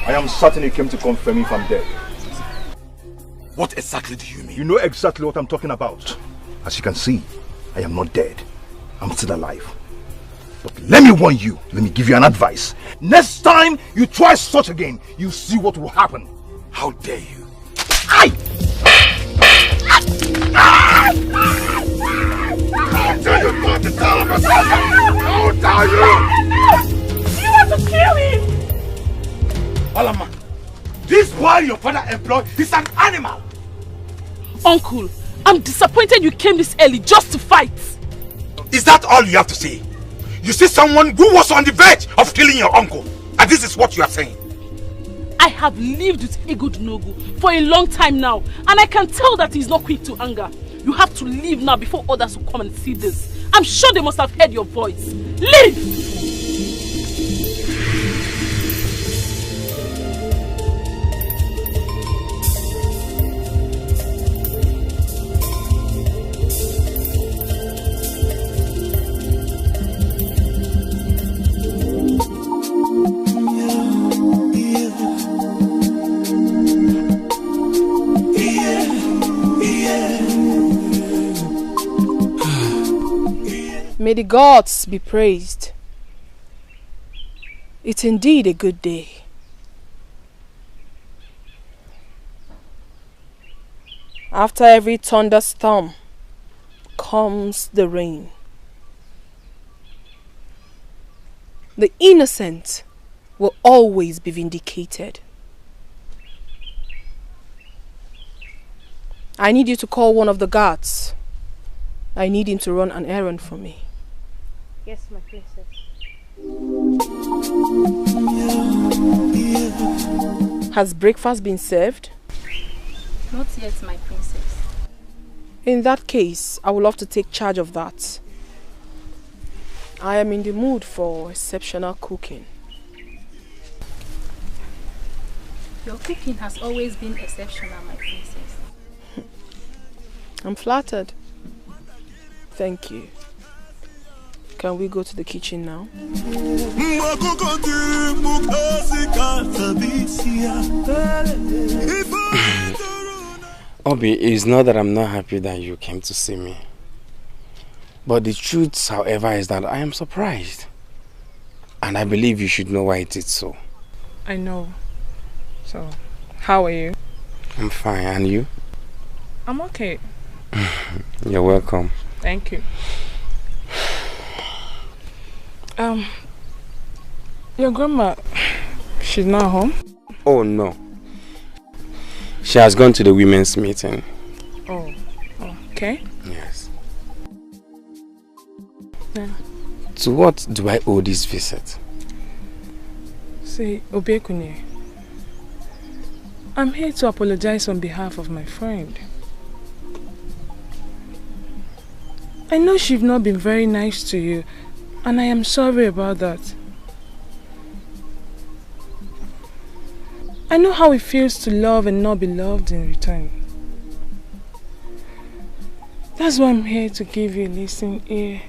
Speaker 17: I am certain you came to confirm if I'm dead.
Speaker 8: What exactly do you mean?
Speaker 17: You know exactly what I'm talking about. As you can see, I am not dead. I'm still alive. But let me warn you, let me give you an advice. Next time you try such again, you see what will happen.
Speaker 8: How dare you?
Speaker 17: How
Speaker 8: dare you not to tell him? How dare you?
Speaker 4: You want to kill him?
Speaker 8: Alama, this boy your father employed is an animal.
Speaker 16: Uncle, I'm disappointed you came this early just to fight.
Speaker 8: Is that all you have to say? You see someone who was on the verge of killing your uncle, and this is what you are saying?
Speaker 16: I have lived with Egodunugu for a long time now, and I can tell that he's not quick to anger. You have to leave now before others will come and see this. I'm sure they must have heard your voice. Leave!
Speaker 12: May the gods be praised. It's indeed a good day. After every thunderstorm comes the rain. The innocent will always be vindicated. I need you to call one of the guards. I need him to run an errand for me.
Speaker 9: Yes, my princess.
Speaker 12: Has breakfast been served?
Speaker 9: Not yet, my princess.
Speaker 12: In that case, I would love to take charge of that. I am in the mood for exceptional cooking.
Speaker 9: Your cooking has always been exceptional, my princess.
Speaker 12: I'm flattered. Thank you. Can we go to the kitchen now?
Speaker 21: Obi, it's not that I'm not happy that you came to see me. But the truth, however, is that I am surprised. And I believe you should know why it is so.
Speaker 20: I know. So, how are you?
Speaker 21: I'm fine, and you?
Speaker 20: I'm okay.
Speaker 21: You're welcome.
Speaker 20: Thank you. Your grandma, she's not home?
Speaker 21: Oh no. She has gone to the women's meeting.
Speaker 20: Oh, okay.
Speaker 21: Yes.
Speaker 20: Yeah.
Speaker 21: To what do I owe this visit?
Speaker 20: Say, Obio, I'm here to apologize on behalf of my friend. I know she's not been very nice to you, and I am sorry about that. I know how it feels to love and not be loved in return. That's why I'm here to give you a listening ear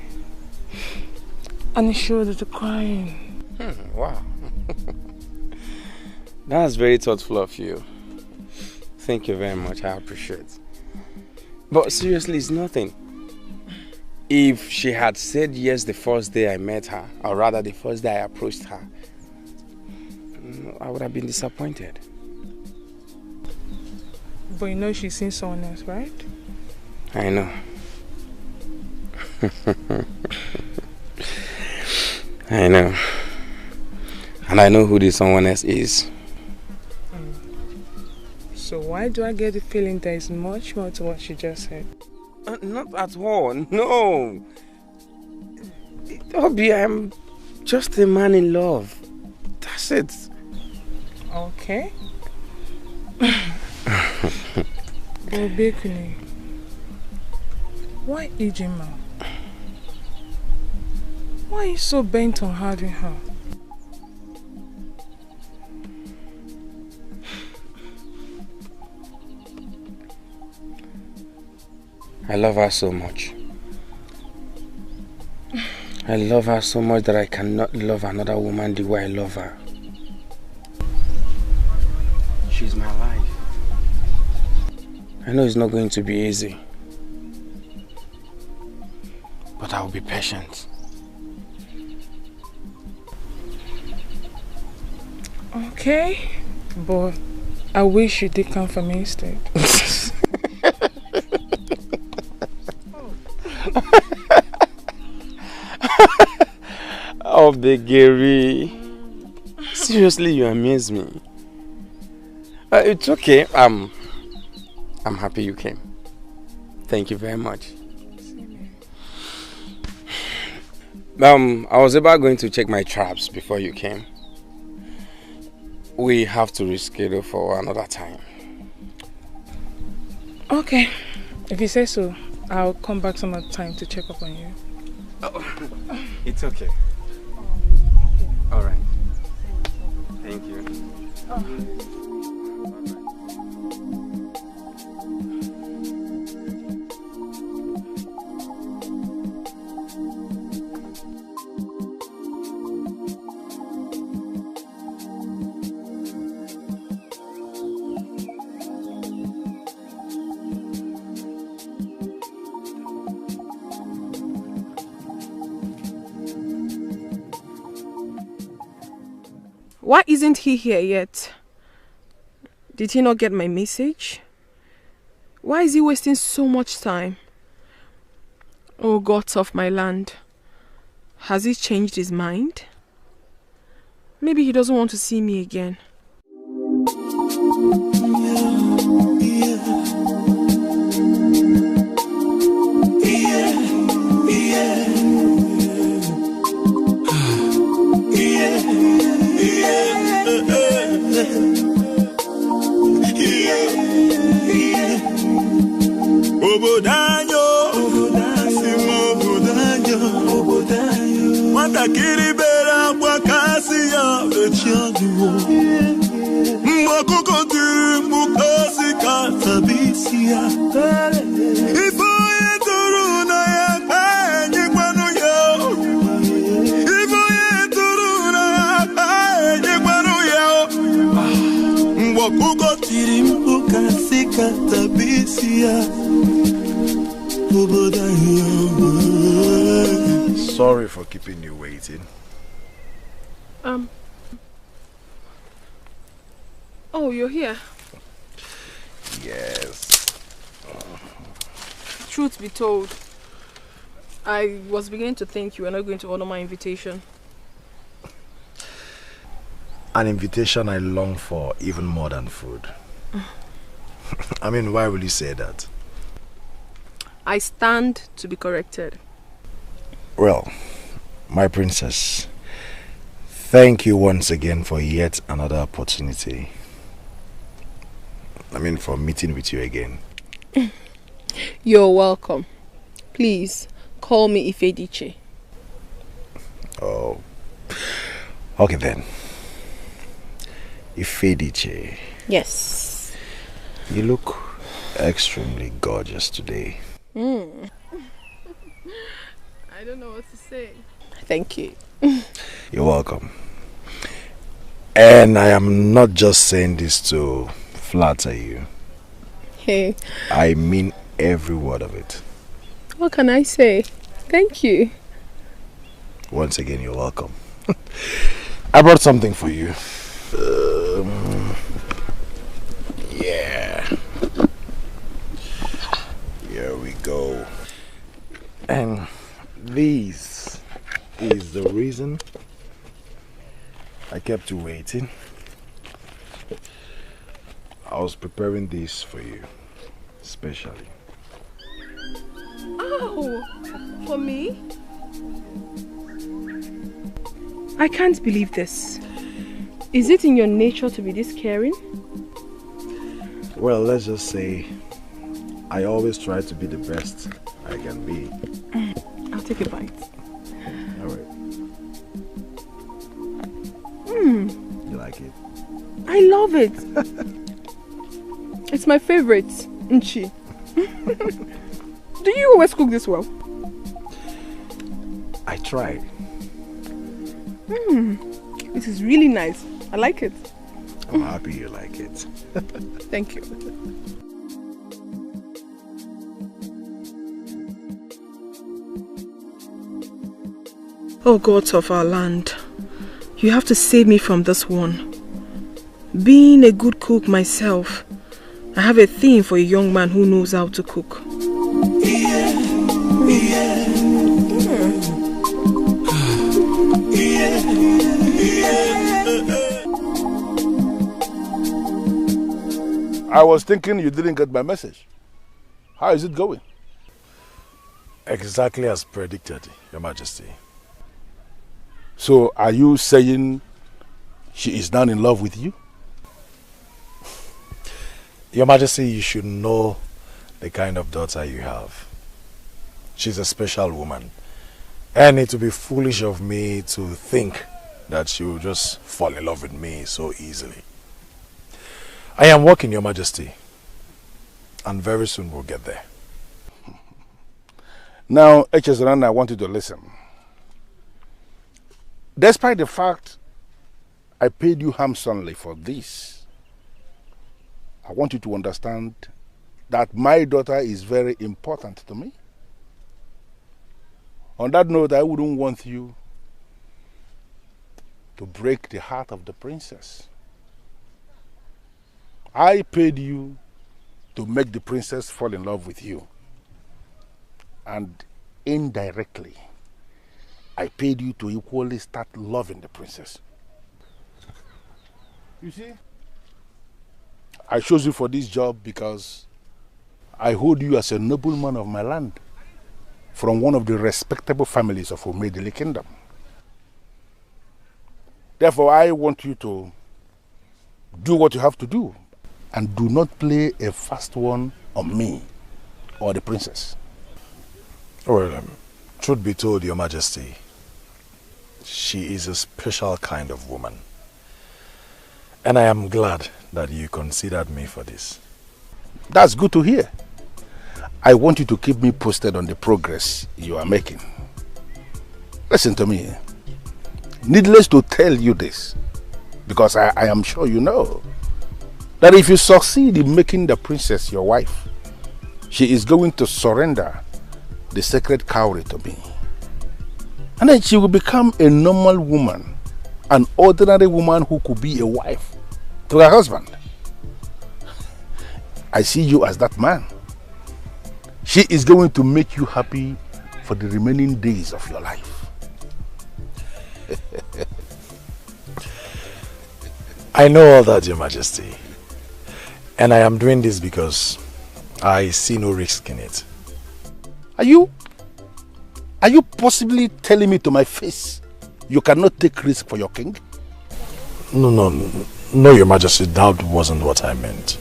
Speaker 20: and a shoulder to cry in.
Speaker 21: Wow. That's very thoughtful of you. Thank you very much, I appreciate it. But seriously, it's nothing. If she had said yes the first day I met her, or rather the first day I approached her, I would have been disappointed.
Speaker 20: But you know she's seen someone else, right?
Speaker 21: I know. I know. And I know who this someone else is.
Speaker 20: So why do I get the feeling there is much more to what she just said?
Speaker 21: Not at all, no. Obio, I'm just a man in love. That's it.
Speaker 20: Okay. Obio, why Ijima? Why are you so bent on having her?
Speaker 21: I love her so much. I love her so much that I cannot love another woman the way I love her. She's my life. I know it's not going to be easy, but I will be patient.
Speaker 20: Okay, but I wish you did come for me instead.
Speaker 21: Oh, Begeri. Seriously, you amaze me. It's okay. I'm happy you came. Thank you very much. I was about going to check my traps before you came. We have to reschedule for another time.
Speaker 20: Okay, if you say so, I'll come back some other time to check up on you.
Speaker 21: Oh, it's okay. All right. Thank you.
Speaker 12: Why isn't he here yet? Did he not get my message? Why is he wasting so much time? Oh, gods of my land. Has he changed his mind? Maybe he doesn't want to see me again.
Speaker 5: Kiribera kwa kasi ya vechiaduo Mwakoko tiri mukasi katabisia Ifo yeturu na ya penye kwanu yo Ifo yeturu na ya penye kwanu yo Mwakoko tiri mukasi katabisia
Speaker 11: Sorry for keeping you waiting.
Speaker 12: Oh, you're here?
Speaker 11: Yes.
Speaker 12: Truth be told, I was beginning to think you were not going to honor my invitation.
Speaker 17: An invitation I long for even more than food. I mean, why will you say that?
Speaker 12: I stand to be corrected.
Speaker 17: Well, my princess, thank you once again for yet another opportunity. I mean, for meeting with you again.
Speaker 12: You're welcome. Please, call me Ifediche.
Speaker 17: Oh, okay then. Ifediche.
Speaker 12: Yes.
Speaker 17: You look extremely gorgeous today.
Speaker 12: I don't know what to say. Thank you.
Speaker 17: You're welcome. And I am not just saying this to flatter you.
Speaker 12: Hey.
Speaker 17: I mean every word of it.
Speaker 12: What can I say? Thank you.
Speaker 17: Once again, you're welcome. I brought something for you. Yeah. Here we go. And this is the reason I kept you waiting. I was preparing this for you, especially.
Speaker 12: Oh, for me? I can't believe this. Is it in your nature to be this caring?
Speaker 17: Well, let's just say I always try to be the best I can be.
Speaker 12: I'll take a bite.
Speaker 17: Alright. You like it?
Speaker 12: I love it. It's my favorite, Nchi. Do you always cook this well?
Speaker 17: I tried.
Speaker 12: This is really nice. I like it.
Speaker 17: I'm happy you like it.
Speaker 12: Thank you. Oh gods of our land, you have to save me from this one. Being a good cook myself, I have a thing for a young man who knows how to cook.
Speaker 11: I was thinking you didn't get my message. How is it going?
Speaker 17: Exactly as predicted, Your Majesty.
Speaker 11: So are you saying she is now in love with you?
Speaker 17: Your Majesty, you should know the kind of daughter you have. She's a special woman. And it would be foolish of me to think that she will just fall in love with me so easily. I am working, Your Majesty. And very soon we'll get there.
Speaker 11: Now, Echezran, I want you to listen. Despite the fact I paid you handsomely for this, I want you to understand that my daughter is very important to me. On that note, I wouldn't want you to break the heart of the princess. I paid you to make the princess fall in love with you. And indirectly, I paid you to equally start loving the princess. You see, I chose you for this job because I hold you as a nobleman of my land from one of the respectable families of Omedele Kingdom. Therefore, I want you to do what you have to do and do not play a fast one on me or the princess.
Speaker 17: Well, truth be told, Your Majesty, she is a special kind of woman. And I am glad that you considered me for this.
Speaker 11: That's good to hear. I want you to keep me posted on the progress you are making. Listen to me. Needless to tell you this, because I am sure you know, that if you succeed in making the princess your wife, she is going to surrender the sacred cowry to me. And then she will become a normal woman, an ordinary woman who could be a wife to her husband. I see you as that man. She is going to make you happy for the remaining days of your life.
Speaker 3: I know all that, Your Majesty. And I am doing this because I see no risk in it.
Speaker 11: Are you possibly telling me to my face you cannot take risk for your king?
Speaker 3: No, Your Majesty, that wasn't what I meant.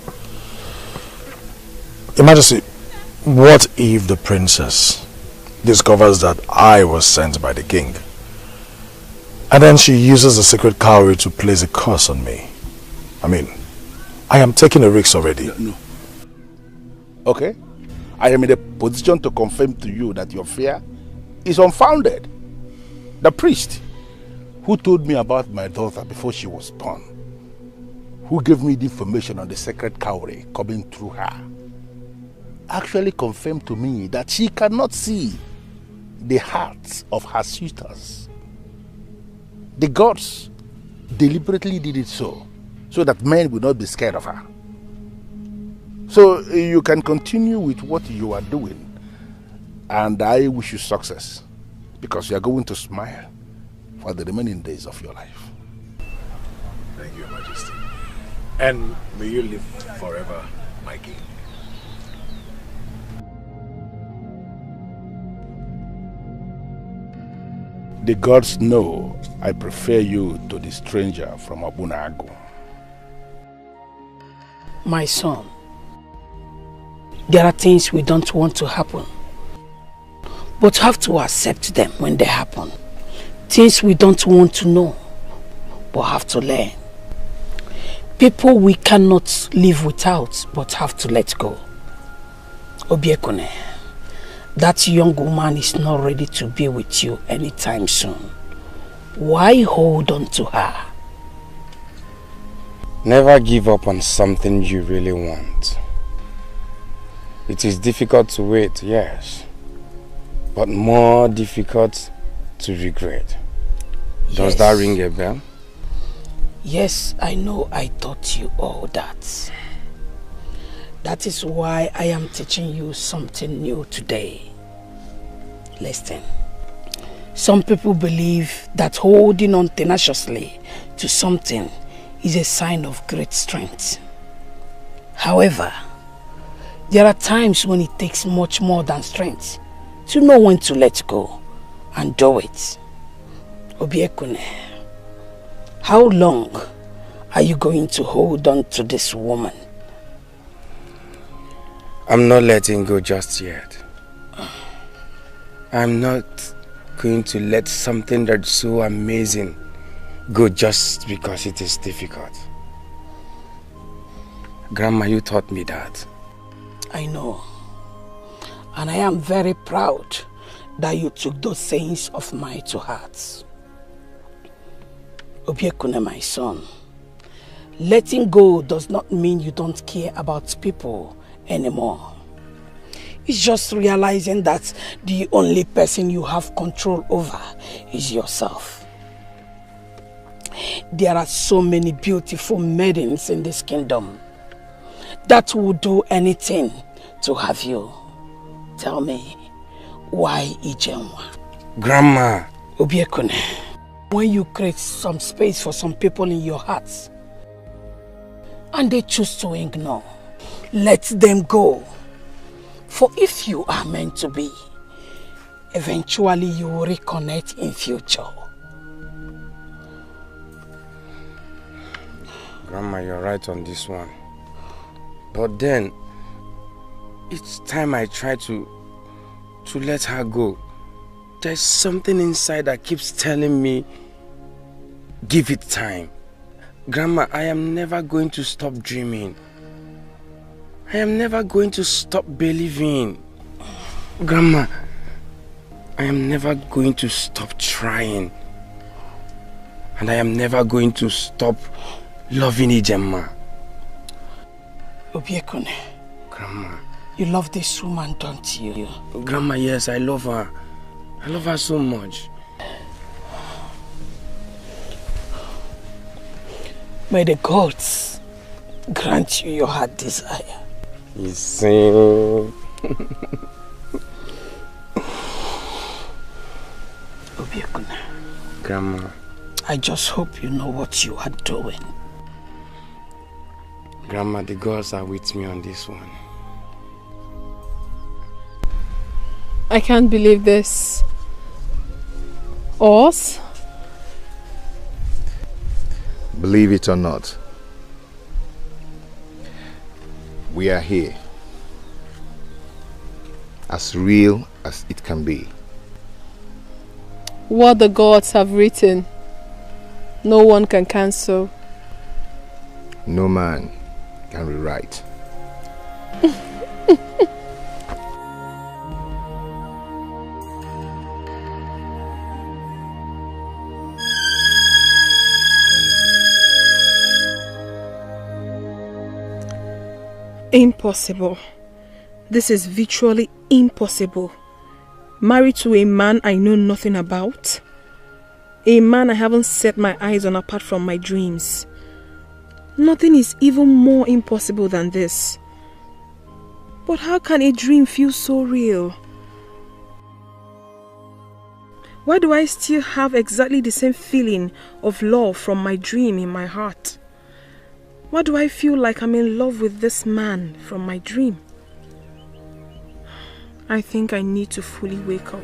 Speaker 3: Your Majesty, what if the princess discovers that I was sent by the king? And then she uses the sacred cowry to place a curse on me. I mean, I am taking a risk already.
Speaker 11: No. Okay. I am in a position to confirm to you that your fear is unfounded. The priest who told me about my daughter before she was born, who gave me the information on the sacred cowry coming through her, actually confirmed to me that she cannot see the hearts of her suitors. The gods deliberately did it so that men will not be scared of her. So you can continue with what you are doing, and I wish you success, because you are going to smile for the remaining days of your life.
Speaker 3: Thank you, Your Majesty. And may you live forever, my king.
Speaker 11: The gods know I prefer you to the stranger from Abunago.
Speaker 22: My son, there are things we don't want to happen, but have to accept them when they happen. Things we don't want to know, but have to learn. People we cannot live without, but have to let go. Obiekone, that young woman is not ready to be with you anytime soon. Why hold on to her?
Speaker 21: Never give up on something you really want. It is difficult to wait, yes, but more difficult to regret. Does that ring a bell?
Speaker 22: Yes, I know I taught you all that. That is why I am teaching you something new today. Listen. Some people believe that holding on tenaciously to something is a sign of great strength. However, there are times when it takes much more than strength to know when to let go and do it. Obiekune, how long are you going to hold on to this woman?
Speaker 21: I'm not letting go just yet. I'm not going to let something that's so amazing go just because it is difficult. Grandma, you taught me that.
Speaker 22: I know. And I am very proud that you took those sayings of mine to heart. Obiekune, my son, letting go does not mean you don't care about people anymore. It's just realizing that the only person you have control over is yourself. There are so many beautiful maidens in this kingdom that would do anything to have you. Tell me, why Ijenwa?
Speaker 21: Grandma.
Speaker 22: Obiekune, when you create some space for some people in your hearts and they choose to ignore, let them go. For if you are meant to be, eventually you will reconnect in future.
Speaker 21: Grandma, you're right on this one. But then, each time I try to let her go, there's something inside that keeps telling me, give it time. Grandma, I am never going to stop dreaming. I am never going to stop believing. Grandma, I am never going to stop trying. And I am never going to stop loving Ijenma.
Speaker 22: Obiekune.
Speaker 21: Grandma.
Speaker 22: You love this woman, don't you?
Speaker 21: Grandma, yes, I love her. I love her so much.
Speaker 22: May the gods grant you your heart desire.
Speaker 21: You sing. Grandma.
Speaker 22: I just hope you know what you are doing.
Speaker 21: Grandma, the gods are with me on this one.
Speaker 12: I can't believe this. Us?
Speaker 17: Believe it or not, we are here. As real as it can be.
Speaker 12: What the gods have written, no one can cancel.
Speaker 17: No man can rewrite.
Speaker 12: Impossible. This is virtually impossible. Married to a man I know nothing about. A man I haven't set my eyes on apart from my dreams. Nothing is even more impossible than this. But how can a dream feel so real? Why do I still have exactly the same feeling of love from my dream in my heart? Why do I feel like I'm in love with this man from my dream? I think I need to fully wake up.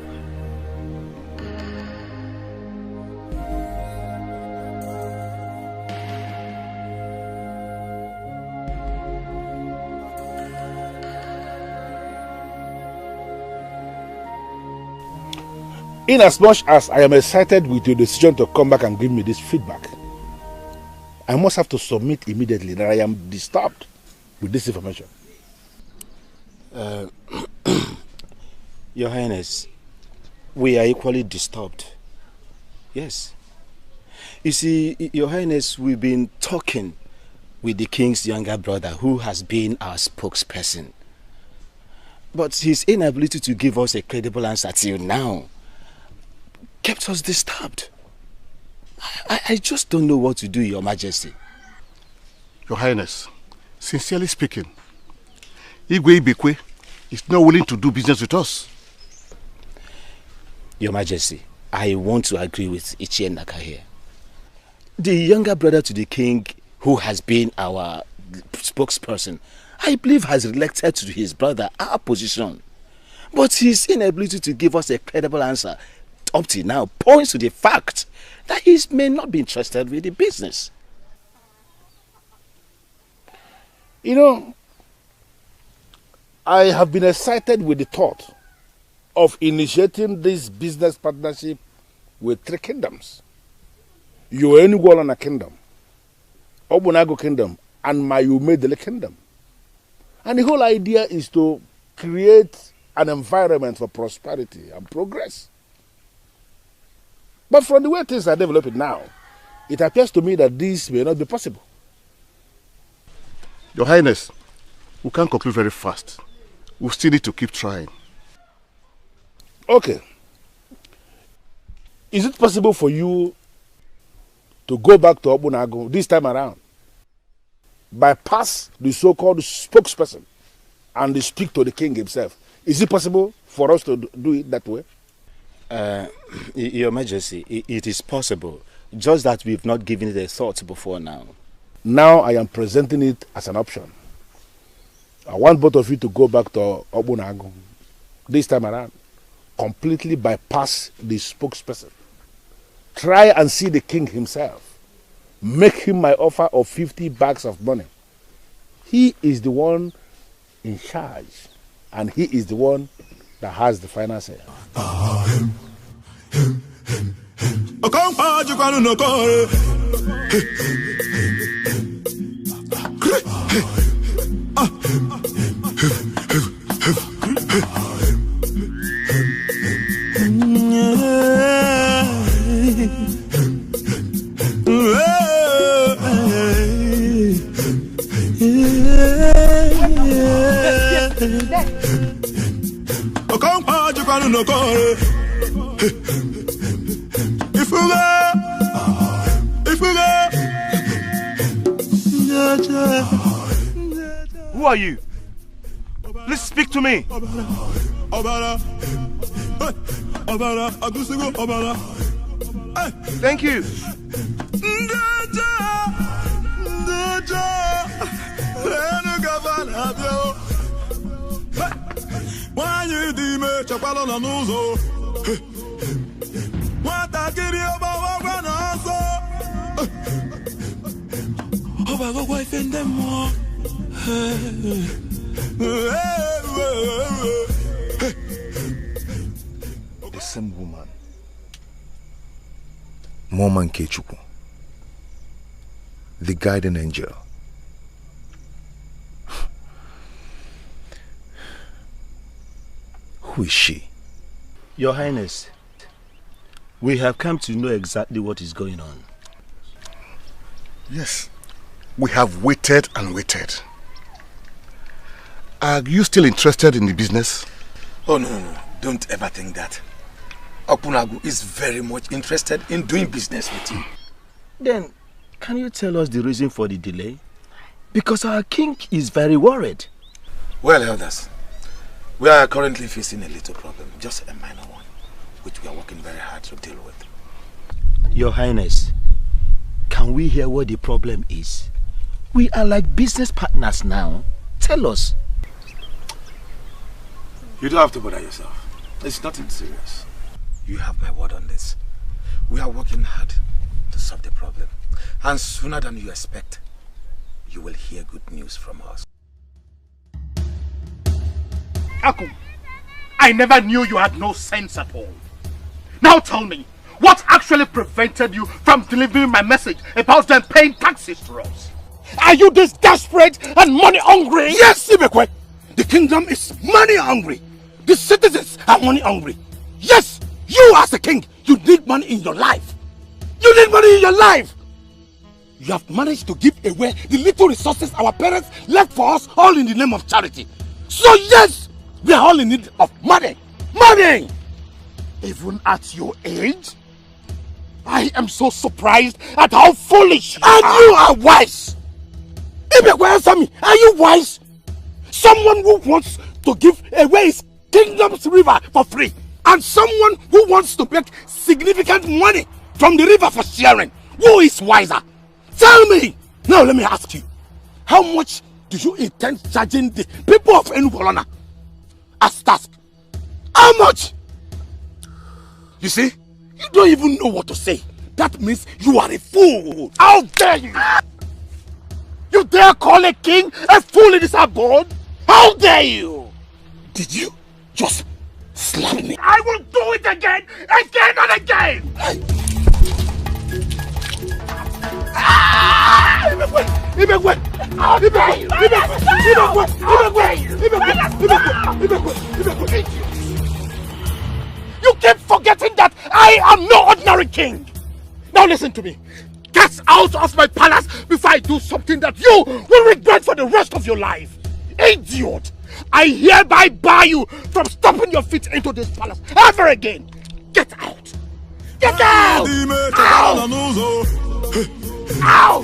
Speaker 11: In as much as I am excited with your decision to come back and give me this feedback, I must have to submit immediately that I am disturbed with this information.
Speaker 16: Your Highness, we are equally disturbed. Yes. You see, Your Highness, we've been talking with the king's younger brother who has been our spokesperson. But his inability to give us a credible answer till now kept us disturbed. I just don't know what to do, Your Majesty.
Speaker 1: Your Highness, sincerely speaking, Igwe Ibekwe is not willing to do business with us.
Speaker 16: Your Majesty, I want to agree with Ichie Naka here. The younger brother to the king, who has been our spokesperson, I believe has elected to his brother our position. But his inability to give us a credible answer up to now points to the fact that he may not be interested with the business.
Speaker 11: You know, I have been excited with the thought of initiating this business partnership with 3 kingdoms. Your Enugwalana kingdom, Obunago kingdom, and my Umedele kingdom. And the whole idea is to create an environment for prosperity and progress. But from the way things are developing now, it appears to me that this may not be possible.
Speaker 1: Your Highness, we can't conclude very fast. We still need to keep trying.
Speaker 11: Okay. Is it possible for you to go back to Obunago this time around, bypass the so-called spokesperson and speak to the king himself? Is it possible for us to do it that way?
Speaker 16: Your Majesty, it is possible, just that we've not given it a thought before now.
Speaker 11: Now I am presenting it as an option. I want both of you to go back to Obunago this time around, completely bypass the spokesperson. Try and see the king himself. Make him my offer of 50 bags of money. He is the one in charge, and he is the one that has the final say.
Speaker 8: Who are you? Please speak to me.
Speaker 17: Thank you. The same woman, Mama Nkechukwu, the guardian angel. Who is she?
Speaker 7: Your Highness, we have come to know exactly what is going on.
Speaker 1: Yes, we have waited and waited. Are you still interested in the business?
Speaker 10: Oh no, don't ever think that. Opunagu is very much interested in doing business with you.
Speaker 7: Then, can you tell us the reason for the delay? Because our king is very worried.
Speaker 10: Well, elders, we are currently facing a little problem, just a minor one, which we are working very hard to deal with.
Speaker 7: Your Highness, can we hear what the problem is? We are like business partners now. Tell us.
Speaker 10: You don't have to bother yourself. It's nothing serious. You have my word on this. We are working hard to solve the problem. And sooner than you expect, you will hear good news from us.
Speaker 14: Akum, I never knew you had no sense at all. Now tell me, what actually prevented you from delivering my message about them paying taxes to us? Are you this desperate and money hungry?
Speaker 8: Yes, Ibekwe! The kingdom is money hungry. The citizens are money hungry. Yes, you as a king, you need money in your life. You need money in your life. You have managed to give away the little resources our parents left for us, all in the name of charity. So yes, we are all in need of money. Money!
Speaker 14: Even at your age? I am so surprised at how foolish you
Speaker 8: and
Speaker 14: are.
Speaker 8: You are wise. Ibekwe, answer me. Are you wise? Someone who wants to give away his kingdom's river for free, and someone who wants to make significant money from the river for sharing. Who is wiser? Tell me! Now let me ask you, how much do you intend charging the people of Enugu as task? How much? You see, you don't even know what to say. That means you are a fool.
Speaker 14: How dare you! You dare call a king a fool in this abode? How dare you!
Speaker 8: Did you just slap me?
Speaker 14: I will do it again and again! You keep forgetting that I am no ordinary king! Now listen to me. Get out of my palace before I do something that you will regret for the rest of your life! Idiot! I hereby bar you from stepping your feet into this palace ever again! Get out! Get out! Ow! Ow!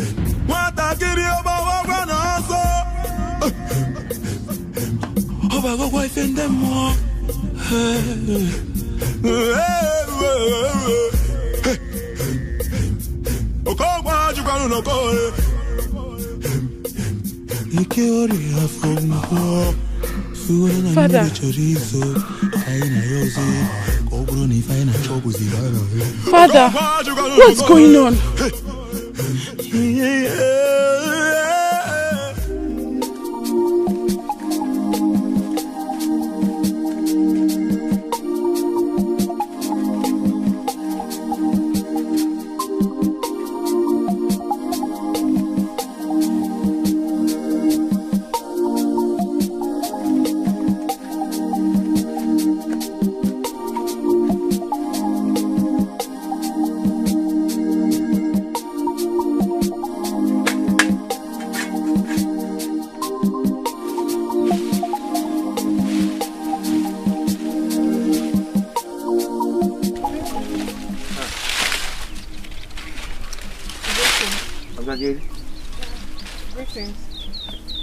Speaker 12: Father. Father, what's going on?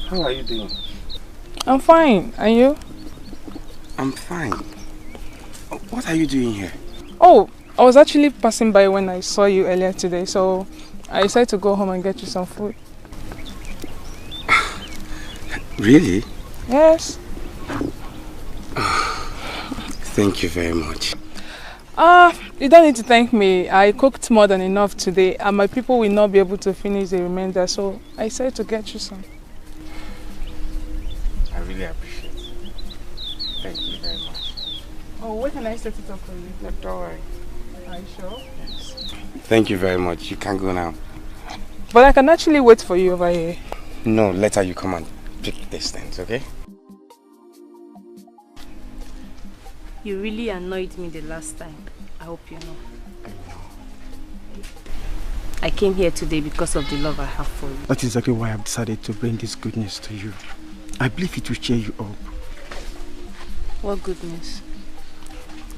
Speaker 21: How are you doing?
Speaker 20: I'm fine. Are you?
Speaker 21: I'm fine. What are you doing here?
Speaker 20: Oh, I was actually passing by when I saw you earlier today, so I decided to go home and get you some food.
Speaker 21: Really?
Speaker 20: Yes.
Speaker 21: Thank you very much.
Speaker 20: You don't need to thank me. I cooked more than enough today and my people will not be able to finish the remainder, so I decided to get you some.
Speaker 21: I really appreciate it. Thank you very much.
Speaker 20: Oh, where can I set it up for you?
Speaker 21: No, don't worry.
Speaker 20: Are you sure?
Speaker 21: Yes. Thank you very much. You can go now.
Speaker 20: But I can actually wait for you over here.
Speaker 21: No, later you come and pick these things, okay?
Speaker 9: You really annoyed me the last time. I hope you know. I came here today because of the love I have for you.
Speaker 6: That's exactly why I've decided to bring this good news to you. I believe it will cheer you up.
Speaker 9: What good news?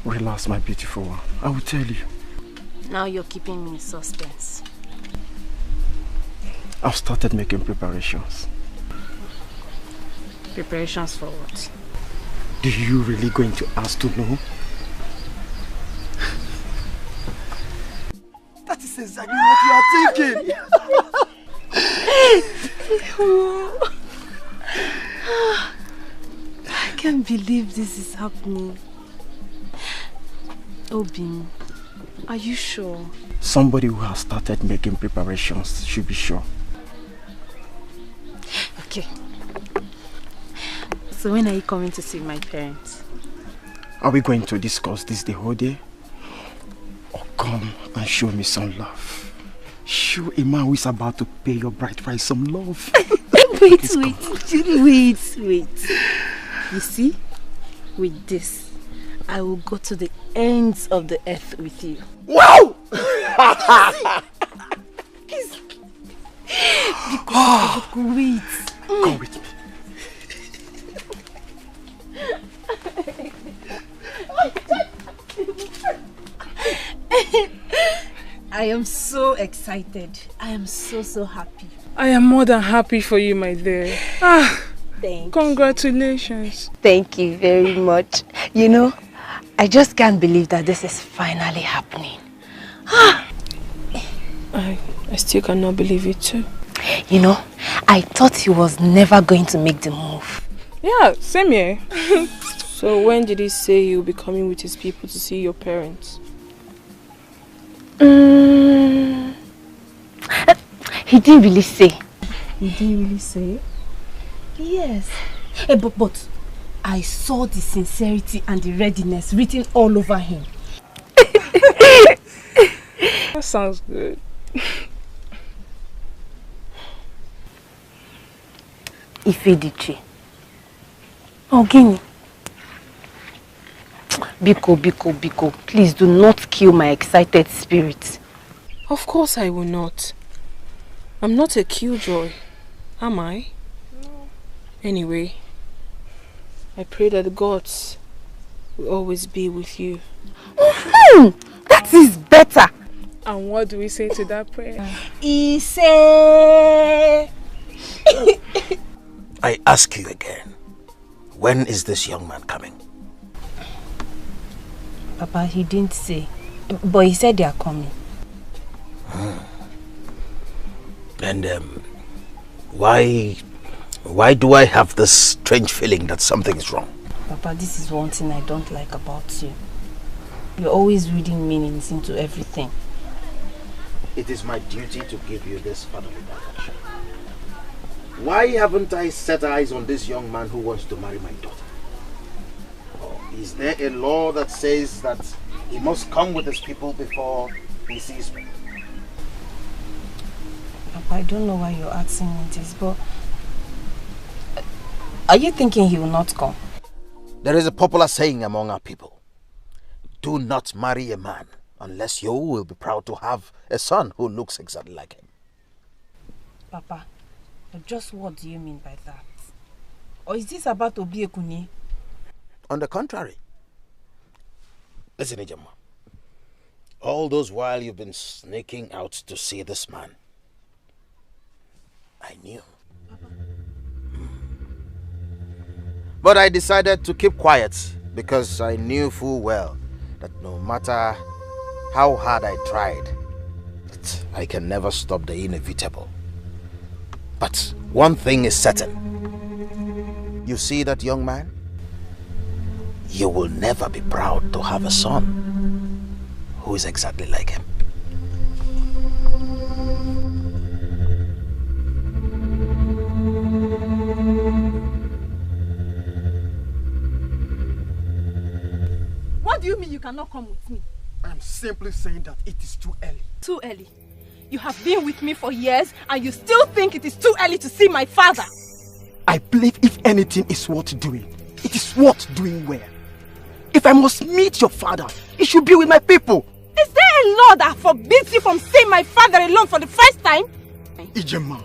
Speaker 6: Relax, my beautiful one. I will tell you.
Speaker 9: Now you're keeping me in suspense.
Speaker 6: I've started making preparations.
Speaker 9: Preparations for what?
Speaker 6: Do you really going to ask to know?
Speaker 8: That is exactly what you are thinking.
Speaker 9: I can't believe this is happening. Obio, are you sure?
Speaker 6: Somebody who has started making preparations should be sure.
Speaker 9: Okay. So when are you coming to see my parents?
Speaker 6: Are we going to discuss this the whole day? Or come and show me some love? Show a man who is about to pay your bride price some love.
Speaker 9: Wait. You see, with this, I will go to the ends of the earth with you.
Speaker 8: Wow!
Speaker 9: Wait.
Speaker 6: Come with me.
Speaker 9: I am so excited. I am so happy.
Speaker 20: I am more than happy for you, my dear. Congratulations.
Speaker 9: Thank you very much. You know, I just can't believe that this is finally happening.
Speaker 12: I still cannot believe it too.
Speaker 9: You know, I thought he was never going to make the move.
Speaker 20: Yeah, same here.
Speaker 12: So when did he say he'll be coming with his people to see your parents?
Speaker 9: He didn't really say. He didn't really say? Yes. But I saw the sincerity and the readiness written all over him.
Speaker 20: That sounds good.
Speaker 9: Ifediche. Ogini. Biko, please do not kill my excited spirit.
Speaker 12: Of course I will not. I'm not a killjoy, am I? No. Anyway, I pray that the gods will always be with you.
Speaker 9: That is better.
Speaker 20: And what do we say to that prayer?
Speaker 9: Ise.
Speaker 13: I ask you again, when is this young man coming?
Speaker 9: Papa, he didn't say, but he said they are coming.
Speaker 13: And why do I have this strange feeling that something is wrong?
Speaker 9: Papa, this is one thing I don't like about you. You're always reading meanings into everything.
Speaker 13: It is my duty to give you this fatherly direction. Why haven't I set eyes on this young man who wants to marry my daughter? Or is there a law that says that he must come with his people before he sees me?
Speaker 9: Papa, I don't know why you're asking me this, but are you thinking he will not come?
Speaker 13: There is a popular saying among our people. Do not marry a man unless you will be proud to have a son who looks exactly like him.
Speaker 9: Papa, just what do you mean by that? Or is this about Obio?
Speaker 13: On the contrary. Listen, Ijama. All those while you've been sneaking out to see this man, I knew. But I decided to keep quiet because I knew full well that no matter how hard I tried, but I can never stop the inevitable. But one thing is certain. You see that young man? You will never be proud to have a son who is exactly like him.
Speaker 9: What do you mean you cannot come with me?
Speaker 6: I'm simply saying that it is too early.
Speaker 9: Too early? You have been with me for years and you still think it is too early to see my father?
Speaker 6: I believe if anything is worth doing, it is worth doing well. If I must meet your father, it should be with my people.
Speaker 9: Is there a law that forbids you from seeing my father alone for the first time?
Speaker 6: Ijema,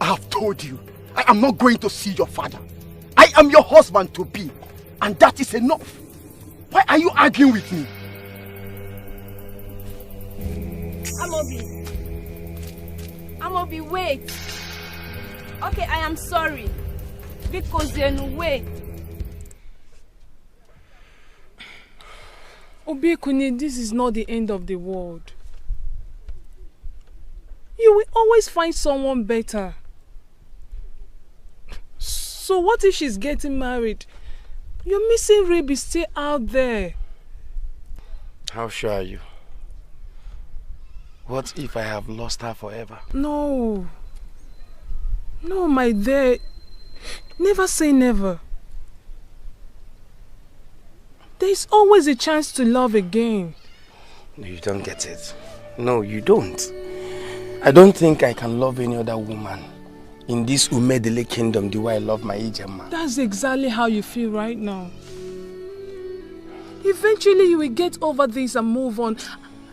Speaker 6: I have told you, I am not going to see your father. I am your husband to be, and that is enough. Why are you arguing with me?
Speaker 9: Amobi, wait. Okay, I am sorry. Because wait.
Speaker 20: Obikuni, this is not the end of the world. You will always find someone better. So what if she's getting married? Your missing rib is still out there.
Speaker 21: How sure are you? What if I have lost her forever?
Speaker 20: No. No, my dear. Never say never. There is always a chance to love again.
Speaker 21: No, you don't get it. No, you don't. I don't think I can love any other woman in this Umedele kingdom the way I love my Ijema.
Speaker 20: That's exactly how you feel right now. Eventually you will get over this and move on.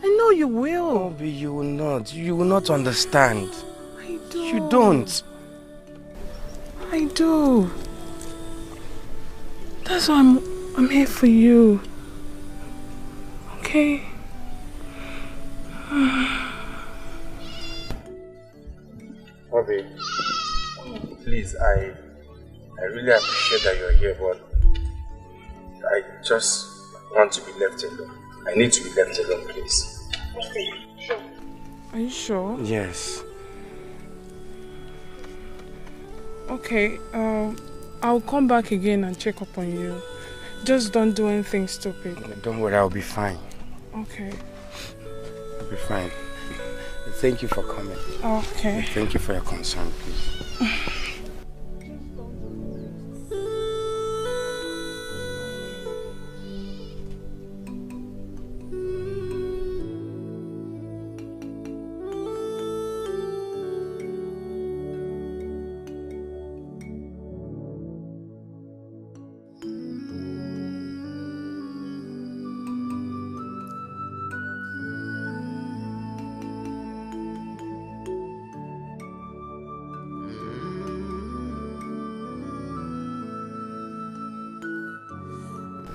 Speaker 20: I know you will.
Speaker 21: Obi, you will not. You will not understand.
Speaker 20: I do.
Speaker 21: You don't.
Speaker 20: I do. That's why I'm here for you. Okay?
Speaker 21: Obi, please, I really appreciate that you're here, but I just want to be left alone. I need to be left alone, please.
Speaker 20: Are you sure?
Speaker 21: Yes.
Speaker 20: Okay, I'll come back again and check up on you. Just don't do anything stupid.
Speaker 21: Don't worry, I'll be fine.
Speaker 20: Okay.
Speaker 21: I'll be fine. Thank you for coming.
Speaker 20: Okay.
Speaker 21: Thank you for your concern, please.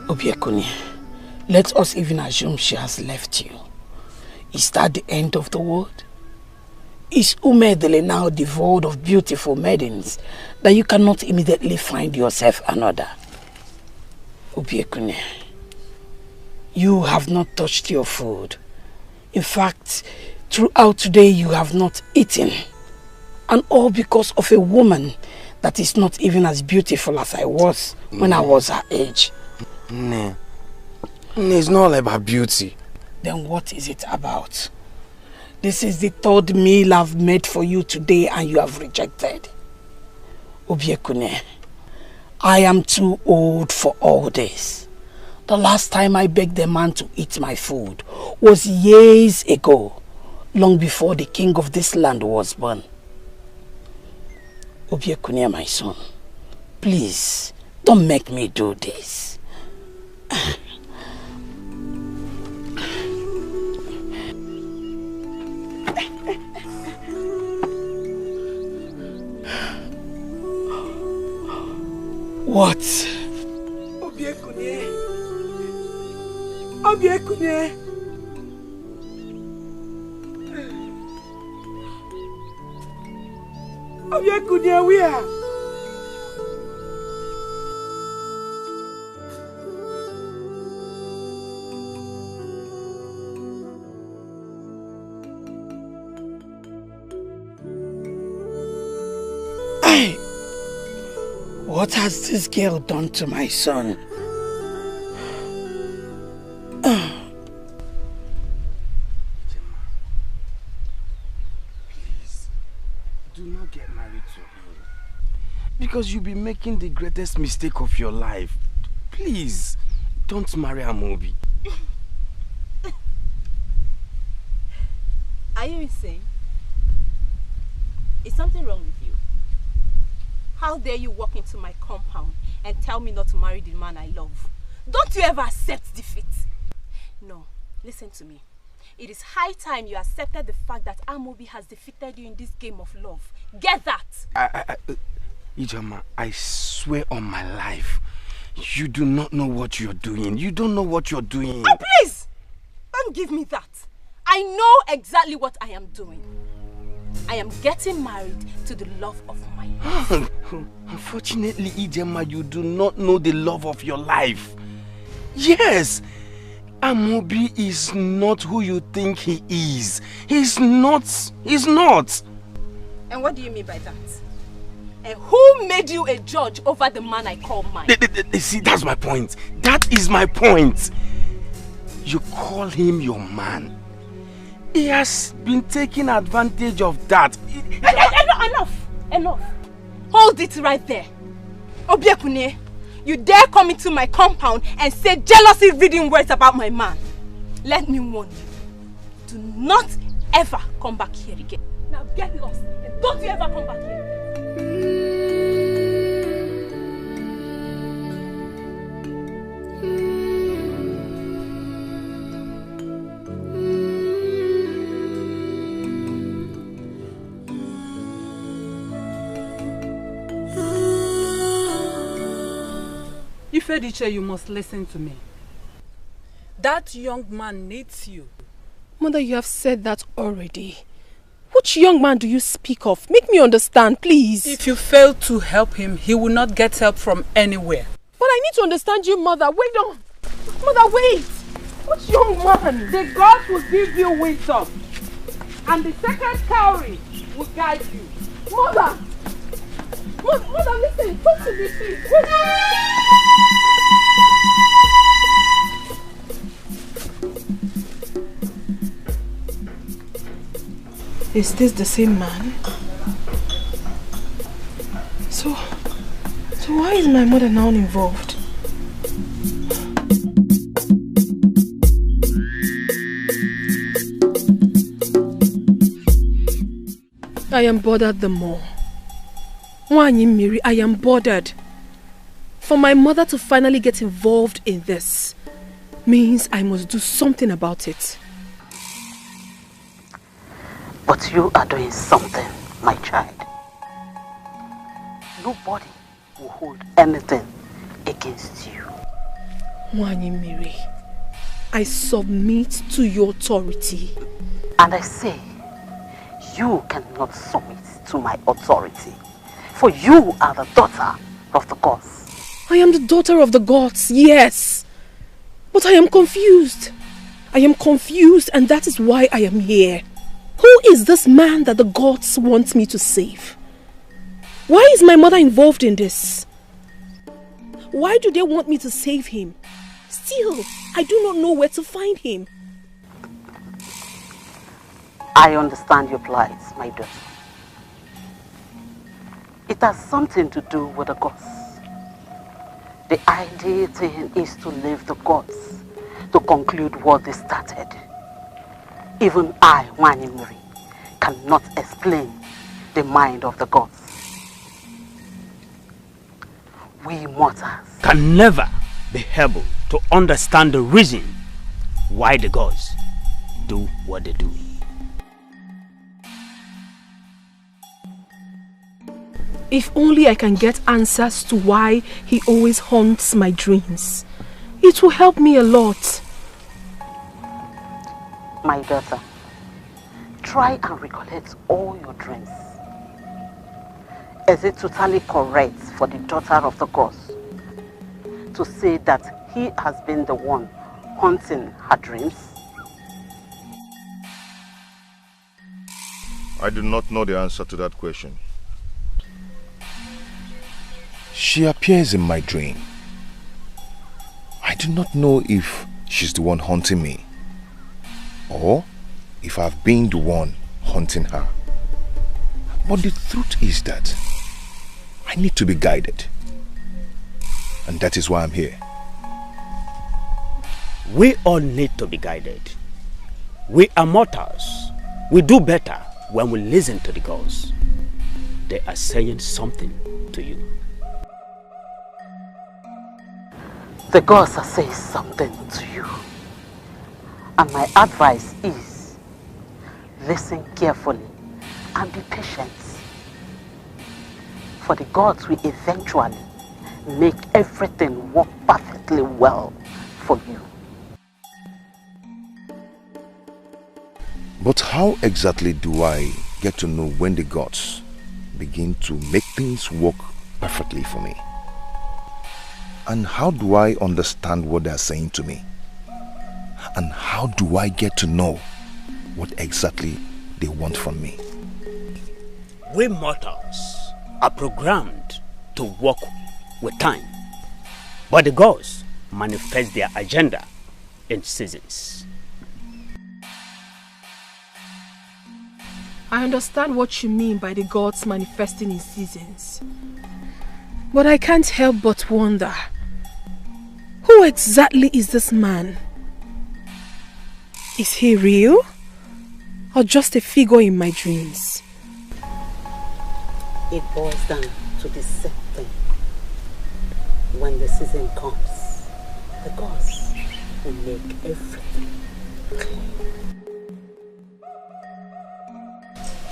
Speaker 22: Obiekuni, let us even assume she has left you. Is that the end of the world? Is Umedele now devoid of beautiful maidens that you cannot immediately find yourself another? Obiekuni, you have not touched your food. In fact, throughout today you have not eaten. And all because of a woman that is not even as beautiful as I was when I was her age.
Speaker 21: No. It's not all about beauty.
Speaker 22: Then what is it about? This is the third meal I've made for you today and you have rejected. Obiekune, I am too old for all this. The last time I begged a man to eat my food was years ago, long before the king of this land was born. Obiekune, my son, please, don't make me do this. What?
Speaker 6: Obiekune. Obiekune. Obiekune, where?
Speaker 22: What has this girl done to my son?
Speaker 15: Please, do not get married to him. Because you'll be making the greatest mistake of your life. Please, don't marry Amobi.
Speaker 9: Are you insane? Is something wrong with you? How dare you walk into my compound and tell me not to marry the man I love? Don't you ever accept defeat? No, listen to me. It is high time you accepted the fact that Amobi has defeated you in this game of love. Get that!
Speaker 15: Ijoma, I swear on my life, you do not know what you're doing. You don't know what you're doing.
Speaker 9: Oh, please! Don't give me that. I know exactly what I am doing. I am getting married to the love of my life.
Speaker 15: Unfortunately, Ijoma, you do not know the love of your life. Yes, Amobi is not who you think he is. He's not. He's not.
Speaker 9: And what do you mean by that? And who made you a judge over the man I call mine?
Speaker 15: See, that's my point. That is my point. You call him your man. He has been taking advantage of that.
Speaker 9: Enough. Hold it right there. Obiekune, you dare come into my compound and say jealousy-reading words about my man. Let me warn you. Do not ever come back here again. Now get lost and don't you ever come back here.
Speaker 2: Ifediche, you must listen to me. That young man needs you.
Speaker 12: Mother, you have said that already. Which young man do you speak of? Make me understand, please.
Speaker 2: If you fail to help him, he will not get help from anywhere.
Speaker 12: But I need to understand you, Mother. Wait on. Mother, wait. Which young man?
Speaker 2: The gods will give you wisdom. And the second cowry will guide you.
Speaker 12: Mother! Mother, listen. Talk to me, please. Wait. Is this the same man? So why is my mother now involved? I am bothered the more. Wanyi Miri, I am bothered. For my mother to finally get involved in this means I must do something about it.
Speaker 18: But you are doing something, my child. Nobody will hold anything against you.
Speaker 12: Wanyi Miri, I submit to your authority.
Speaker 18: And I say, you cannot submit to my authority. For you are the daughter of the gods.
Speaker 12: I am the daughter of the gods, yes. But I am confused. I am confused, and that is why I am here. Who is this man that the gods want me to save? Why is my mother involved in this? Why do they want me to save him? Still, I do not know where to find him.
Speaker 18: I understand your plight, my daughter. It has something to do with the gods. The ideal thing is to leave the gods to conclude what they started. Even I, Wanyi Miri, cannot explain the mind of the gods. We mortals
Speaker 7: can never be able to understand the reason why the gods do what they do.
Speaker 12: If only I can get answers to why he always haunts my dreams. It will help me a lot.
Speaker 18: My daughter, try and recollect all your dreams. Is it totally correct for the daughter of the gods to say that he has been the one haunting her dreams?
Speaker 17: I do not know the answer to that question. She appears in my dream. I do not know if she's the one haunting me or if I've been the one haunting her. But the truth is that I need to be guided. And that is why I'm here.
Speaker 16: We all need to be guided. We are mortals. We do better when we listen to the gods. They are saying something to you.
Speaker 18: The gods are saying something to you. And my advice is, listen carefully and be patient. For the gods will eventually make everything work perfectly well for you.
Speaker 17: But how exactly do I get to know when the gods begin to make things work perfectly for me? And how do I understand what they are saying to me? And how do I get to know what exactly they want from me?
Speaker 16: We mortals are programmed to work with time, but the gods manifest their agenda in seasons.
Speaker 12: I understand what you mean by the gods manifesting in seasons. But I can't help but wonder, who exactly is this man? Is he real? Or just a figure in my dreams?
Speaker 18: It boils down to the same thing. When the season comes, the gods will make everything clear.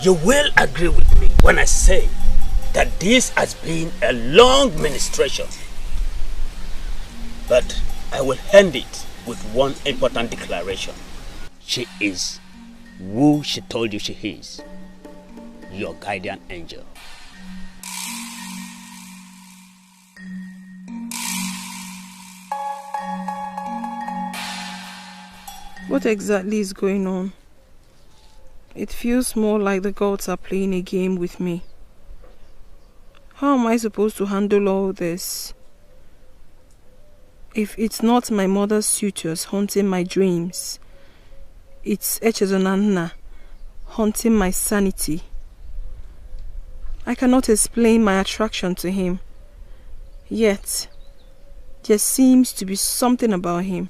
Speaker 16: You will agree with me when I say that this has been a long ministration. But I will end it with one important declaration. She is who she told you she is, your guardian angel.
Speaker 12: What exactly is going on? It feels more like the gods are playing a game with me. How am I supposed to handle all this? If it's not my mother's suitors haunting my dreams, it's Echezonanna haunting my sanity. I cannot explain my attraction to him. Yet, there seems to be something about him.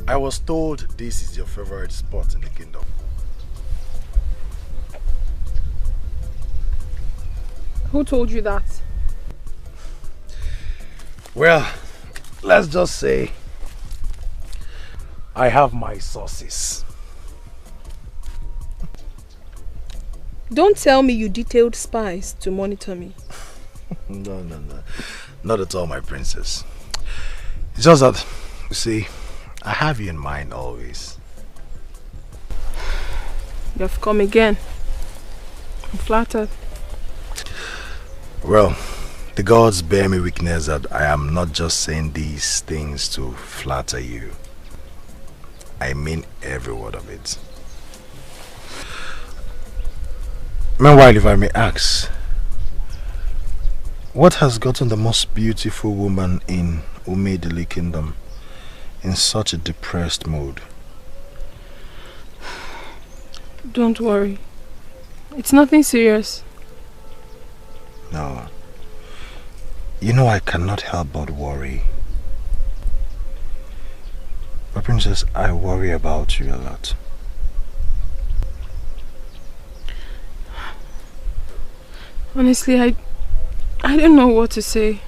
Speaker 3: I was told this is your favorite spot in the kingdom.
Speaker 12: Who told you that?
Speaker 3: Well, let's just say I have my sources.
Speaker 12: Don't tell me you detailed spies to monitor me.
Speaker 3: No. Not at all, my princess. It's just that, you see, I have you in mind always.
Speaker 12: You've come again. I'm flattered.
Speaker 3: Well, the gods bear me witness that I am not just saying these things to flatter you. I mean every word of it. Meanwhile, if I may ask, what has gotten the most beautiful woman in Umedili Kingdom in such a depressed mood?
Speaker 12: Don't worry. It's nothing serious.
Speaker 3: No. You know I cannot help but worry. But princess, I worry about you a lot.
Speaker 12: Honestly, I don't know what to say.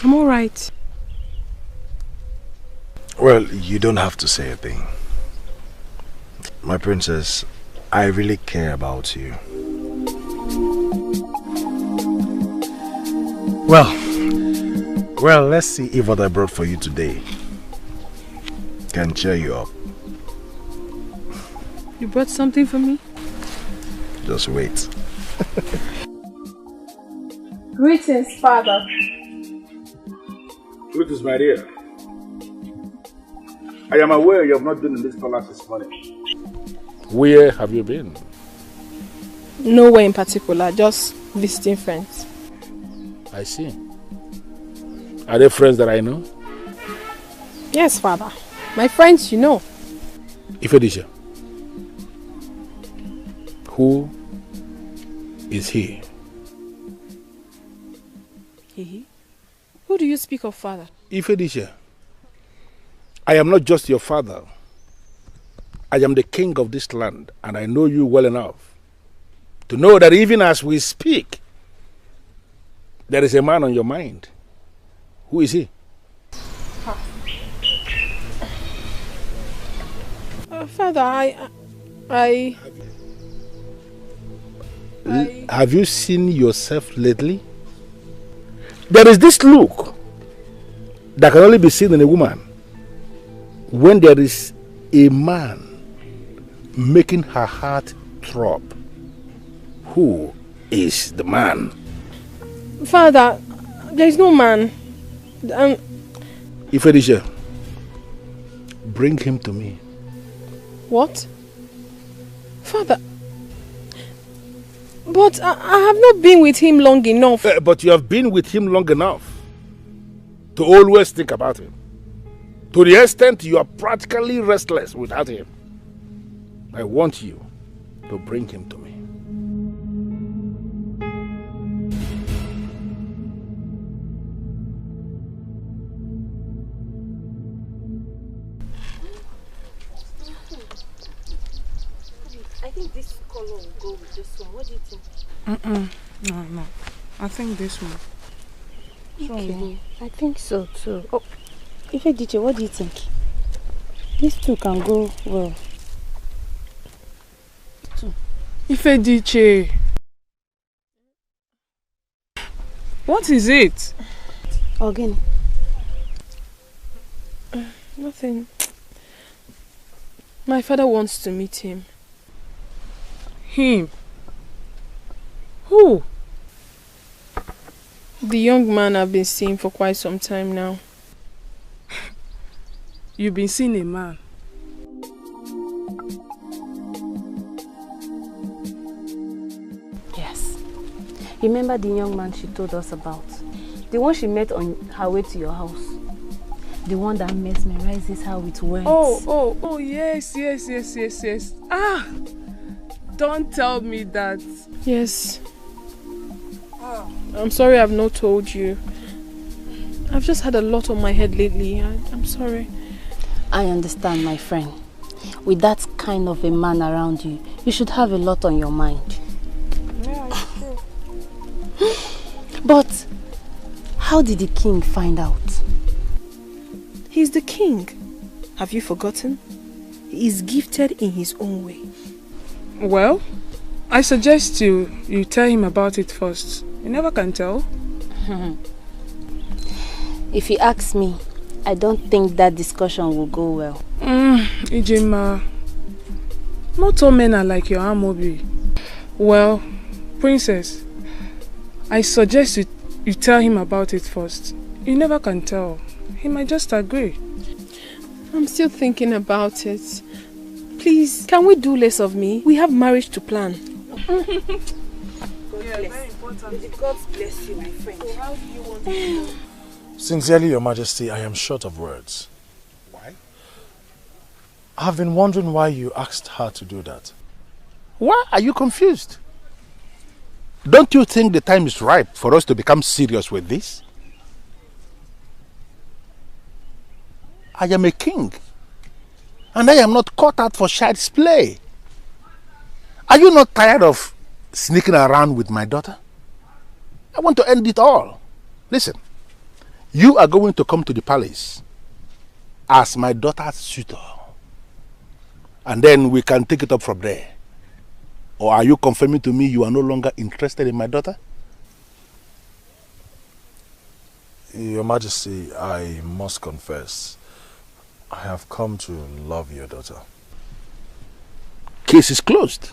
Speaker 12: I'm alright.
Speaker 3: Well, you don't have to say a thing. My princess, I really care about you. Well, let's see if what I brought for you today can cheer you up.
Speaker 12: You brought something for me?
Speaker 3: Just wait.
Speaker 12: Greetings, Father.
Speaker 11: Greetings, my dear. I am aware you have not been in this palace this morning. Where have you been?
Speaker 12: Nowhere in particular, just visiting friends.
Speaker 11: I see. Are they friends that I know?
Speaker 12: Yes, Father. My friends, you know.
Speaker 11: Ifedisha, who is he?
Speaker 12: He? Who do you speak of, Father?
Speaker 11: Ifedisha, I am not just your father. I am the king of this land, and I know you well enough to know that even as we speak, there is a man on your mind. Who is he?
Speaker 12: Father,
Speaker 11: Have you seen yourself lately? There is this look that can only be seen in a woman when there is a man making her heart throb. Who is the man?
Speaker 12: Father, there is no man.
Speaker 11: Ifedisha, bring him to me.
Speaker 12: What? Father, but I have not been with him long enough.
Speaker 11: But you have been with him long enough to always think about him. To the extent you are practically restless without him. I want you to bring him to me.
Speaker 9: I think this color will go with this one. What do you think?
Speaker 20: No. I think this one.
Speaker 9: Okay. I think so too. Oh, Ifedisha, what do you think? These two can go well.
Speaker 20: Ifedisha. What is it?
Speaker 9: Again.
Speaker 12: Nothing. My father wants to meet him.
Speaker 20: Him? Who?
Speaker 12: The young man I've been seeing for quite some time now.
Speaker 20: You've been seeing a man?
Speaker 9: Yes. Remember the young man she told us about? The one she met on her way to your house? The one that mesmerizes her with words?
Speaker 20: Oh, yes. Ah! Don't tell me that.
Speaker 12: Yes. I'm sorry I've not told you. I've just had a lot on my head lately. I'm sorry.
Speaker 9: I understand, my friend. With that kind of a man around you, you should have a lot on your mind.
Speaker 12: Yeah, it's true.
Speaker 9: But how did the king find out?
Speaker 12: He's the king. Have you forgotten? He is gifted in his own way.
Speaker 20: Well, I suggest you tell him about it first. You never can tell.
Speaker 9: If he asks me, I don't think that discussion will go well.
Speaker 20: Ijima, not all men are like your Amobi. Well, princess, I suggest you tell him about it first. You never can tell. He might just agree.
Speaker 12: I'm still thinking about it. Please, can we do less of me? We have marriage to plan.
Speaker 9: God bless you, my friend. So how do you want to do?
Speaker 3: Sincerely, Your Majesty, I am short of words.
Speaker 11: Why?
Speaker 3: I've been wondering why you asked her to do that.
Speaker 11: Why are you confused? Don't you think the time is ripe for us to become serious with this? I am a king, and I am not caught out for child's play. Are you not tired of sneaking around with my daughter? I want to end it all. Listen, you are going to come to the palace as my daughter's suitor, and then we can take it up from there. Or are you confirming to me you are no longer interested in my daughter?
Speaker 3: Your Majesty, I must confess, I have come to love your daughter.
Speaker 11: Case is closed.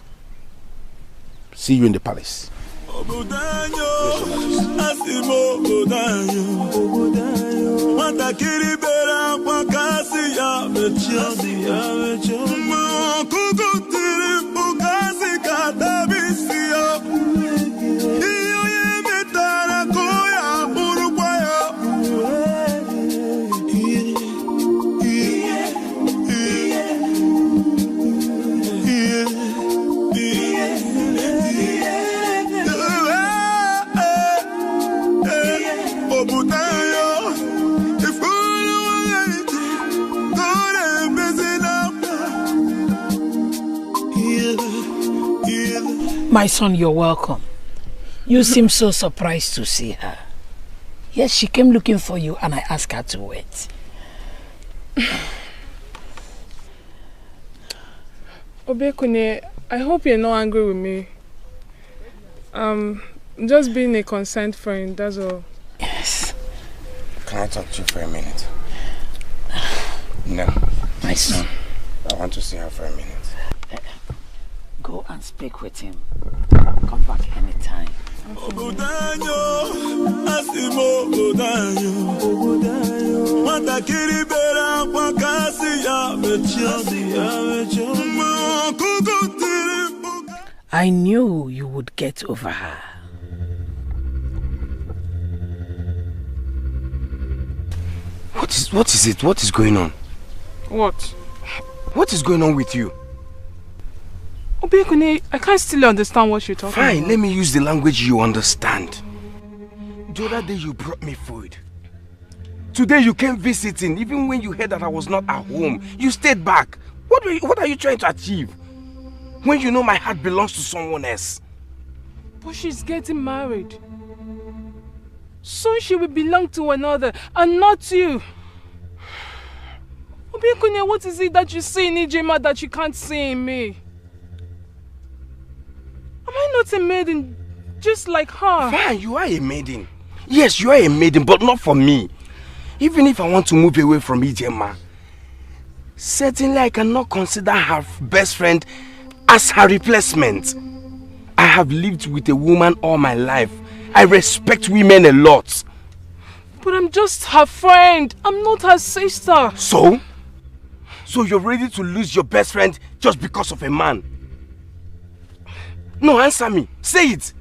Speaker 11: See you in the palace.
Speaker 5: Yes, Your Majesty.
Speaker 22: My son, you're welcome. You seem so surprised to see her. Yes, she came looking for you and I asked her to wait.
Speaker 20: Obekune, I hope you're not angry with me. Just being a concerned friend, that's all.
Speaker 22: Yes.
Speaker 21: Can I talk to you for a minute? No.
Speaker 22: My son.
Speaker 21: I want to see her for a minute.
Speaker 22: Go and speak with him. Come back anytime. I knew you would get over her.
Speaker 21: What is it? What is going on?
Speaker 20: What?
Speaker 21: What is going on with you?
Speaker 20: Obekune, I can't still understand what you're talking about.
Speaker 21: Fine, let me use the language you understand. The other day you brought me food. Today you came visiting, even when you heard that I was not at home. You stayed back. What are you trying to achieve? When you know my heart belongs to someone else.
Speaker 20: But she's getting married. Soon she will belong to another, and not you. Obekune, what is it that you see in Ijema that you can't see in me? Am I not a maiden just like her?
Speaker 21: Fine, you are a maiden. Yes, you are a maiden, but not for me. Even if I want to move away from Ijema, certainly I cannot consider her best friend as her replacement. I have lived with a woman all my life. I respect women a lot.
Speaker 20: But I'm just her friend. I'm not her sister.
Speaker 21: So? So you're ready to lose your best friend just because of a man? No, answer me. Say it.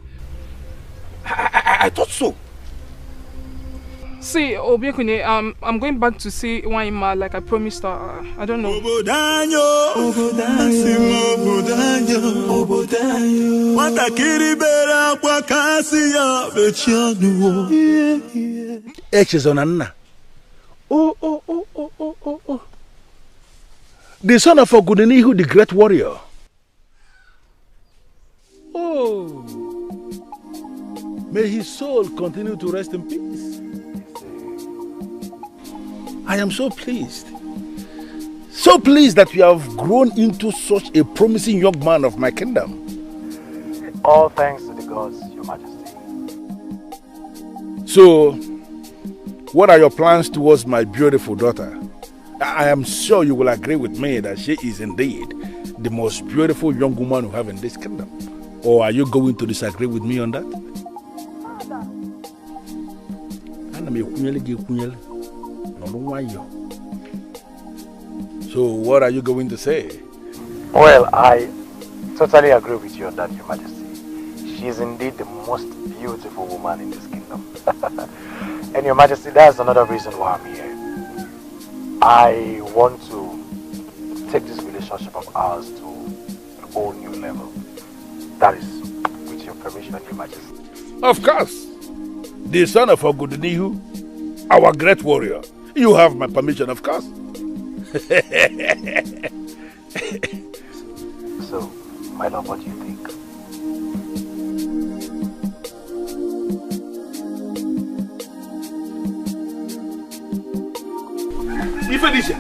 Speaker 21: I thought so.
Speaker 20: See, Obekune, I'm going back to see Waima like I promised her. I don't know.
Speaker 11: Oh. The son of Ogudenihu, the great warrior. Oh. May his soul continue to rest in peace. I am so pleased. So pleased that you have grown into such a promising young man of my kingdom.
Speaker 4: All thanks to the gods, Your Majesty.
Speaker 11: So, what are your plans towards my beautiful daughter? I am sure you will agree with me that she is indeed the most beautiful young woman we have in this kingdom. Or are you going to disagree with me on that? So what are you going to say?
Speaker 4: Well, I totally agree with you on that, Your Majesty. She is indeed the most beautiful woman in this kingdom. And Your Majesty, that's another reason why I'm here. I want to take this relationship of ours to a whole new level. That is with your permission, Your Majesty.
Speaker 11: Of course. The son of Ogudenihu, our great warrior. You have my permission, of course.
Speaker 4: So, my love, what do you think?
Speaker 11: Ifedisha.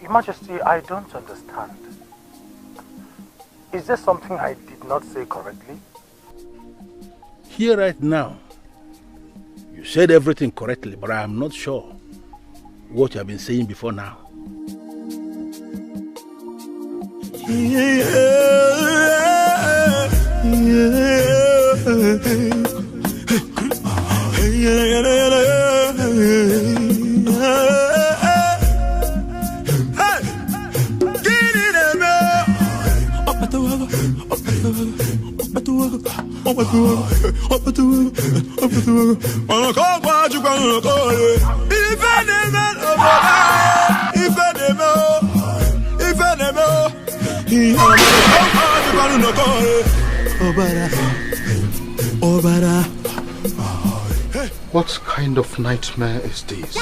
Speaker 4: Your Majesty, I don't understand. Is there something I did not say correctly?
Speaker 11: Here right now, you said everything correctly, but I am not sure what you have been saying before now.
Speaker 17: What kind of nightmare is this?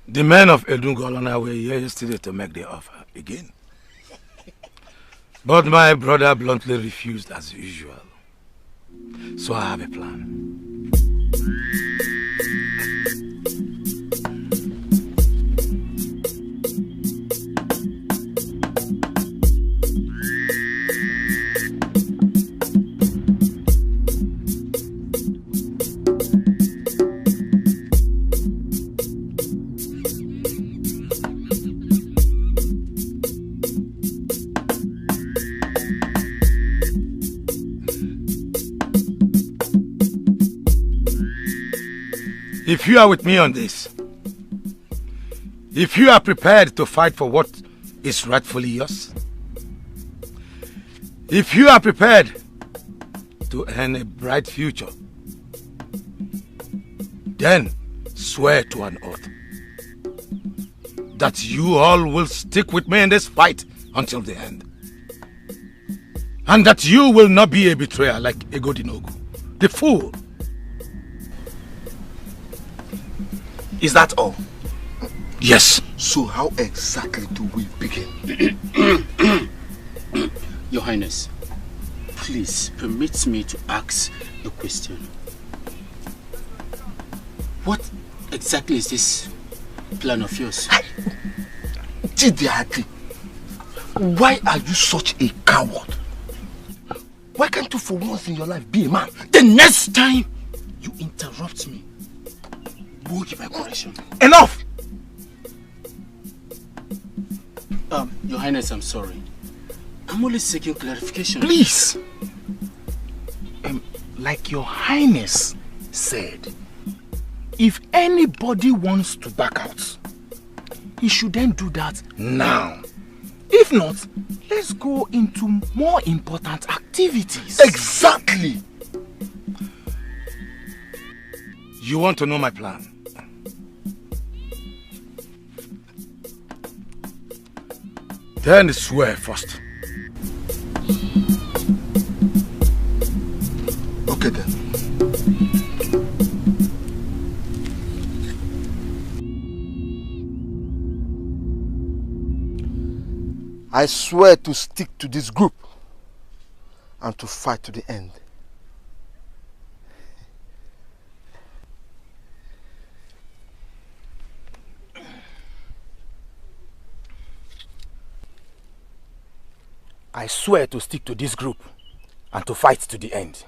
Speaker 10: The men of Edungolona were here yesterday to make the offer again. But my brother bluntly refused as usual. So I have a plan. If you are with me on this, if you are prepared to fight for what is rightfully yours, if you are prepared to earn a bright future, then swear to an oath that you all will stick with me in this fight until the end. And that you will not be a betrayer like Egodinogu, the fool.
Speaker 17: Is that all?
Speaker 10: Yes.
Speaker 17: So how exactly do we begin?
Speaker 16: Your Highness, please permit me to ask a question. What exactly is this plan of yours?
Speaker 17: Chidiaki, why are you such a coward? Why can't you for once in your life be a man?
Speaker 16: The next time you interrupt me, we'll give a correction.
Speaker 17: Enough!
Speaker 16: Your Highness, I'm sorry. I'm only seeking clarification.
Speaker 15: Please! Like Your Highness said, if anybody wants to back out, he should then do that now. If not, let's go into more important activities.
Speaker 17: Exactly!
Speaker 10: You want to know my plan? Then swear first.
Speaker 17: Okay then. I swear to stick to this group and to fight to the end.
Speaker 15: I swear to stick to this group and to fight to the end.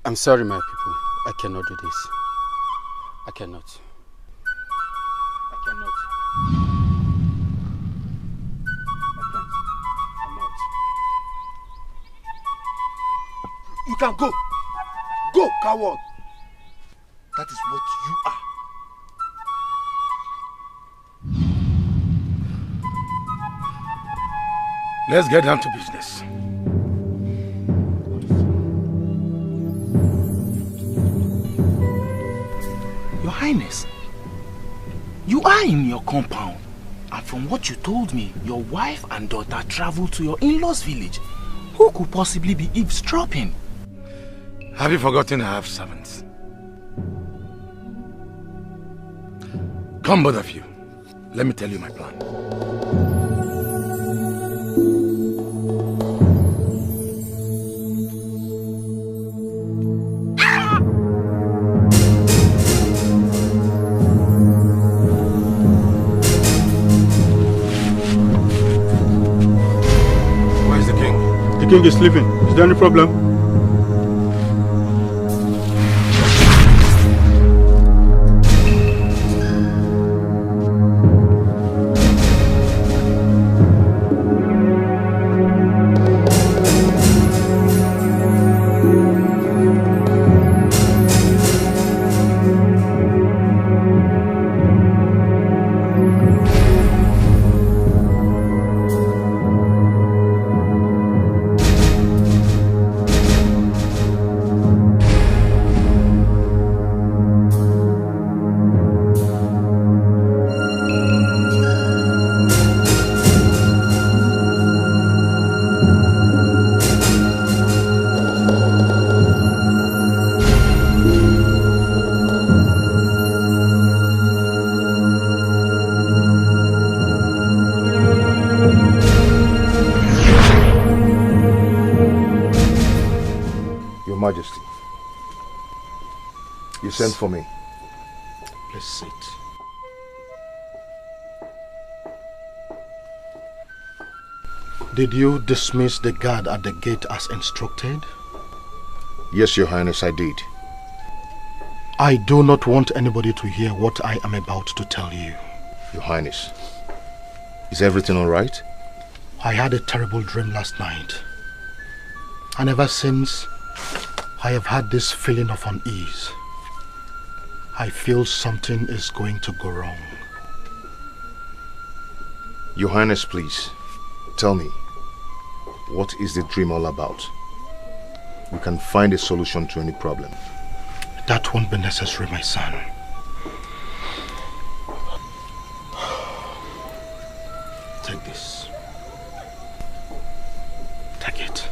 Speaker 16: I'm sorry, my people. I cannot do this. I cannot.
Speaker 17: You can go. Go, coward. That is what you are.
Speaker 10: Let's get down to business.
Speaker 15: Your Highness, you are in your compound, and from what you told me, your wife and daughter traveled to your in-laws' village. Who could possibly be eavesdropping?
Speaker 10: Have you forgotten I have servants? Come, both of you. Let me tell you my plan.
Speaker 6: king is leaving. Is there any problem?
Speaker 17: Sent for me.
Speaker 6: Please sit. Did you dismiss the guard at the gate as instructed?
Speaker 17: Yes, Your Highness, I did.
Speaker 6: I do not want anybody to hear what I am about to tell you.
Speaker 17: Your Highness, is everything all right?
Speaker 6: I had a terrible dream last night. And ever since, I have had this feeling of unease. I feel something is going to go wrong.
Speaker 17: Your Highness, please, tell me, what is the dream all about? We can find a solution to any problem.
Speaker 6: That won't be necessary, my son. Take this. Take it.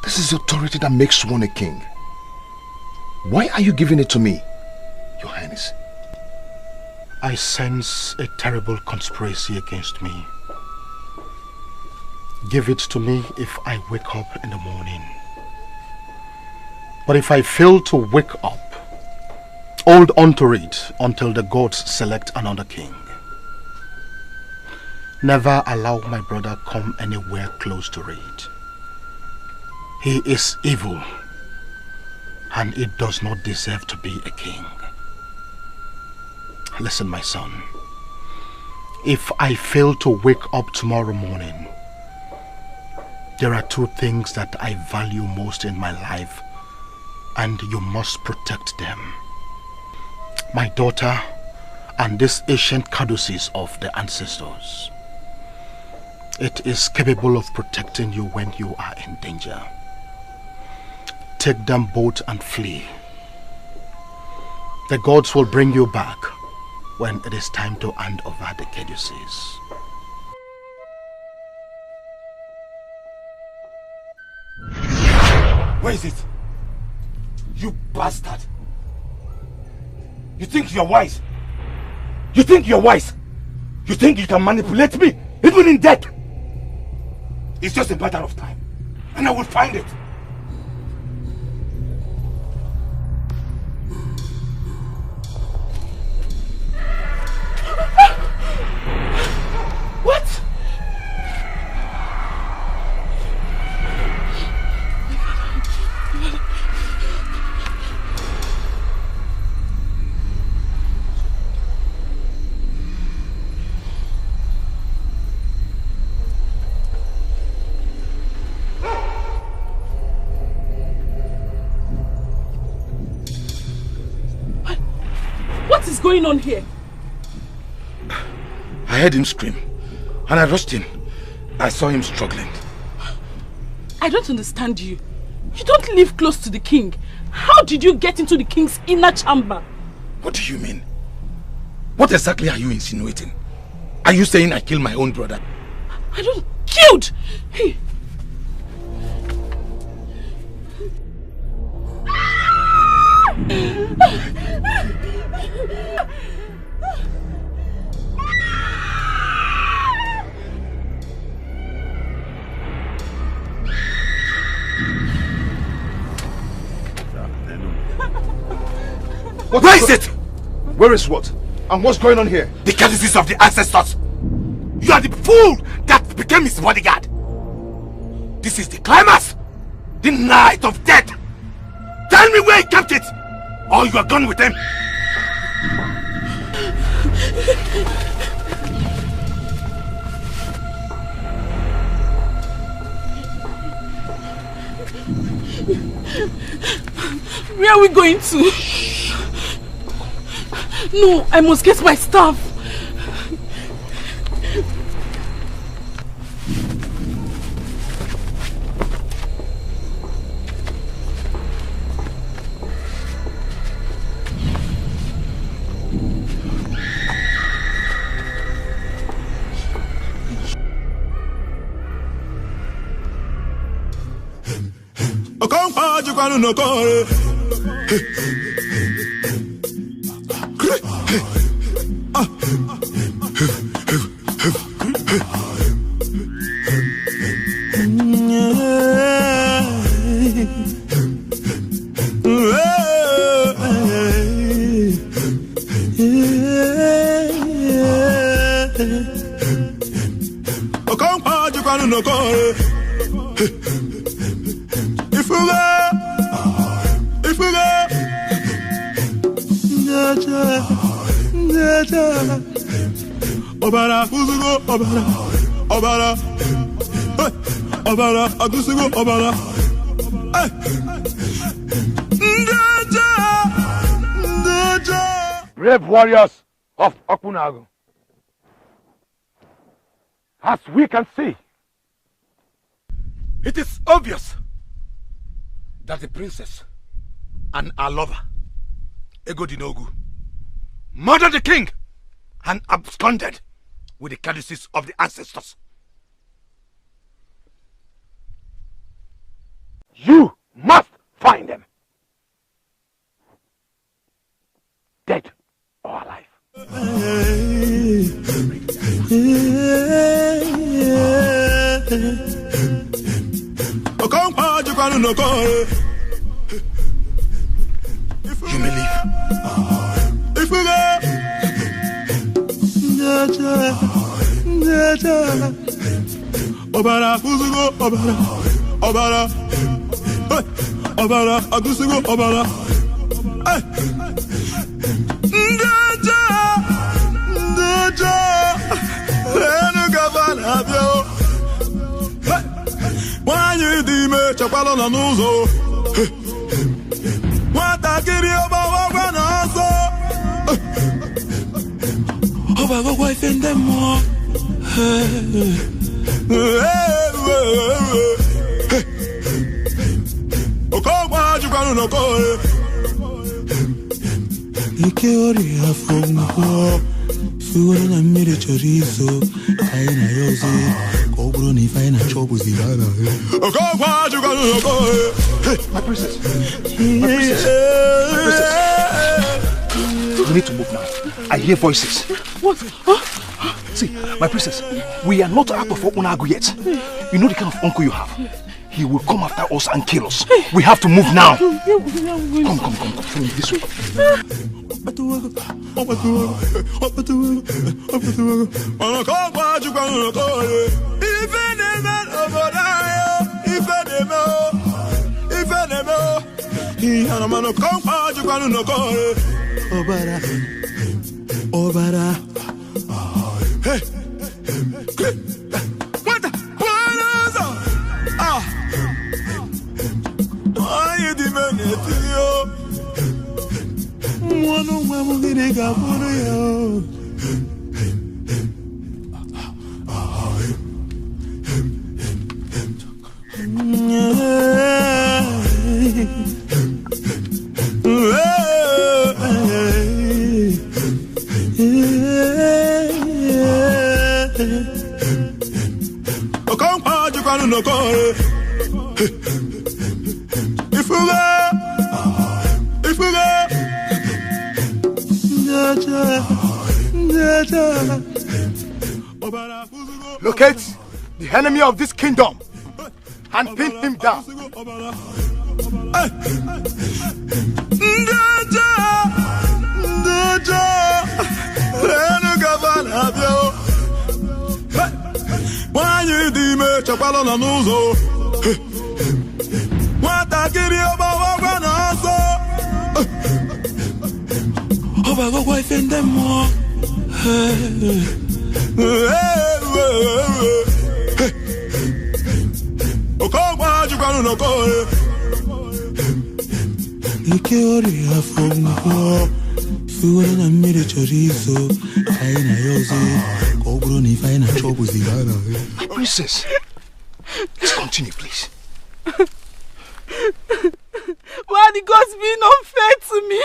Speaker 17: This is authority that makes one a king. Why are you giving it to me, Your Highness?
Speaker 6: I sense a terrible conspiracy against me. Give it to me if I wake up in the morning. But if I fail to wake up, hold on to it until the gods select another king. Never allow my brother come anywhere close to it. He is evil, and he does not deserve to be a king. Listen, my son. If I fail to wake up tomorrow morning, there are two things that I value most in my life, and you must protect them. My daughter and this ancient caduceus of the ancestors. It is capable of protecting you when you are in danger. Take them both and flee. The gods will bring you back when it is time to hand over the caduceus.
Speaker 8: Where is it? You bastard! You think you're wise? You think you're wise? You think you can manipulate me, even in death? It's just a matter of time, and I will find it.
Speaker 2: What? What is going on here?
Speaker 8: I heard him scream, and I rushed in. I saw him struggling.
Speaker 2: I don't understand you. You don't live close to the king. How did you get into the king's inner chamber?
Speaker 8: What do you mean? What exactly are you insinuating? Are you saying I killed my own brother?
Speaker 2: I don't... Killed! Hey.
Speaker 8: Where is it?
Speaker 11: Where is what? And what's going on here?
Speaker 8: The courtesies of the ancestors. You are the fool that became his bodyguard. This is the climax. The night of death. Tell me where he kept it, or you are gone with him.
Speaker 2: Where are we going to? No, I must get my stuff.
Speaker 8: Brave warriors of Okunagu, as we can see, it is obvious that the princess and our lover, Egodinogu, murdered the king and absconded with the courtesies of the ancestors. You must find them, dead or alive. You may leave.
Speaker 11: My princess. We need to move now. I hear voices.
Speaker 2: What?
Speaker 11: See, my princess, we are not out of Okunagu yet. You know the kind of uncle you have. He will come after us and kill us. We have to move now. Come. Follow me this way.
Speaker 8: Locate the enemy of this kingdom and pin him down.
Speaker 5: na-abịa nwanyị dị ime chekwala na n'ụzọ nwatakịrị ọgbawagwa na ọsọ ọgbagwagwa ife ndị mmụọ okọgwa jikwanụ n'okore ike ọrịa afọ mgwọ ifuwere na mmiri chọrọ izo anyị na ya ọzọ ka ọ bụrụ na ife anyị na-achọ ọbụzi ya na
Speaker 11: My princess, let's continue, please.
Speaker 2: Why are the gods being unfair to me?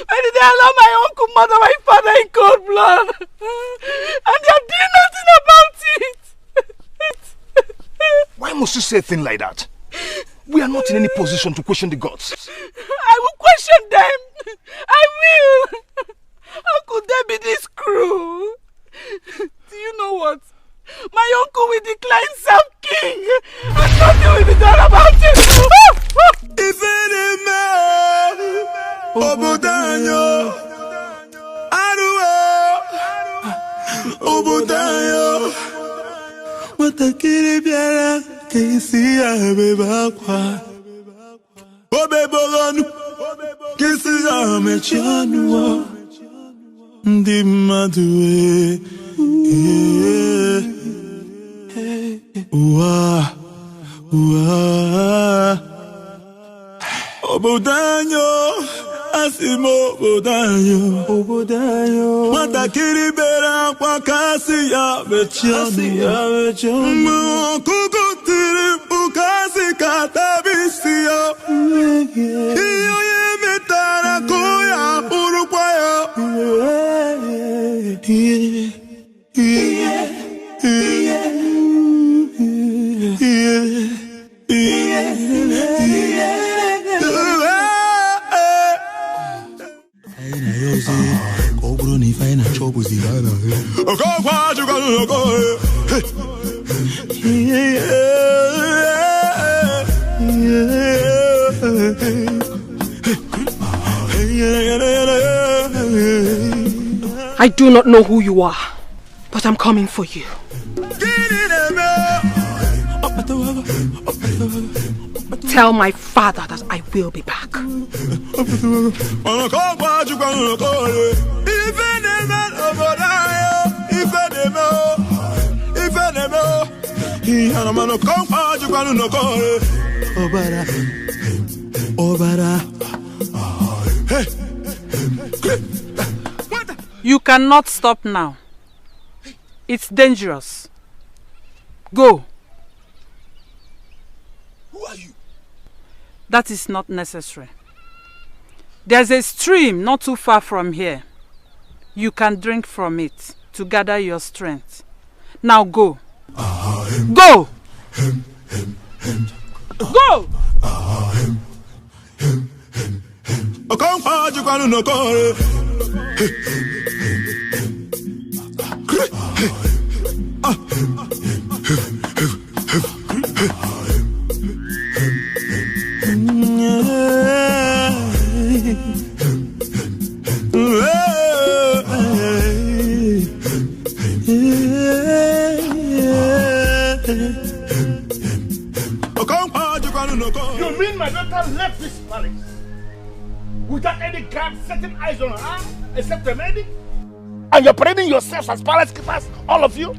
Speaker 2: Why did they allow my uncle murder my father in cold blood? And they are doing nothing about it.
Speaker 11: Why must you say a thing like that? We are not in any position to question the gods.
Speaker 2: I will question them. I will. How could they be this cruel? Do you know what? My uncle will decline self-king and nothing will be done about it.
Speaker 5: If any man, Obudanyo, Aruo, Obudanyo, Watakiri Biara, Kisi Abebakwa, Obebolonu, Kisi Amechanu, Ndi Madue, Obudanyo, Asimo Obudanyo, Watakiri Bera kwa kasi ya mechanu, Kukutiri ukasi katabisiyo, Iyo yemetara kuya urukwaya,
Speaker 12: I do not know who you are, but I'm coming for you. Tell my father that I will be back.
Speaker 1: You cannot stop now. It's dangerous. Go.
Speaker 8: Who are you?
Speaker 1: That is not necessary. There's a stream not too far from here. You can drink from it to gather your strength. Now go. Go! Go!
Speaker 14: You mean my daughter left this palace without any guard setting eyes on her except the medic? And you're parading yourselves as palace keepers, all of you?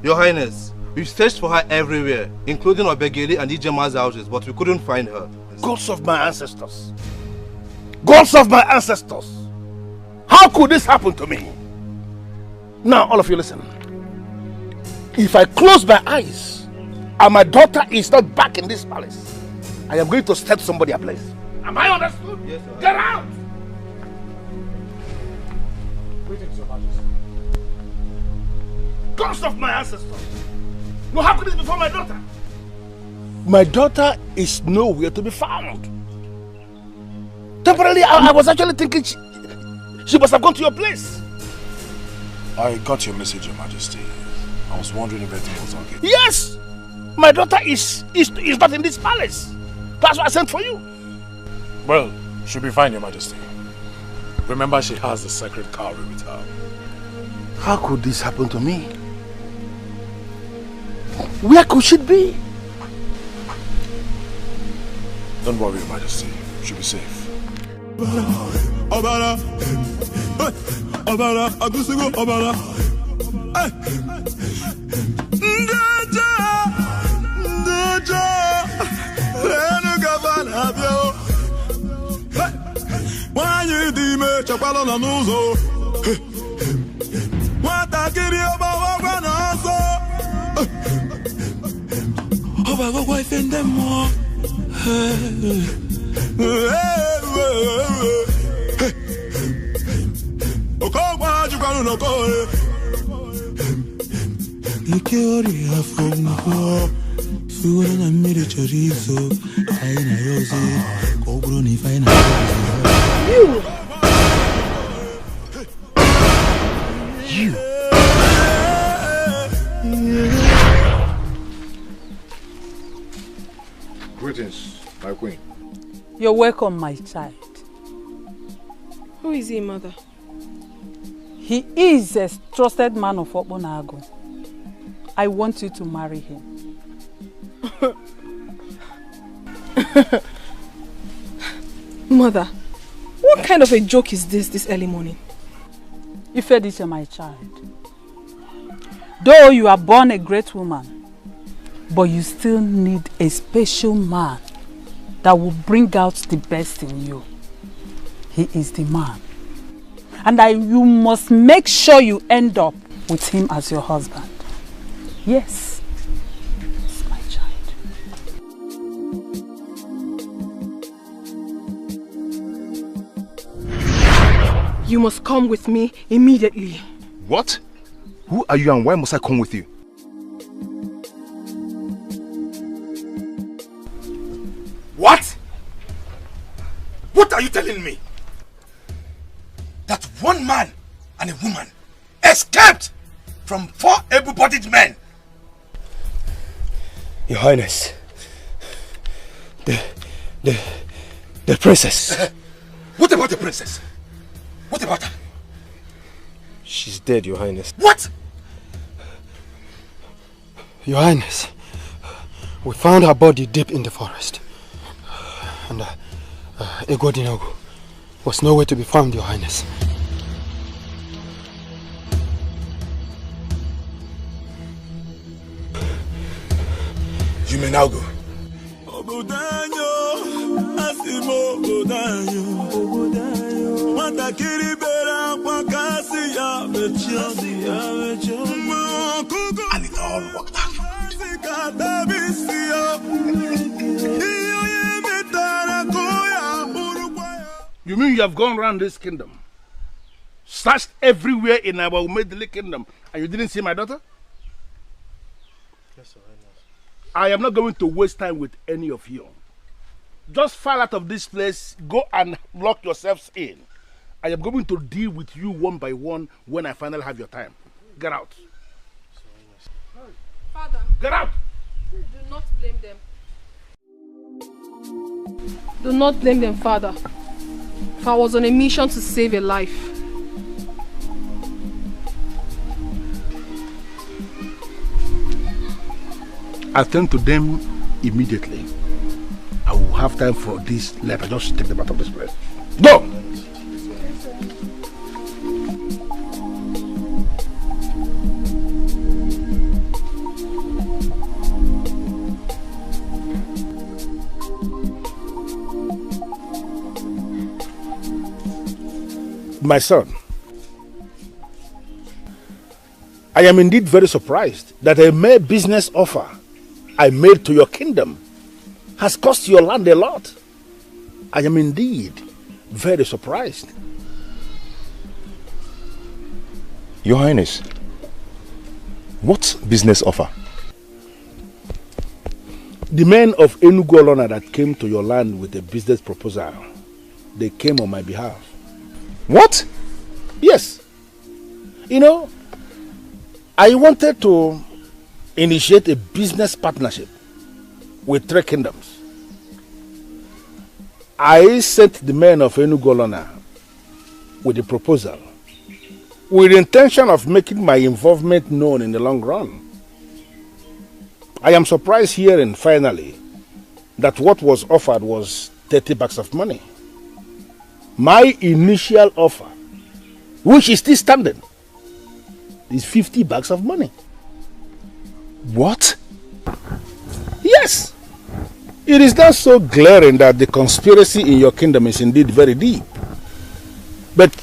Speaker 19: Your Highness, we've searched for her everywhere, including Obegeli and Ijema's houses, but we couldn't find her.
Speaker 14: Gods of my ancestors! Gods of my ancestors! How could this happen to me? Now, all of you listen. If I close my eyes and my daughter is not back in this palace, I am going to set somebody ablaze. Am I understood? Yes, sir. Get out! Greetings, Your Majesty. Ghost of my ancestors! No, how could this be for my daughter? My daughter is nowhere to be found. Temporarily, I was actually thinking she must have gone to your place.
Speaker 3: I got your message, Your Majesty. I was wondering if everything was okay.
Speaker 14: Yes! My daughter is not in this palace. That's why I sent for you.
Speaker 3: Well, she'll be fine, Your Majesty. Remember, she has the sacred cowry with her.
Speaker 11: How could this happen to me? Where could she be?
Speaker 3: Don't worry, Your Majesty. She'll be safe.
Speaker 5: Obara, Obara, Agusugo, Obara. Ndaja, Lenu Gavan Abio. Wanyi dime chapalo na nuzo. Watakiri oba wagwana so. Oba go ifende mo. Okogwa jukanu no kore. Nikiori afongo. Suwa na mire chorizo. Aina yoze. Koguro ni faina. You.
Speaker 11: Greetings, my queen.
Speaker 1: You're welcome, my child.
Speaker 12: Who is he, mother?
Speaker 1: He is a trusted man of Obonago. I want you to marry him.
Speaker 12: Mother, what kind of a joke is this early morning?
Speaker 1: Ifedisha, my child. Though you are born a great woman, but you still need a special man that will bring out the best in you. He is the man. And you must make sure you end up with him as your husband. Yes. Yes, my child.
Speaker 12: You must come with me immediately.
Speaker 17: What? Who are you and why must I come with you?
Speaker 10: What? What are you telling me? That one man and a woman escaped from 4 able-bodied men?
Speaker 7: Your Highness, the princess.
Speaker 10: What about the princess? What about her?
Speaker 7: She's dead, Your Highness.
Speaker 10: What?
Speaker 7: Your Highness, we found her body deep in the forest. And Egodinogo was nowhere to be found, Your Highness.
Speaker 10: You may now go. And it all worked out for good.
Speaker 11: You mean you have gone around this kingdom, searched everywhere in our Umedili kingdom, and you didn't see my daughter?
Speaker 7: Yes, Your Highness.
Speaker 11: I am not going to waste time with any of you. Just file out of this place, go and lock yourselves in. I am going to deal with you one by one when I finally have your time. Get out.
Speaker 12: Father.
Speaker 11: Get out.
Speaker 12: Do not blame them. Do not blame them, Father. For I was on a mission to save a life.
Speaker 11: Attend to them immediately. I will have time for this letter. Just take them out of this place. Go! My son, I am indeed very surprised that a mere business offer I made to your kingdom has cost your land a lot. I am indeed very surprised.
Speaker 17: Your Highness, what business offer?
Speaker 11: The men of Enugu that came to your land with a business proposal, they came on my behalf.
Speaker 17: What?
Speaker 11: Yes. You know, I wanted to initiate a business partnership with 3 kingdoms. I sent the men of Enugu with a proposal, with the intention of making my involvement known in the long run. I am surprised hearing finally that what was offered was 30 bags of money. My initial offer, which is still standing, is 50 bags of money.
Speaker 17: What?
Speaker 11: Yes. It is not so glaring that the conspiracy in your kingdom is indeed very deep. But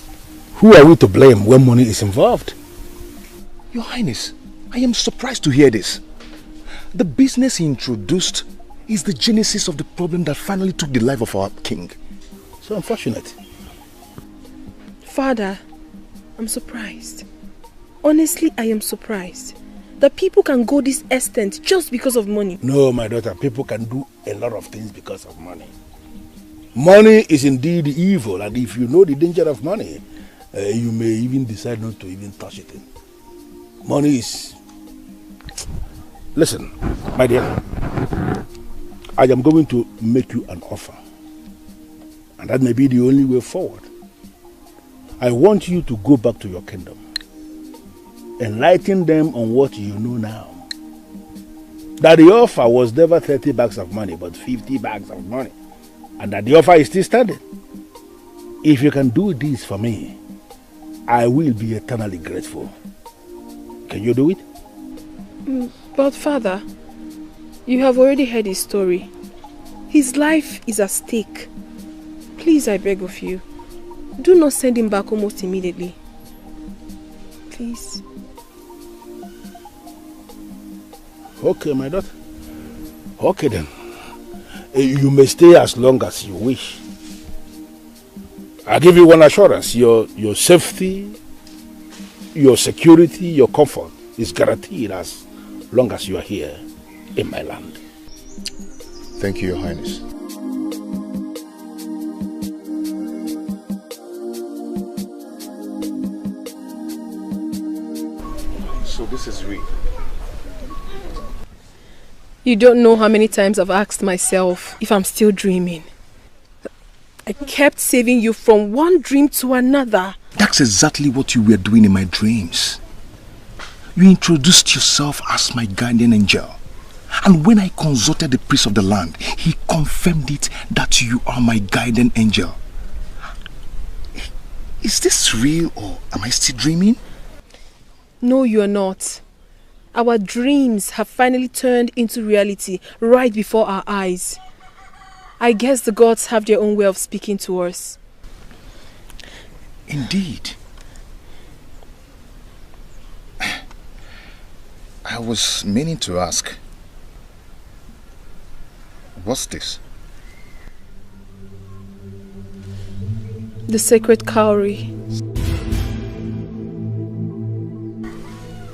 Speaker 11: who are we to blame when money is involved?
Speaker 17: Your Highness, I am surprised to hear this. The business he introduced is the genesis of the problem that finally took the life of our king.
Speaker 11: So unfortunate.
Speaker 12: Father, I'm surprised. Honestly, I am surprised that people can go this extent just because of money.
Speaker 11: No, my daughter, people can do a lot of things because of money. Money is indeed evil, and if you know the danger of money, you may even decide not to even touch it. Money is... Listen, my dear, I am going to make you an offer, and that may be the only way forward. I want you to go back to your kingdom. Enlighten them on what you know now. That the offer was never 30 bags of money, but 50 bags of money. And that the offer is still standing. If you can do this for me, I will be eternally grateful. Can you do it?
Speaker 12: But Father, you have already heard his story. His life is at stake. Please, I beg of you, do not send him back almost immediately. Please.
Speaker 11: Okay, my daughter. Okay then. You may stay as long as you wish. I give you one assurance. Your safety, your security, your comfort is guaranteed as long as you are here in my land.
Speaker 17: Thank you, Your Highness. So this is real.
Speaker 12: You don't know how many times I've asked myself if I'm still dreaming. I kept saving you from one dream to another.
Speaker 17: That's exactly what you were doing in my dreams. You introduced yourself as my guardian angel. And when I consulted the priest of the land, he confirmed it that you are my guardian angel. Is this real or am I still dreaming?
Speaker 12: No, you are not. Our dreams have finally turned into reality right before our eyes. I guess the gods have their own way of speaking to us.
Speaker 17: Indeed. I was meaning to ask, what's this?
Speaker 12: The sacred cowry.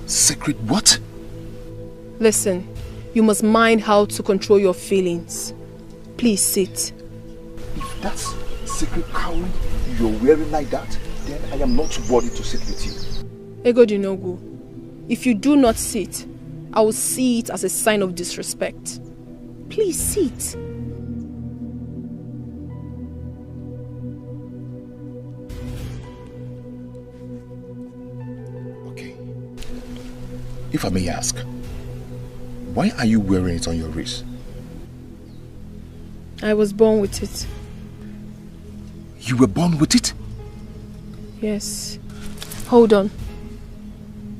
Speaker 17: Sacred what?
Speaker 12: Listen, you must mind how to control your feelings. Please sit.
Speaker 17: If that's sacred cowry you're wearing like that, then I am not worried to sit with you.
Speaker 12: Egodinogu, if you do not sit, I will see it as a sign of disrespect. Please sit.
Speaker 17: Okay. If I may ask, why are you wearing it on your wrist?
Speaker 12: I was born with it.
Speaker 17: You were born with it?
Speaker 12: Yes. Hold on.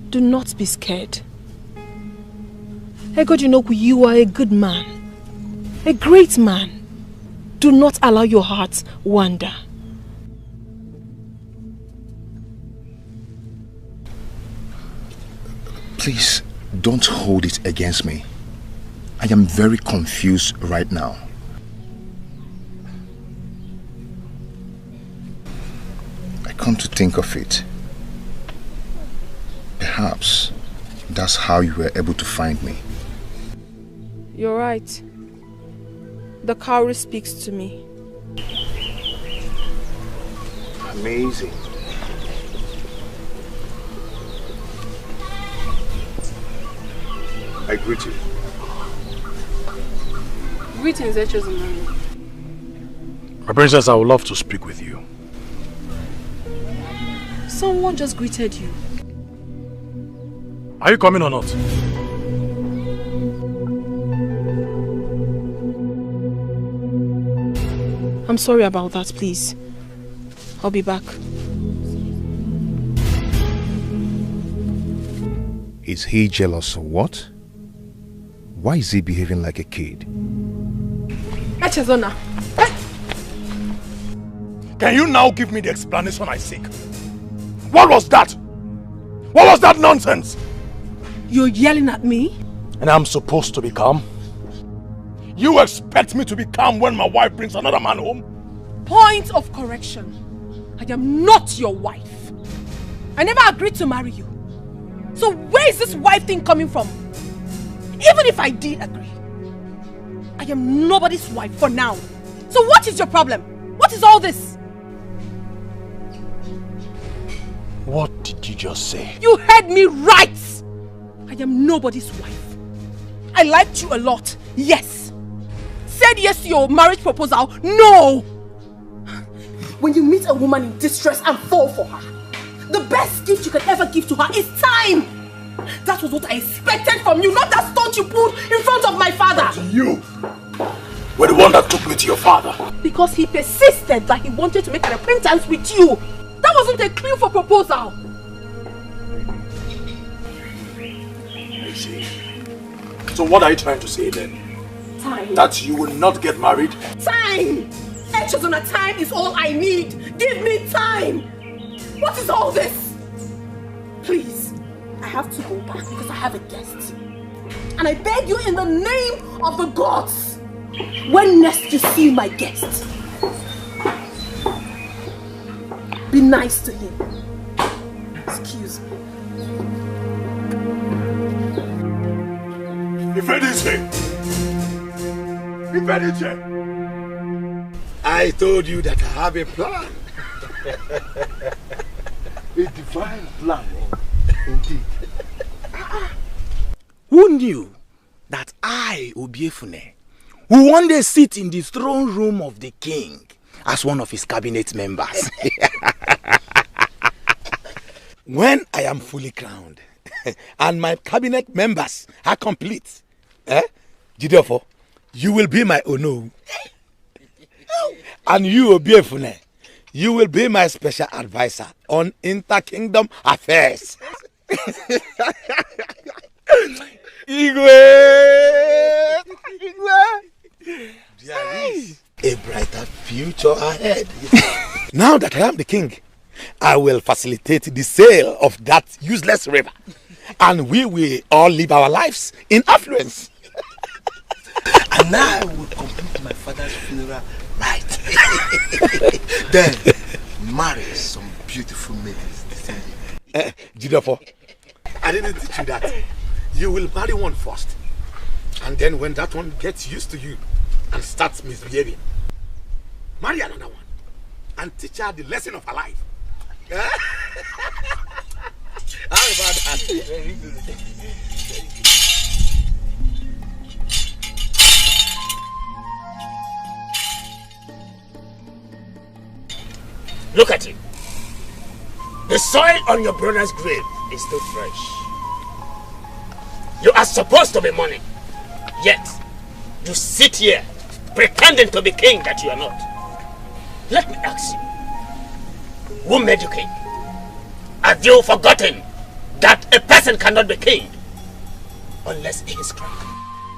Speaker 12: Do not be scared. Egodinogu, you are a good man. A great man. Do not allow your heart wander.
Speaker 17: Please, don't hold it against me. I am very confused right now. I come to think of it. Perhaps that's how you were able to find me.
Speaker 12: You're right. The cowry speaks to me.
Speaker 17: Amazing. I greet you.
Speaker 12: Greetings, Echozumani.
Speaker 3: My princess, I would love to speak with you.
Speaker 12: Someone just greeted you.
Speaker 8: Are you coming or not?
Speaker 12: I'm sorry about that, please. I'll be back.
Speaker 17: Is he jealous or what? Why is he behaving like a kid?
Speaker 12: Echezona.
Speaker 8: Can you now give me the explanation I seek? What was that? What was that nonsense?
Speaker 12: You're yelling at me?
Speaker 8: And I'm supposed to be calm? You expect me to be calm when my wife brings another man home?
Speaker 12: Point of correction. I am not your wife. I never agreed to marry you. So where is this wife thing coming from? Even if I did agree, I am nobody's wife for now. So what is your problem? What is all this?
Speaker 8: What did you just say?
Speaker 12: You heard me right! I am nobody's wife. I liked you a lot, yes. Said yes to your marriage proposal, no! When you meet a woman in distress and fall for her, the best gift you can ever give to her is time! That was what I expected from you, not that stunt you pulled in front of my father!
Speaker 8: But you were the one that took me to your father.
Speaker 12: Because he persisted that he wanted to make an acquaintance with you. That wasn't a clue for proposal.
Speaker 8: I see. So what are you trying to say then?
Speaker 12: Time.
Speaker 8: That you will not get married?
Speaker 12: Time! Echezona, time is all I need. Give me time. What is all this? Please, I have to go back because I have a guest. And I beg you in the name of the gods, when next you see my guest, be nice to him. Excuse me.
Speaker 10: I told you that I have a plan.
Speaker 14: A divine plan, indeed.
Speaker 15: Who knew that I, Obio, will one day sit in the throne room of the king as one of his cabinet members?
Speaker 10: When I am fully crowned and my cabinet members are complete, Jidofo, you will be my Ono. And you, Obio, you will be my special advisor on inter-kingdom affairs. Igwe! There is a brighter future ahead. Now that I am the king, I will facilitate the sale of that useless river. And we will all live our lives in affluence.
Speaker 15: And I will complete my father's funeral right. Then marry some beautiful maidens.
Speaker 10: Jidofo, I didn't teach you that. You will marry one first. And then when that one gets used to you and starts misbehaving, marry another one and teach her the lesson of her life. How about that? Very good. Very good.
Speaker 14: Look at it. The soil on your brother's grave is still fresh. You are supposed to be mourning, yet you sit here pretending to be king that you are not. Let me ask you, who made you king? Have you forgotten that a person cannot be king unless he is crowned?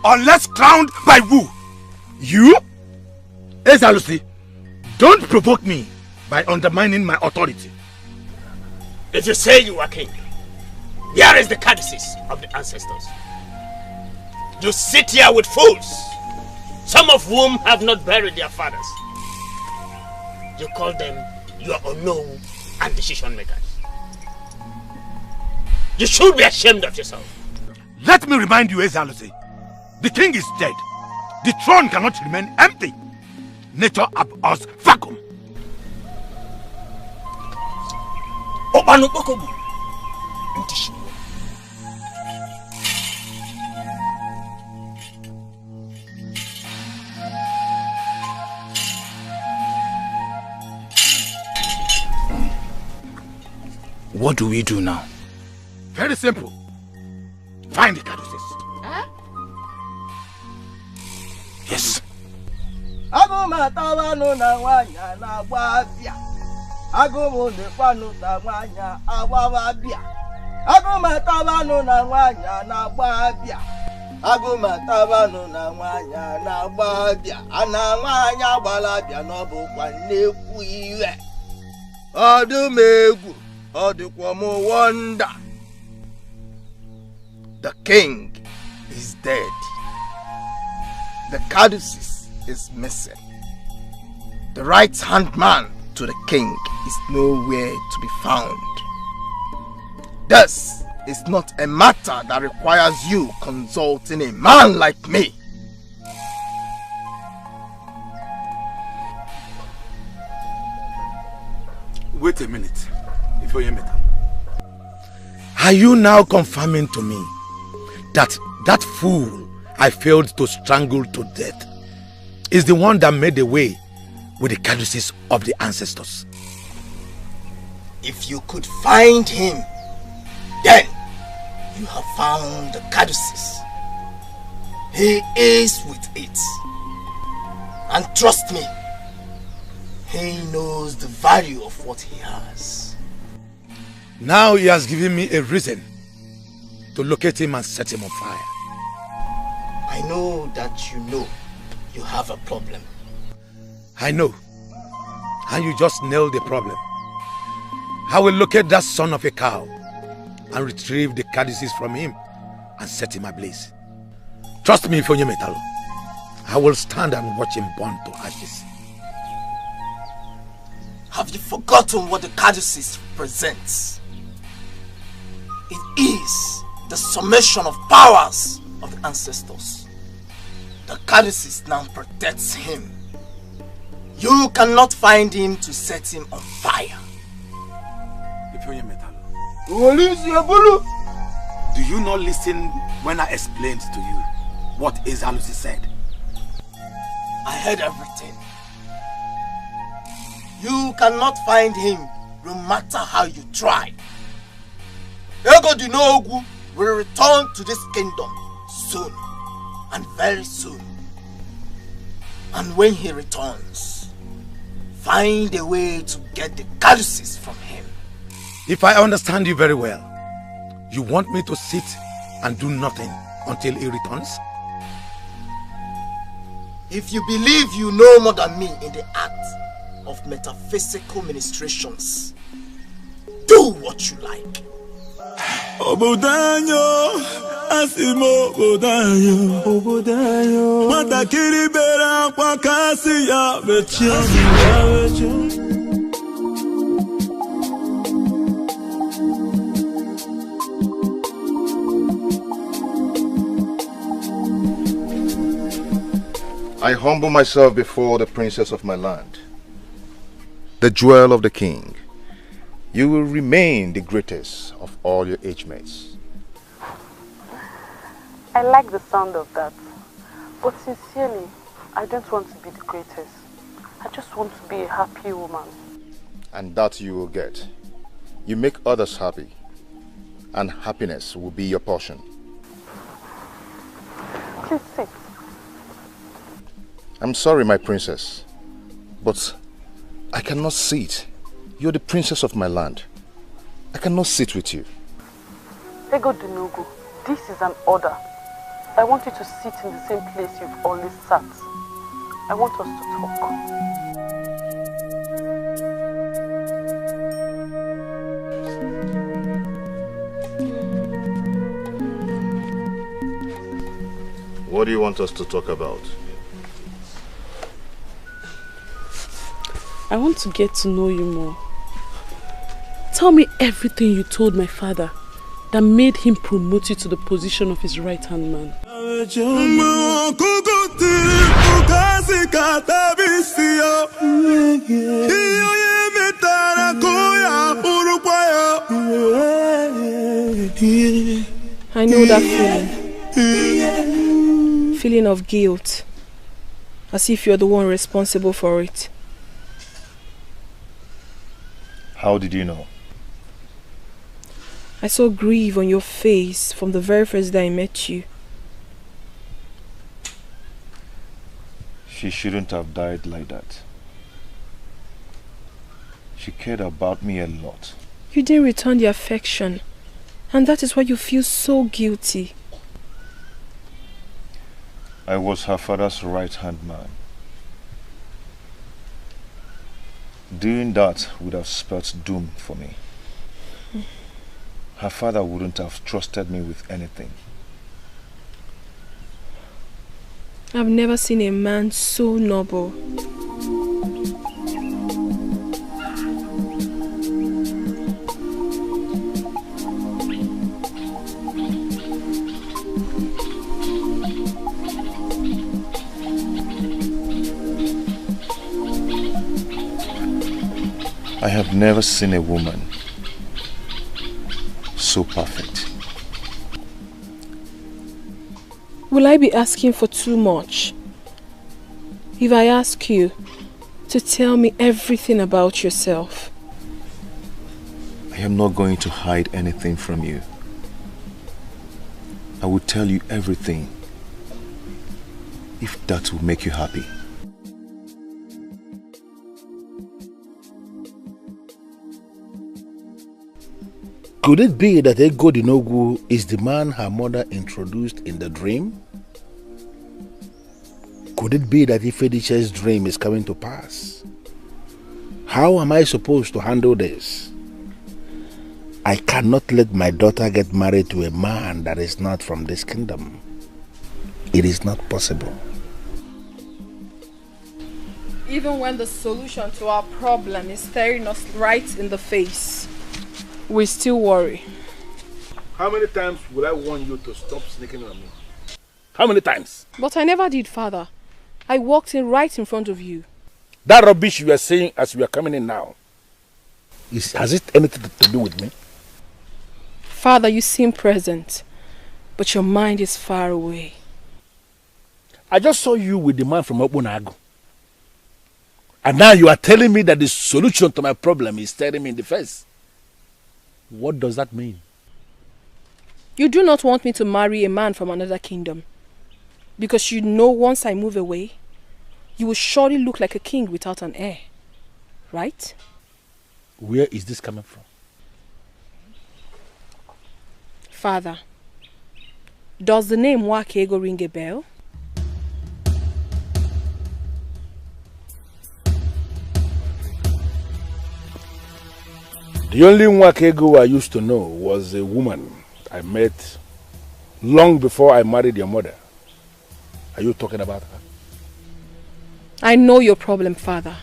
Speaker 8: Unless crowned by who? You? Ezalusi, don't provoke me by undermining my authority.
Speaker 14: If you say you are king, here is the caddices of the ancestors. You sit here with fools, some of whom have not buried their fathers. You call them your unknown and decision makers. You should be ashamed of yourself.
Speaker 8: Let me remind you, Ezalusi, the king is dead. The throne cannot remain empty. Nature abhors vacuum.
Speaker 15: what do we do now?
Speaker 8: Very simple. Find the caduceus.
Speaker 15: Yes.
Speaker 13: Agụmatawanu na nwanya na-agba abịa. Agụmụdekwanụ na nwanya agbawa abịa. Agụmatawanu na nwanya na-agba abịa. Agụmatawanu na nwanya na-agba abịa. Ana nwanya gbara abịa n'ọbụkwa nnekwu iwe. Ọdụm egwu, ọ dịkwa m wonder. The king is dead. The caduceus is missing. The right-hand man to the king is nowhere to be found. This is not a matter that requires you consulting a man like me.
Speaker 10: Wait a minute. Before you meet him. Are you now confirming to me that fool I failed to strangle to death is the one that made away with the caduceus of the ancestors?
Speaker 13: If you could find him, then you have found the caduceus. He is with it. And trust me, he knows the value of what he has.
Speaker 10: Now he has given me a reason to locate him and set him on fire.
Speaker 13: I know that you have a problem.
Speaker 10: I know. And you just nailed the problem. I will locate that son of a cow and retrieve the caduceus from him and set him ablaze. Trust me, Ifonye Metalo. I will stand and watch him burn to ashes.
Speaker 13: Have you forgotten what the caduceus represents? It is the summation of powers of the ancestors. The caduceus now protects him. You cannot find him to set him on fire.
Speaker 10: Do you not listen when I explained to you what Ezalusi said?
Speaker 13: I heard everything. You cannot find him no matter how you try. Ego Dinogu will return to this kingdom soon, and very soon. And when he returns, find a way to get the caduceus from him.
Speaker 10: If I understand you very well, you want me to sit and do nothing until he returns?
Speaker 13: If you believe you know more than me in the act of metaphysical ministrations, do what you like.
Speaker 5: Obodanyo, asimo obodanyo, matakiri bera kwa kasi ya betrayal.
Speaker 17: I humble myself before the princess of my land, the jewel of the king. You will remain the greatest of all your age mates.
Speaker 2: I like the sound of that. But sincerely, I don't want to be the greatest. I just want to be a happy woman.
Speaker 17: And that you will get. You make others happy, and happiness will be your portion.
Speaker 2: Please sit.
Speaker 17: I'm sorry, my princess, but I cannot sit. You're the princess of my land. I cannot sit with you.
Speaker 2: Ego Dinogo, this is an order. I want you to sit in the same place you've always sat. I want us to talk.
Speaker 17: What do you want us to talk about?
Speaker 12: I want to get to know you more. Tell me everything you told my father that made him promote you to the position of his right-hand man. I know that feeling. Feeling of guilt. As if you're the one responsible for it.
Speaker 17: How did you know?
Speaker 12: I saw grief on your face from the very first day I met you.
Speaker 17: She shouldn't have died like that. She cared about me a lot.
Speaker 12: You didn't return the affection, and that is why you feel so guilty.
Speaker 17: I was her father's right-hand man. Doing that would have spelt doom for me. Her father wouldn't have trusted me with anything.
Speaker 12: I've never seen a man so noble.
Speaker 17: I have never seen a woman so perfect.
Speaker 12: Will I be asking for too much if I ask you to tell me everything about yourself?
Speaker 17: I am not going to hide anything from you. I will tell you everything if that will make you happy.
Speaker 11: Could it be that Egodinogu is the man her mother introduced in the dream? Could it be that Ifediche's dream is coming to pass? How am I supposed to handle this? I cannot let my daughter get married to a man that is not from this kingdom. It is not possible.
Speaker 12: Even when the solution to our problem is staring us right in the face, we still worry.
Speaker 11: How many times will I warn you to stop sneaking on me? How many times?
Speaker 12: But I never did, Father. I walked in right in front of you.
Speaker 11: That rubbish you are saying as we are coming in now, has it anything to do with me?
Speaker 12: Father, you seem present, but your mind is far away.
Speaker 11: I just saw you with the man from Obunagu. And now you are telling me that the solution to my problem is staring me in the face. What does that mean?
Speaker 12: You do not want me to marry a man from another kingdom, because you know once I move away, you will surely look like a king without an heir, right?
Speaker 11: Where is this coming from?
Speaker 12: Father, does the name Wakego ring a bell?
Speaker 11: The only Wakego I used to know was a woman I met long before I married your mother. Are you talking about her?
Speaker 12: I know your problem, Father.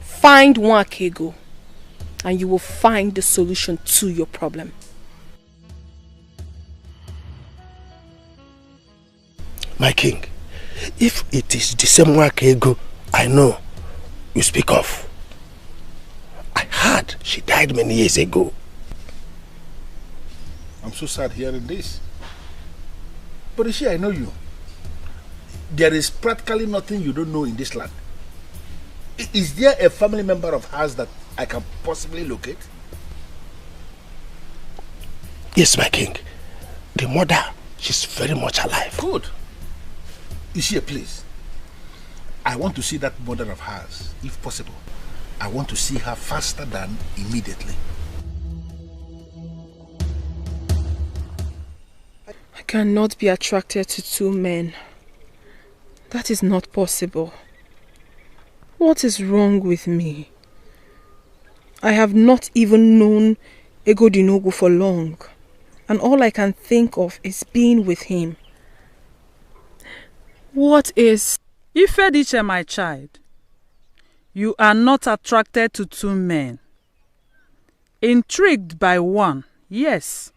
Speaker 12: Find Wakego, and you will find the solution to your problem.
Speaker 8: My king, if it is the same Wakego I know you speak of, I heard she died many years ago.
Speaker 11: I'm so sad hearing this. But you see, I know you. There is practically nothing you don't know in this land. Is there a family member of hers that I can possibly locate?
Speaker 8: Yes, my king. The mother, she's very much alive.
Speaker 11: Good. You see, please. I want to see that mother of hers, if possible. I want to see her faster than immediately.
Speaker 12: I cannot be attracted to two men. That is not possible. What is wrong with me? I have not even known Egodinogu for long, and all I can think of is being with him. What is...
Speaker 1: Ifediche, my child, you are not attracted to two men. Intrigued by one, yes.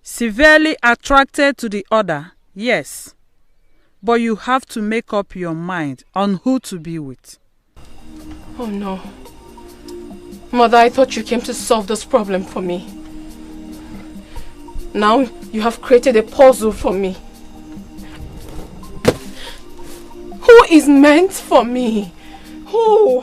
Speaker 1: Severely attracted to the other, yes. But you have to make up your mind on who to be with.
Speaker 12: Oh no. Mother, I thought you came to solve this problem for me. Now you have created a puzzle for me. Who is meant for me? Who?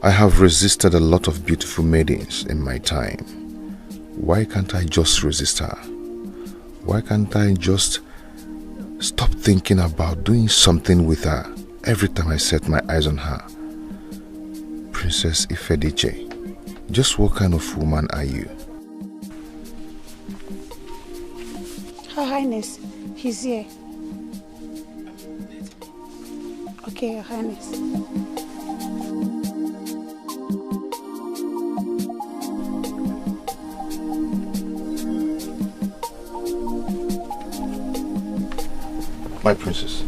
Speaker 17: I have resisted a lot of beautiful maidens in my time. Why can't I just resist her? Why can't I just stop thinking about doing something with her every time I set my eyes on her? Princess Ifediche, just what kind of woman are you?
Speaker 9: Her Highness, he's here. Okay, Your Highness.
Speaker 17: My princess,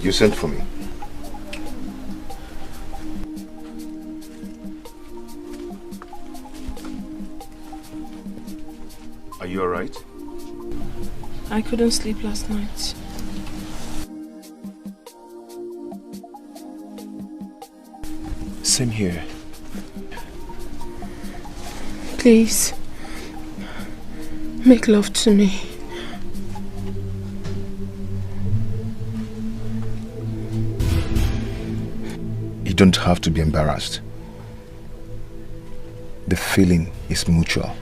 Speaker 17: you sent for me. Are you alright?
Speaker 12: I couldn't sleep last night.
Speaker 15: Same here.
Speaker 12: Please, make love to me.
Speaker 17: You don't have to be embarrassed. The feeling is mutual.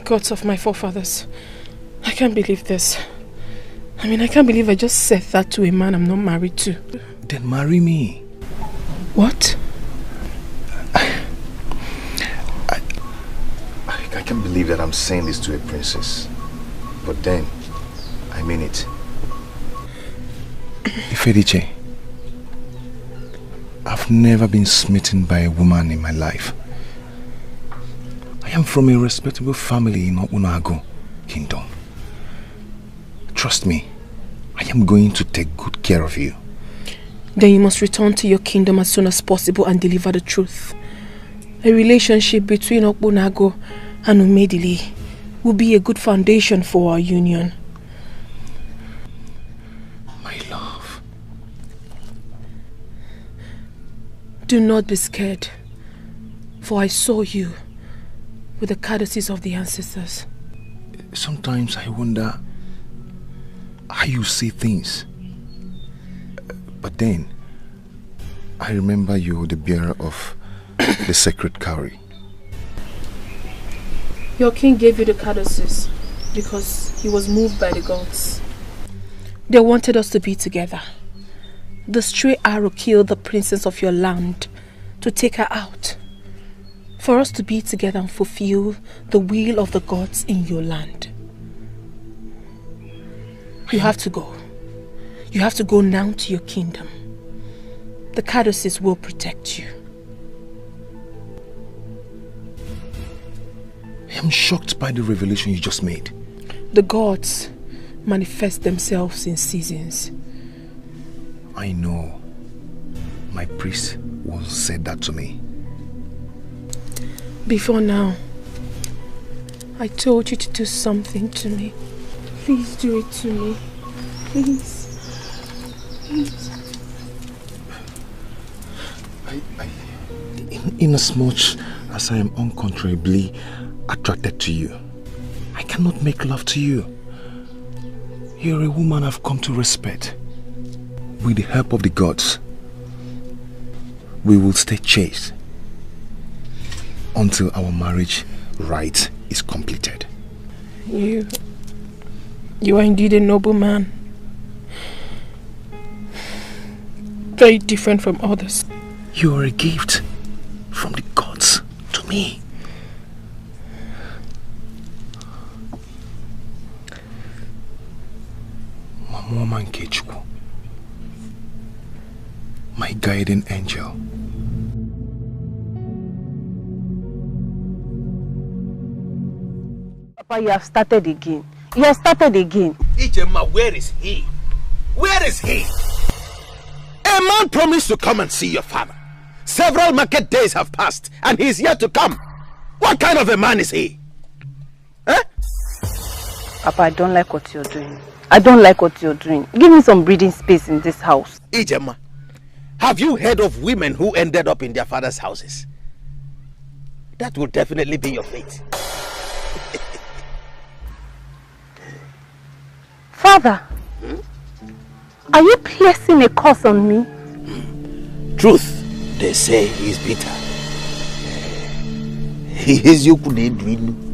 Speaker 12: Gods of my forefathers, I can't believe this. I can't believe I just said that to a man I'm not married to.
Speaker 17: Then marry me.
Speaker 12: What?
Speaker 17: I can't believe that I'm saying this to a princess. But then, I mean it. Ifediche, I've never been smitten by a woman in my life. I am from a respectable family in Obunago Kingdom. Trust me, I am going to take good care of you.
Speaker 12: Then you must return to your kingdom as soon as possible and deliver the truth. A relationship between Obunago and Umedili will be a good foundation for our union.
Speaker 17: My love.
Speaker 12: Do not be scared, for I saw you with the courtesies of the ancestors.
Speaker 17: Sometimes I wonder how you see things. But then, I remember you're the bearer of the sacred cowry.
Speaker 12: Your king gave you the courtesies because he was moved by the gods. They wanted us to be together. The stray arrow killed the princess of your land to take her out. For us to be together and fulfill the will of the gods in your land. You have to go. You have to go now to your kingdom. The courtesies will protect you.
Speaker 17: I am shocked by the revelation you just made.
Speaker 12: The gods manifest themselves in seasons.
Speaker 17: I know. My priest once said that to me.
Speaker 12: Before now, I told you to do something to me. Please do it to me. Please. Please.
Speaker 17: Inasmuch as I am uncontrollably attracted to you, I cannot make love to you. You're a woman I've come to respect. With the help of the gods, we will stay chaste until our marriage rite is completed.
Speaker 12: You are indeed a noble man. Very different from others.
Speaker 17: You are a gift from the gods to me. Mama Nkechukwu, my guiding angel.
Speaker 18: Papa, you have started again. You have started again.
Speaker 8: Ijema, where is he? Where is he? A man promised to come and see your father. Several market days have passed and he's yet to come. What kind of a man is he? Eh?
Speaker 18: Papa, I don't like what you're doing. I don't like what you're doing. Give me some breathing space in this house.
Speaker 8: Ijema, have you heard of women who ended up in their father's houses? That will definitely be your fate.
Speaker 18: Father, are you placing a curse on me?
Speaker 8: Truth
Speaker 15: They say he's bitter. He is you could dream.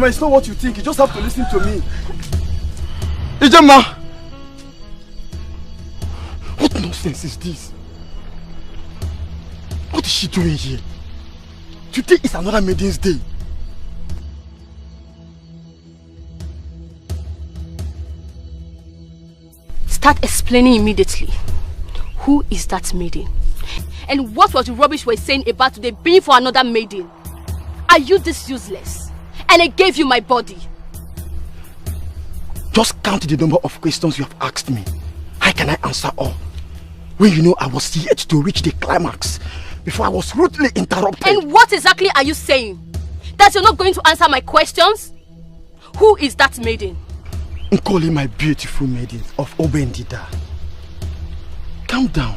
Speaker 7: It's not what you think. You just have to listen to me. Ijema! What nonsense is this? What is she doing here? Today is another maiden's day.
Speaker 12: Start explaining immediately. Who is that maiden? And what was the rubbish we're saying about today being for another maiden? Are you this useless? And I gave you my body.
Speaker 7: Just count the number of questions you have asked me. How can I answer all? When you know I was yet to reach the climax before I was rudely interrupted.
Speaker 12: And what exactly are you saying? That you're not going to answer my questions? Who is that maiden?
Speaker 7: Nkoli, my beautiful maiden of Obendida. Calm down.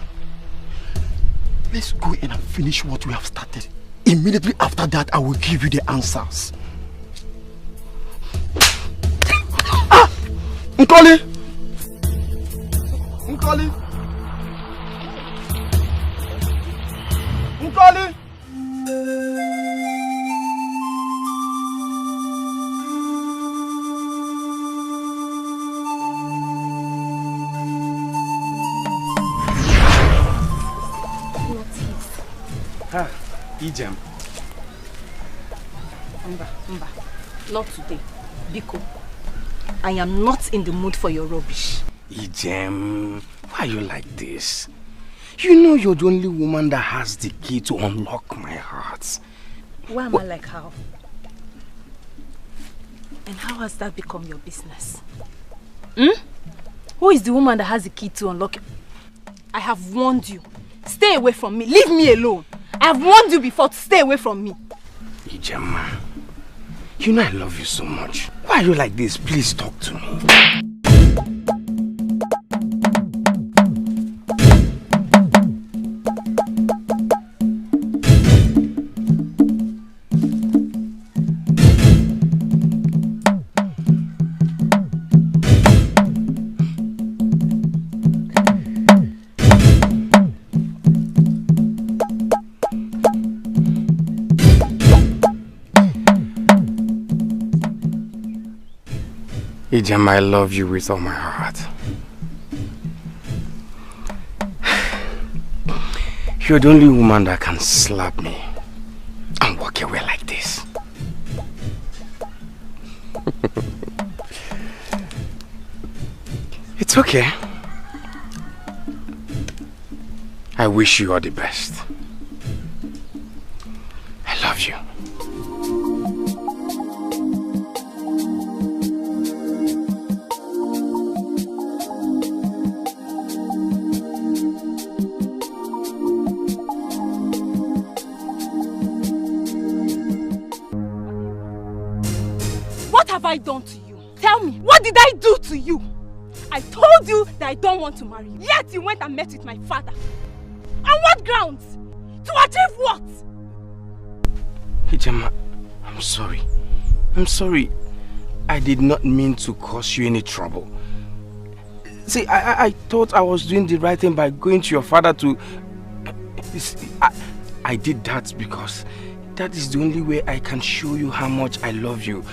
Speaker 7: Let's go in and finish what we have started. Immediately after that, I will give you the answers. Nkoli! Nkoli! Nkoli!
Speaker 16: Ah, Ijem.
Speaker 12: Mba, not today. Biko, I am not in the mood for your rubbish.
Speaker 16: Ijem, why are you like this? You know you're the only woman that has the key to unlock my heart.
Speaker 12: Why am I like how? And how has that become your business? Who is the woman that has the key to unlock it? I have warned you. Stay away from me. Leave me alone. I have warned you before to stay away from me.
Speaker 16: Ijema, you know I love you so much. Why are you like this? Please talk to me. Ijem, I love you with all my heart. You're the only woman that can slap me and walk away like this. It's okay. I wish you all the best. I love you.
Speaker 12: What have I done to you? Tell me, what did I do to you? I told you that I don't want to marry you. Yet you went and met with my father. On what grounds? To achieve what?
Speaker 16: Ijema, I'm sorry. I'm sorry. I did not mean to cause you any trouble. See, I thought I was doing the right thing by going to your father to... I did that because
Speaker 15: That is the only way I can show you how much I love you.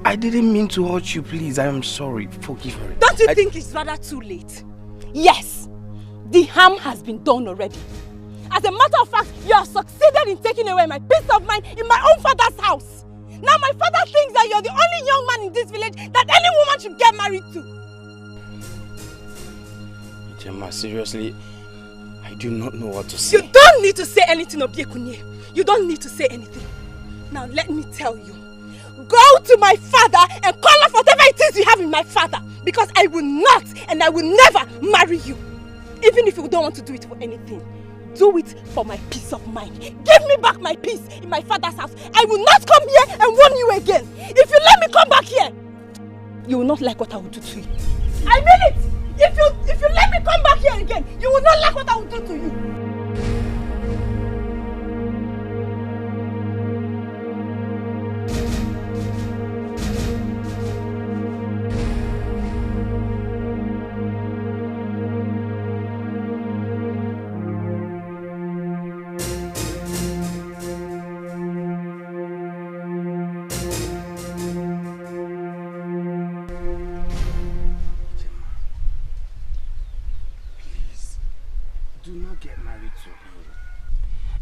Speaker 15: I didn't mean to hurt you, please. I am sorry. Forgive me.
Speaker 12: Don't you think it's rather too late? Yes, the harm has been done already. As a matter of fact, you have succeeded in taking away my peace of mind in my own father's house. Now my father thinks that you're the only young man in this village that any woman should get married to.
Speaker 15: Gemma, seriously, I do not know what to say.
Speaker 12: You don't need to say anything, Obiekunye. You don't need to say anything. Now let me tell you. Go to my father and call off whatever it is you have in my father. Because I will not and I will never marry you. Even if you don't want to do it for anything. Do it for my peace of mind. Give me back my peace in my father's house. I will not come here and warn you again. If you let me come back here, you will not like what I will do to you. I mean it! If you let me come back here again, you will not like what I will do to you.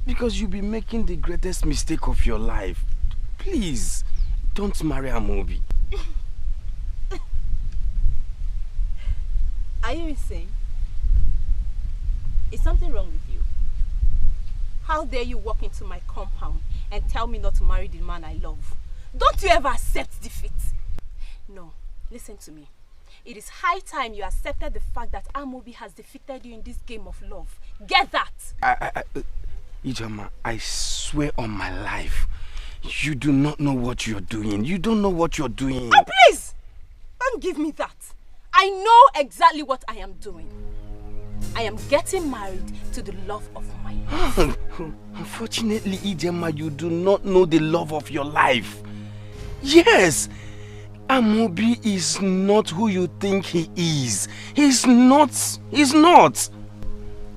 Speaker 15: Because you'll be making the greatest mistake of your life. Please, don't marry Amobi.
Speaker 18: Are you insane? Is something wrong with you? How dare you walk into my compound and tell me not to marry the man I love? Don't you ever accept defeat? No, listen to me. It is high time you accepted the fact that Amobi has defeated you in this game of love. Get that!
Speaker 15: Ijoma, I swear on my life, you do not know what you're doing. You don't know what you're doing.
Speaker 18: Oh, please! Don't give me that. I know exactly what I am doing. I am getting married to the love of my life.
Speaker 15: Unfortunately, Ijoma, you do not know the love of your life. Yes, Amobi is not who you think he is. He's not. He's not.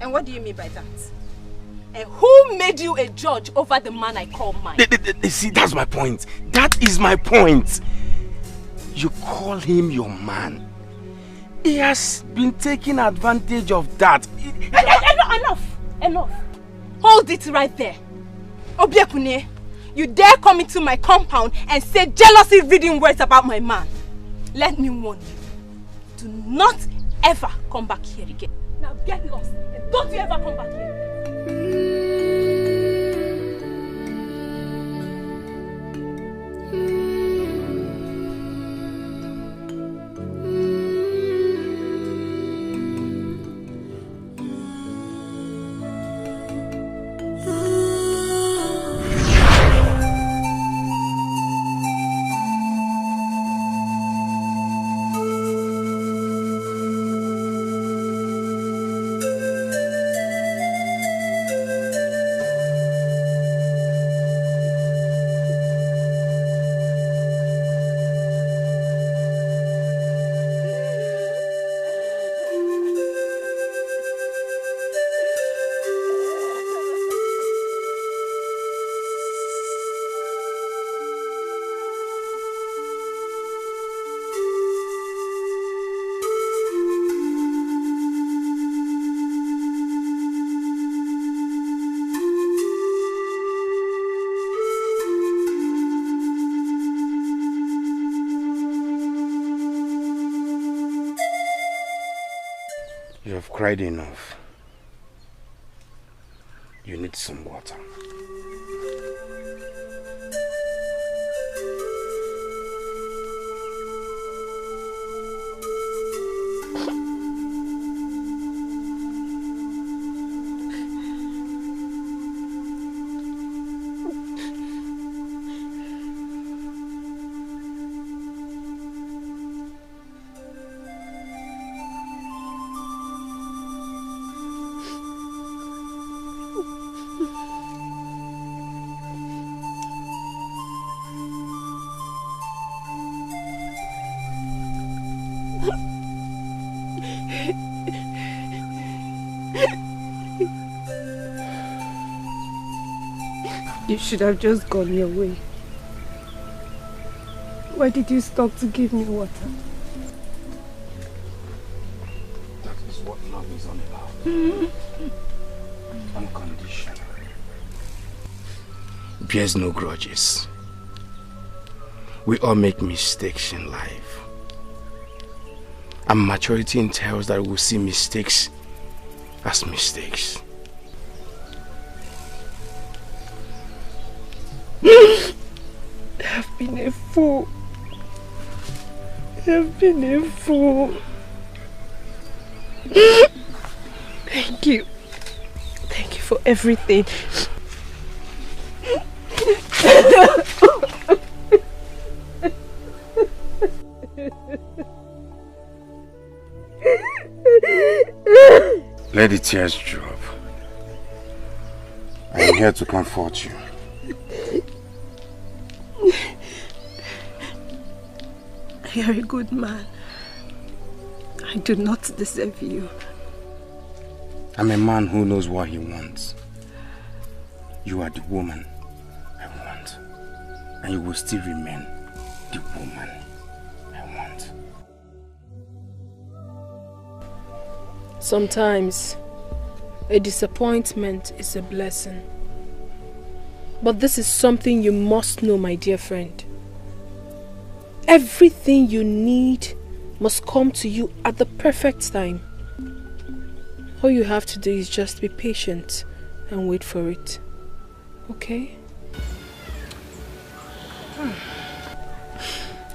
Speaker 18: And what do you mean by that? And who made you a judge over the man I call mine?
Speaker 15: See, that's my point. That is my point. You call him your man. He has been taking advantage of that.
Speaker 18: Enough. Hold it right there. Obiekunye, you dare come into my compound and say jealousy-reading words about my man. Let me warn you. Do not ever come back here again. Now get lost and don't you ever come back here.
Speaker 15: You have cried enough. You need some water.
Speaker 9: You should have just gone your way. Why did you stop to give me water?
Speaker 15: That is what love is all about. Unconditional. Bears no grudges. We all make mistakes in life. And maturity entails that we'll see mistakes as mistakes.
Speaker 9: I've been a fool. I've been a fool. Thank you. Thank you for everything.
Speaker 15: Let the tears drop. I am here to comfort you.
Speaker 9: You're a good man. I do not deserve you.
Speaker 15: I'm a man who knows what he wants. You are the woman I want. And you will still remain the woman I want.
Speaker 12: Sometimes, a disappointment is a blessing. But this is something you must know, my dear friend. Everything you need must come to you at the perfect time. All you have to do is just be patient and wait for it. Okay?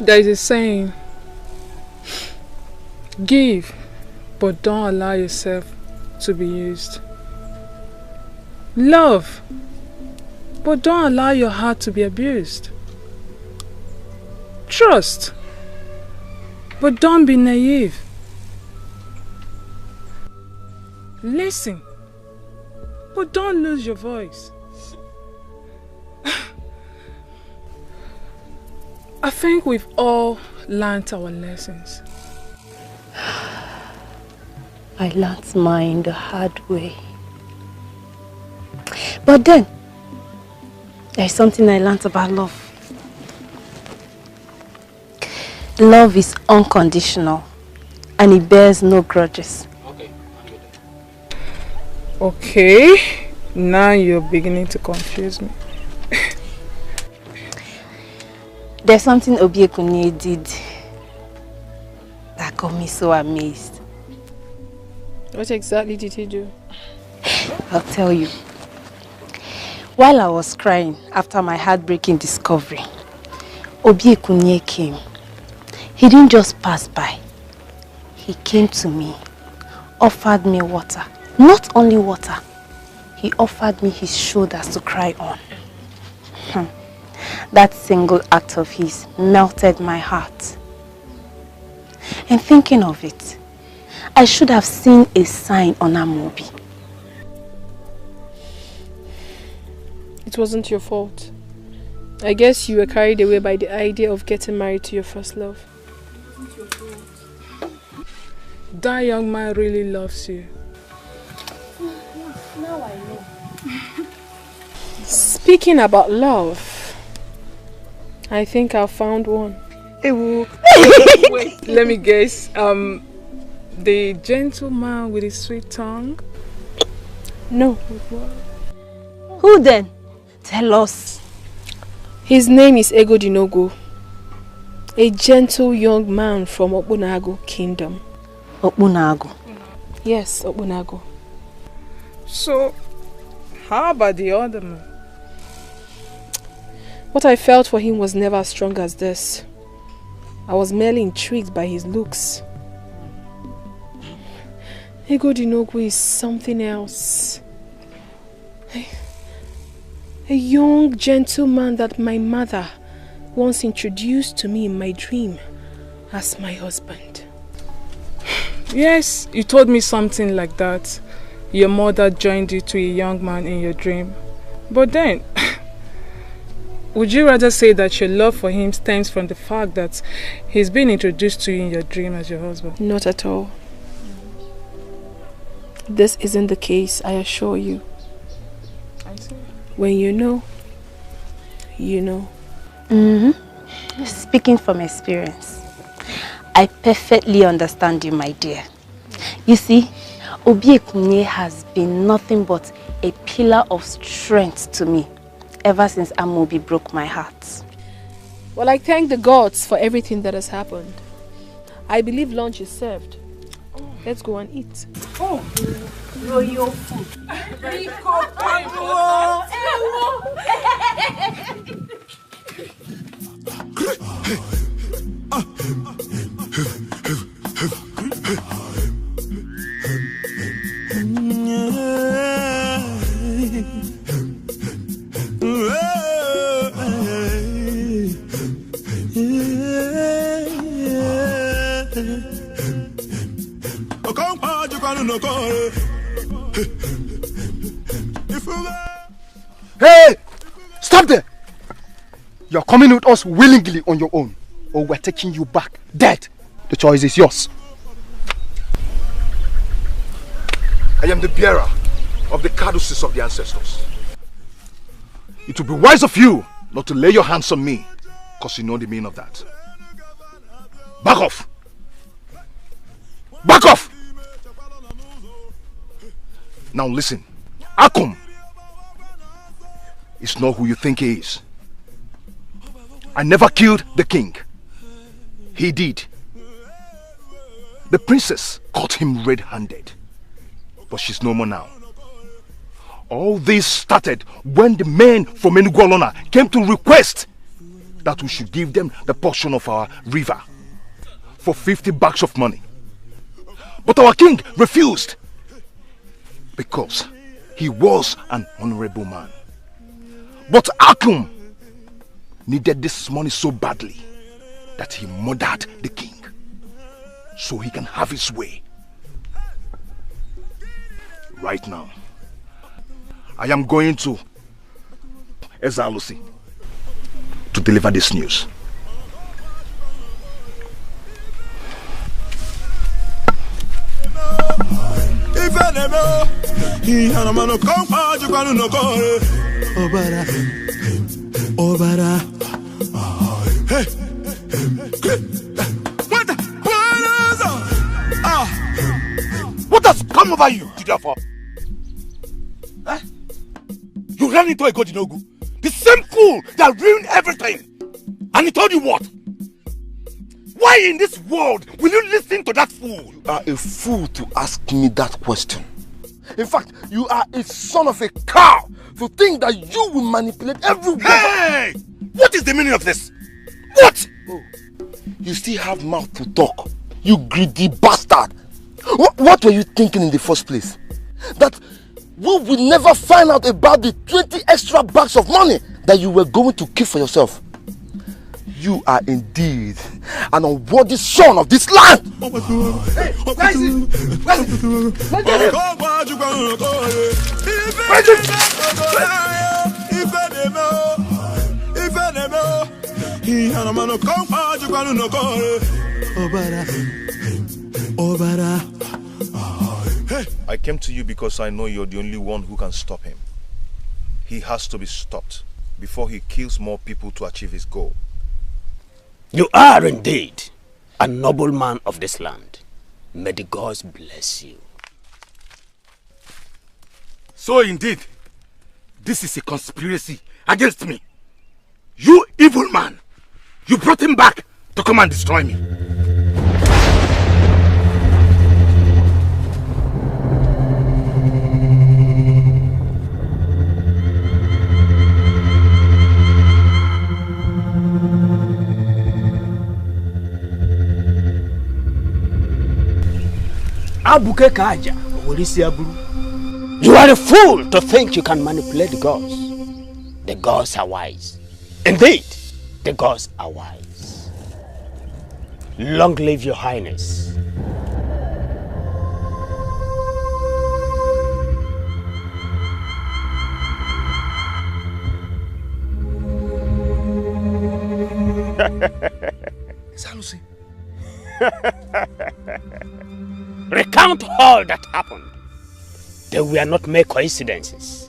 Speaker 20: There is a saying, give, but don't allow yourself to be used. Love, but don't allow your heart to be abused. Trust, but don't be naive. Listen, but don't lose your voice. I think we've all learnt our lessons.
Speaker 9: I learnt mine the hard way. But then, there's something I learnt about love. Love is unconditional and it bears no grudges.
Speaker 20: Okay, now you're beginning to confuse me.
Speaker 9: There's something Obio did that got me so amazed.
Speaker 12: What exactly did he do?
Speaker 9: I'll tell you. While I was crying after my heartbreaking discovery, Obio came. He didn't just pass by. He came to me, offered me water. Not only water, he offered me his shoulders to cry on. That single act of his melted my heart. And thinking of it, I should have seen a sign on Amobi.
Speaker 12: It wasn't your fault. I guess you were carried away by the idea of getting married to your first love.
Speaker 20: That young man really loves you.
Speaker 9: Now I know.
Speaker 12: Speaking about love, I think I found one.
Speaker 20: Wait, let me guess. The gentleman with his sweet tongue?
Speaker 12: No.
Speaker 9: Who then? Tell us.
Speaker 12: His name is Egodinogo, a gentle young man from Obunago Kingdom.
Speaker 9: Obunago?
Speaker 12: Yes, Obunago.
Speaker 20: So, how about the other man?
Speaker 12: What I felt for him was never as strong as this. I was merely intrigued by his looks. Egodinogo is something else. A young gentleman that my mother once introduced to me in my dream as my husband.
Speaker 20: Yes, you told me something like that. Your mother joined you to a young man in your dream. But then, would you rather say that your love for him stems from the fact that he's been introduced to you in your dream as your husband?
Speaker 12: Not at all. This isn't the case, I assure you.
Speaker 20: I see.
Speaker 12: When you know, you know.
Speaker 9: Speaking from experience, I perfectly understand you, my dear. You see, Obio has been nothing but a pillar of strength to me ever since Amobi broke my heart.
Speaker 12: Well, I thank the gods for everything that has happened. I believe lunch is served. Let's go and eat.
Speaker 2: Oh, royal food.
Speaker 14: Hey! Stop there! You're coming with us willingly on your own, or we're taking you back dead. The choice is yours.
Speaker 17: I am the bearer of the caduceus of the ancestors. It would be wise of you not to lay your hands on me, because you know the meaning of that. Back off! Back off! Now listen, Akum is not who you think he is. I never killed the king. He did. The princess caught him red-handed, but she's no more now. All this started when the men from Enugwalona came to request that we should give them the portion of our river for 50 bags of money. But our king refused because he was an honorable man. But Akum needed this money so badly that he murdered the king so he can have his way. Right now, I am going to exile to deliver this news.
Speaker 8: What has come over you, Tidafa? Huh? You ran into a Godinogu, the same fool that ruined everything. And he told you what? Why in this world will you listen to that fool?
Speaker 7: You are a fool to ask me that question. In fact, you are a son of a cow to think that you will manipulate everyone.
Speaker 8: Hey! What is the meaning of this? What?
Speaker 7: Oh, you still have mouth to talk, you greedy bastard. What were you thinking in the first place? That we will never find out about the 20 extra bags of money that you were going to keep for yourself. You are indeed an unworthy son of this land.
Speaker 8: Hey, where is it? Where is
Speaker 17: I came to you because I know you're the only one who can stop him. He has to be stopped before he kills more people to achieve his goal.
Speaker 16: You are indeed a noble man of this land. May the gods bless you.
Speaker 8: So indeed, this is a conspiracy against me. You evil man, you brought him back to come and destroy me.
Speaker 16: You are a fool to think you can manipulate the gods. The gods are wise. Indeed, the gods are wise. Long live your highness.
Speaker 7: Salusi.
Speaker 16: Recount all that happened. They were not mere coincidences.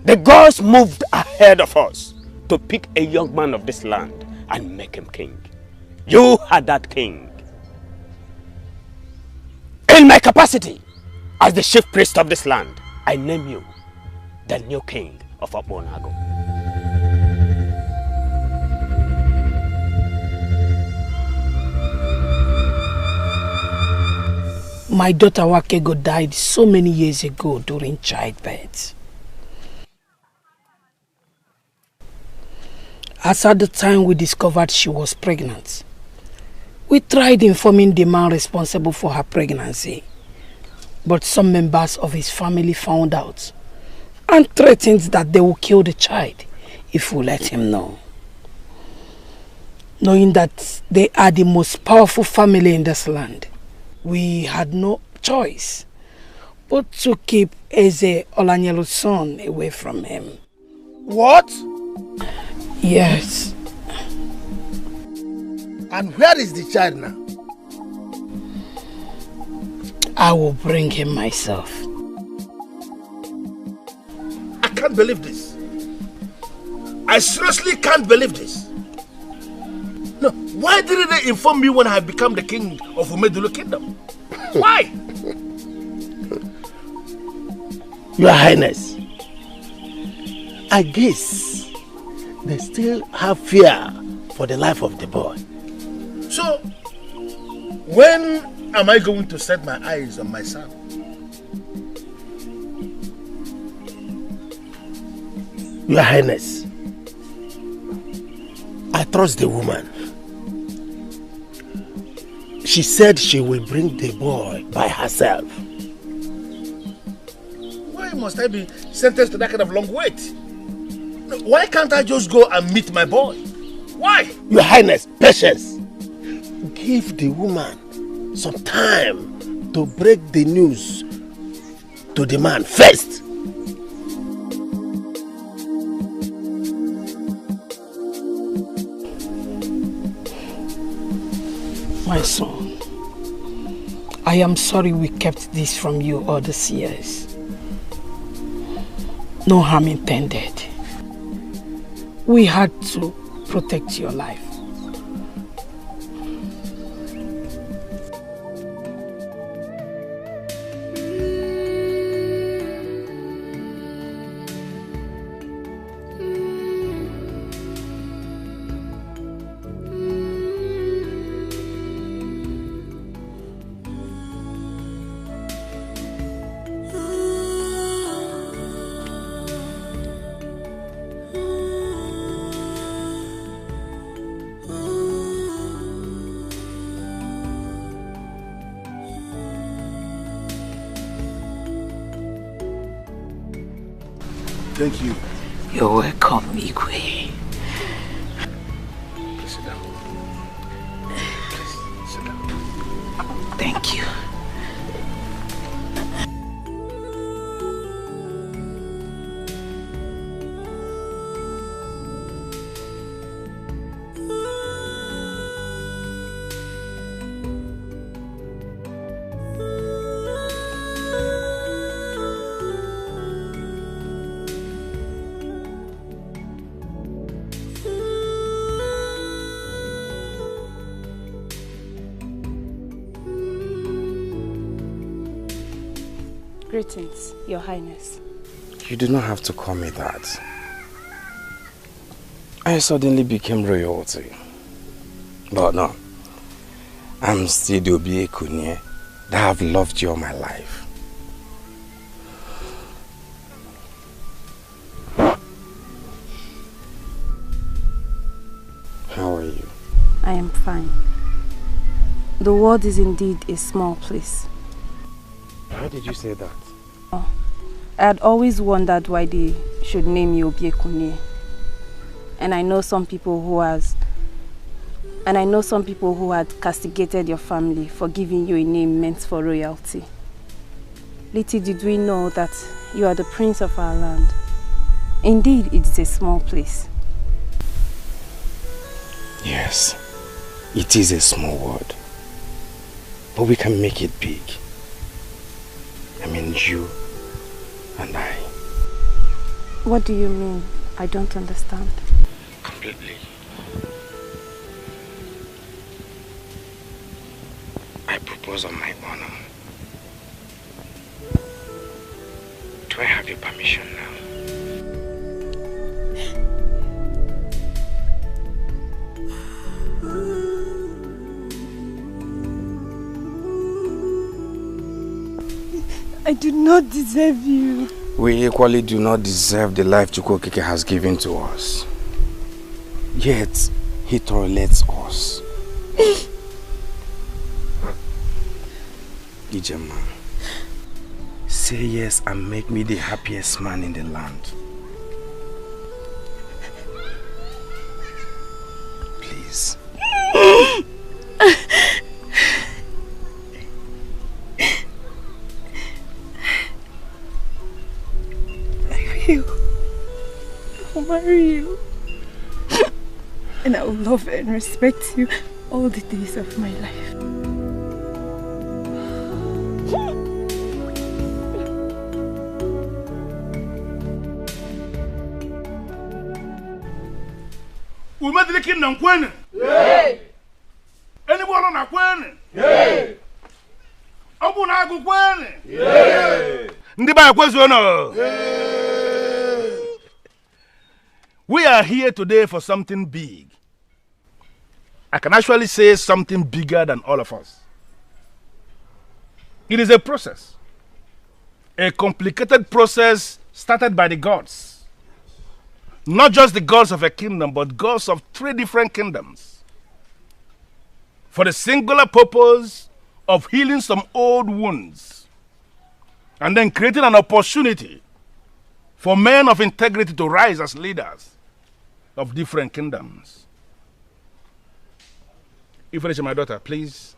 Speaker 16: The gods moved ahead of us to pick a young man of this land and make him king. You are that king. In my capacity as the chief priest of this land, I name you the new king of Obonago.
Speaker 2: My daughter Wakego died so many years ago during childbirth. As at the time we discovered she was pregnant, we tried informing the man responsible for her pregnancy, but some members of his family found out and threatened that they will kill the child if we let him know. Knowing that they are the most powerful family in this land, we had no choice but to keep Eze Olanyelu's son away from him.
Speaker 14: What?
Speaker 2: Yes.
Speaker 14: And where is the child now?
Speaker 2: I will bring him myself.
Speaker 14: I can't believe this. I seriously can't believe this. No, why didn't they inform me when I had become the king of Umedulu Kingdom? Why?
Speaker 16: Your Highness, I guess they still have fear for the life of the boy.
Speaker 14: So, when am I going to set my eyes on my son?
Speaker 16: Your Highness, I trust the woman. She said she will bring the boy by herself.
Speaker 14: Why must I be sentenced to that kind of long wait? Why can't I just go and meet my boy? Why?
Speaker 16: Your Highness, patience. Give the woman some time to break the news to the man first.
Speaker 2: My son, I am sorry we kept this from you all these years. No harm intended. We had to protect your life.
Speaker 14: Thank you.
Speaker 2: You're welcome, Igwe.
Speaker 14: Please sit down. Please sit down.
Speaker 2: Thank you.
Speaker 9: Greetings, Your Highness.
Speaker 21: You do not have to call me that. I suddenly became royalty. But no, I'm still the Obio Ekene that have loved you all my life. How are you?
Speaker 9: I am fine. The world is indeed a small place.
Speaker 21: Why did you say that?
Speaker 9: Oh, I had always wondered why they should name you Obio Ekene. And I know some people who had castigated your family for giving you a name meant for royalty. Little did we know that you are the prince of our land. Indeed, it is a small place.
Speaker 21: Yes, it is a small world. But we can make it big. I mean you and I.
Speaker 9: What do you mean? I don't understand.
Speaker 21: completely. I propose on my honor. Do I have your permission now?
Speaker 4: I do not deserve you.
Speaker 21: We equally do not deserve the life Chukwokeke has given to us. Yet, he tolerates us. Ijema, say yes and make me the happiest man in the land. Please.
Speaker 4: I'll marry you. And I will love and respect you all the days of my life.
Speaker 11: Umedilikin na nkwene? Yay! Anyone na kwene? Yay! Obu na agu kwene? Yay! Ndi ba kwezo no? Yay! We are here today for something big. I can actually say something bigger than all of us. It is a process. A complicated process started by the gods. Not just the gods of a kingdom, but gods of 3 different kingdoms. For the singular purpose of healing some old wounds. And then creating an opportunity for men of integrity to rise as leaders of different kingdoms. Ifeanyi, my daughter, please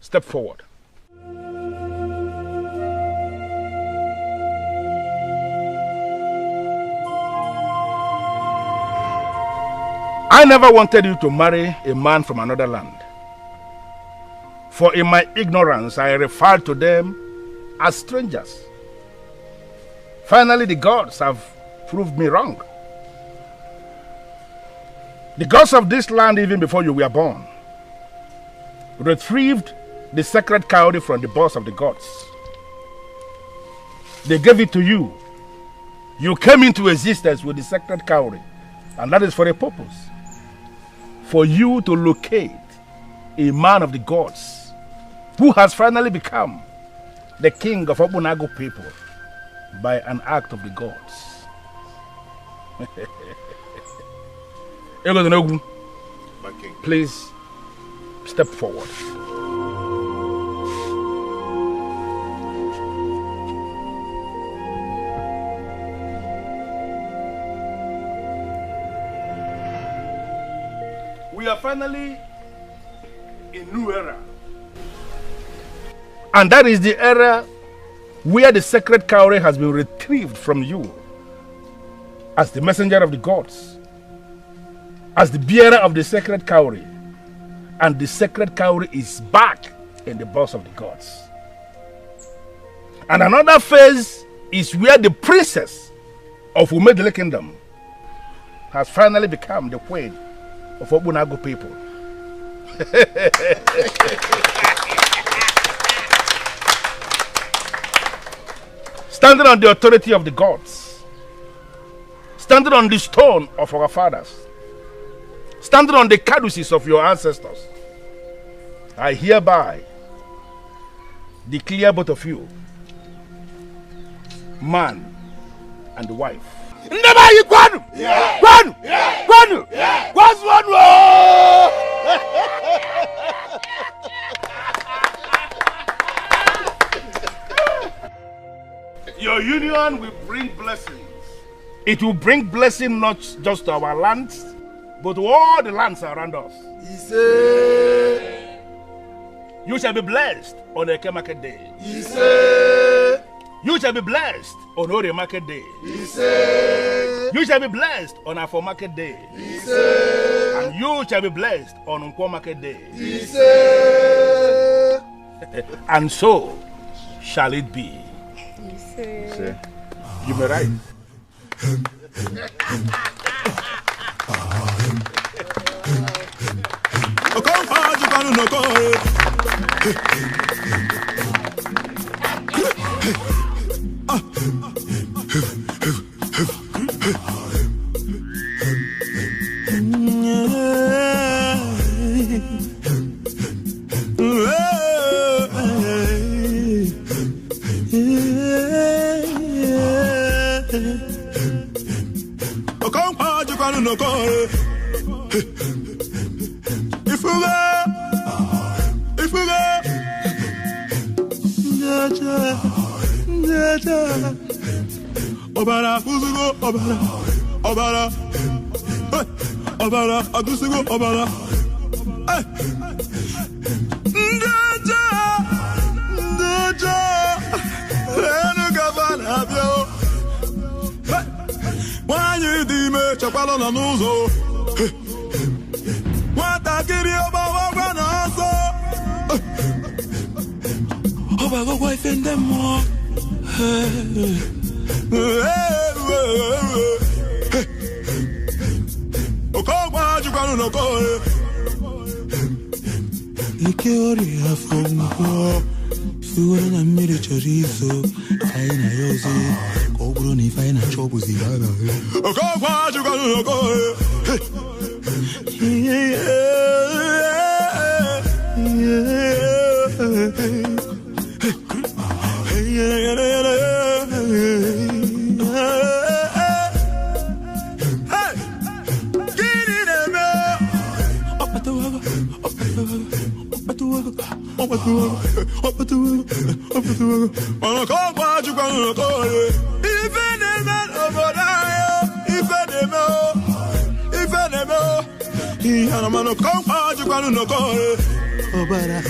Speaker 11: step forward. I never wanted you to marry a man from another land. For in my ignorance, I referred to them as strangers. Finally, the gods have proved me wrong. The gods of this land, even before you were born, retrieved the sacred cowry from the boss of the gods. They gave it to you. You came into existence with the sacred cowry, and that is for a purpose. For you to locate a man of the gods who has finally become the king of Obunago people by an act of the gods. Please step forward. We are finally in a new era. And that is the era where the sacred cowry has been retrieved from you as the messenger of the gods, as the bearer of the sacred cowry. And the sacred cowry is back in the boss of the gods. And another phase is where the princess of Umedile Kingdom has finally become the queen of Obunago people. Standing on the authority of the gods, standing on the stone of our fathers, standing on the caduceus of your ancestors, I hereby declare both of you man and wife. Your union will bring blessings. It will bring blessing not just to our lands, but to all the lands around us. You shall be blessed on Eke Market Day. You shall be blessed on Ore Market Day. You shall be blessed on Afo Market Day. And you shall be blessed on Nkwo Market Day. And so shall it be. You may write.
Speaker 5: Obara, Uzugo, Obara, Obara, Obara, Adusugo, Obara. Ndaja, Lenu Gavana, Abio. Wanyi dime, Chapalo na Nuzo. Watakiri Oba Wagwana so. Oba go wife and them more.
Speaker 6: Ikori afongo Suwana na mire chorizo Kaina yoze Koguro ni faina chobu zigana
Speaker 5: Okokwa chukanu noko
Speaker 6: Obara,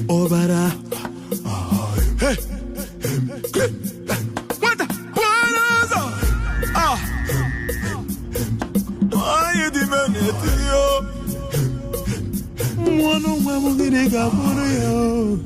Speaker 6: Obara.
Speaker 5: Hey, what the? Ah, why you demanding it?
Speaker 6: Mwana mwa mungine kapuru yo.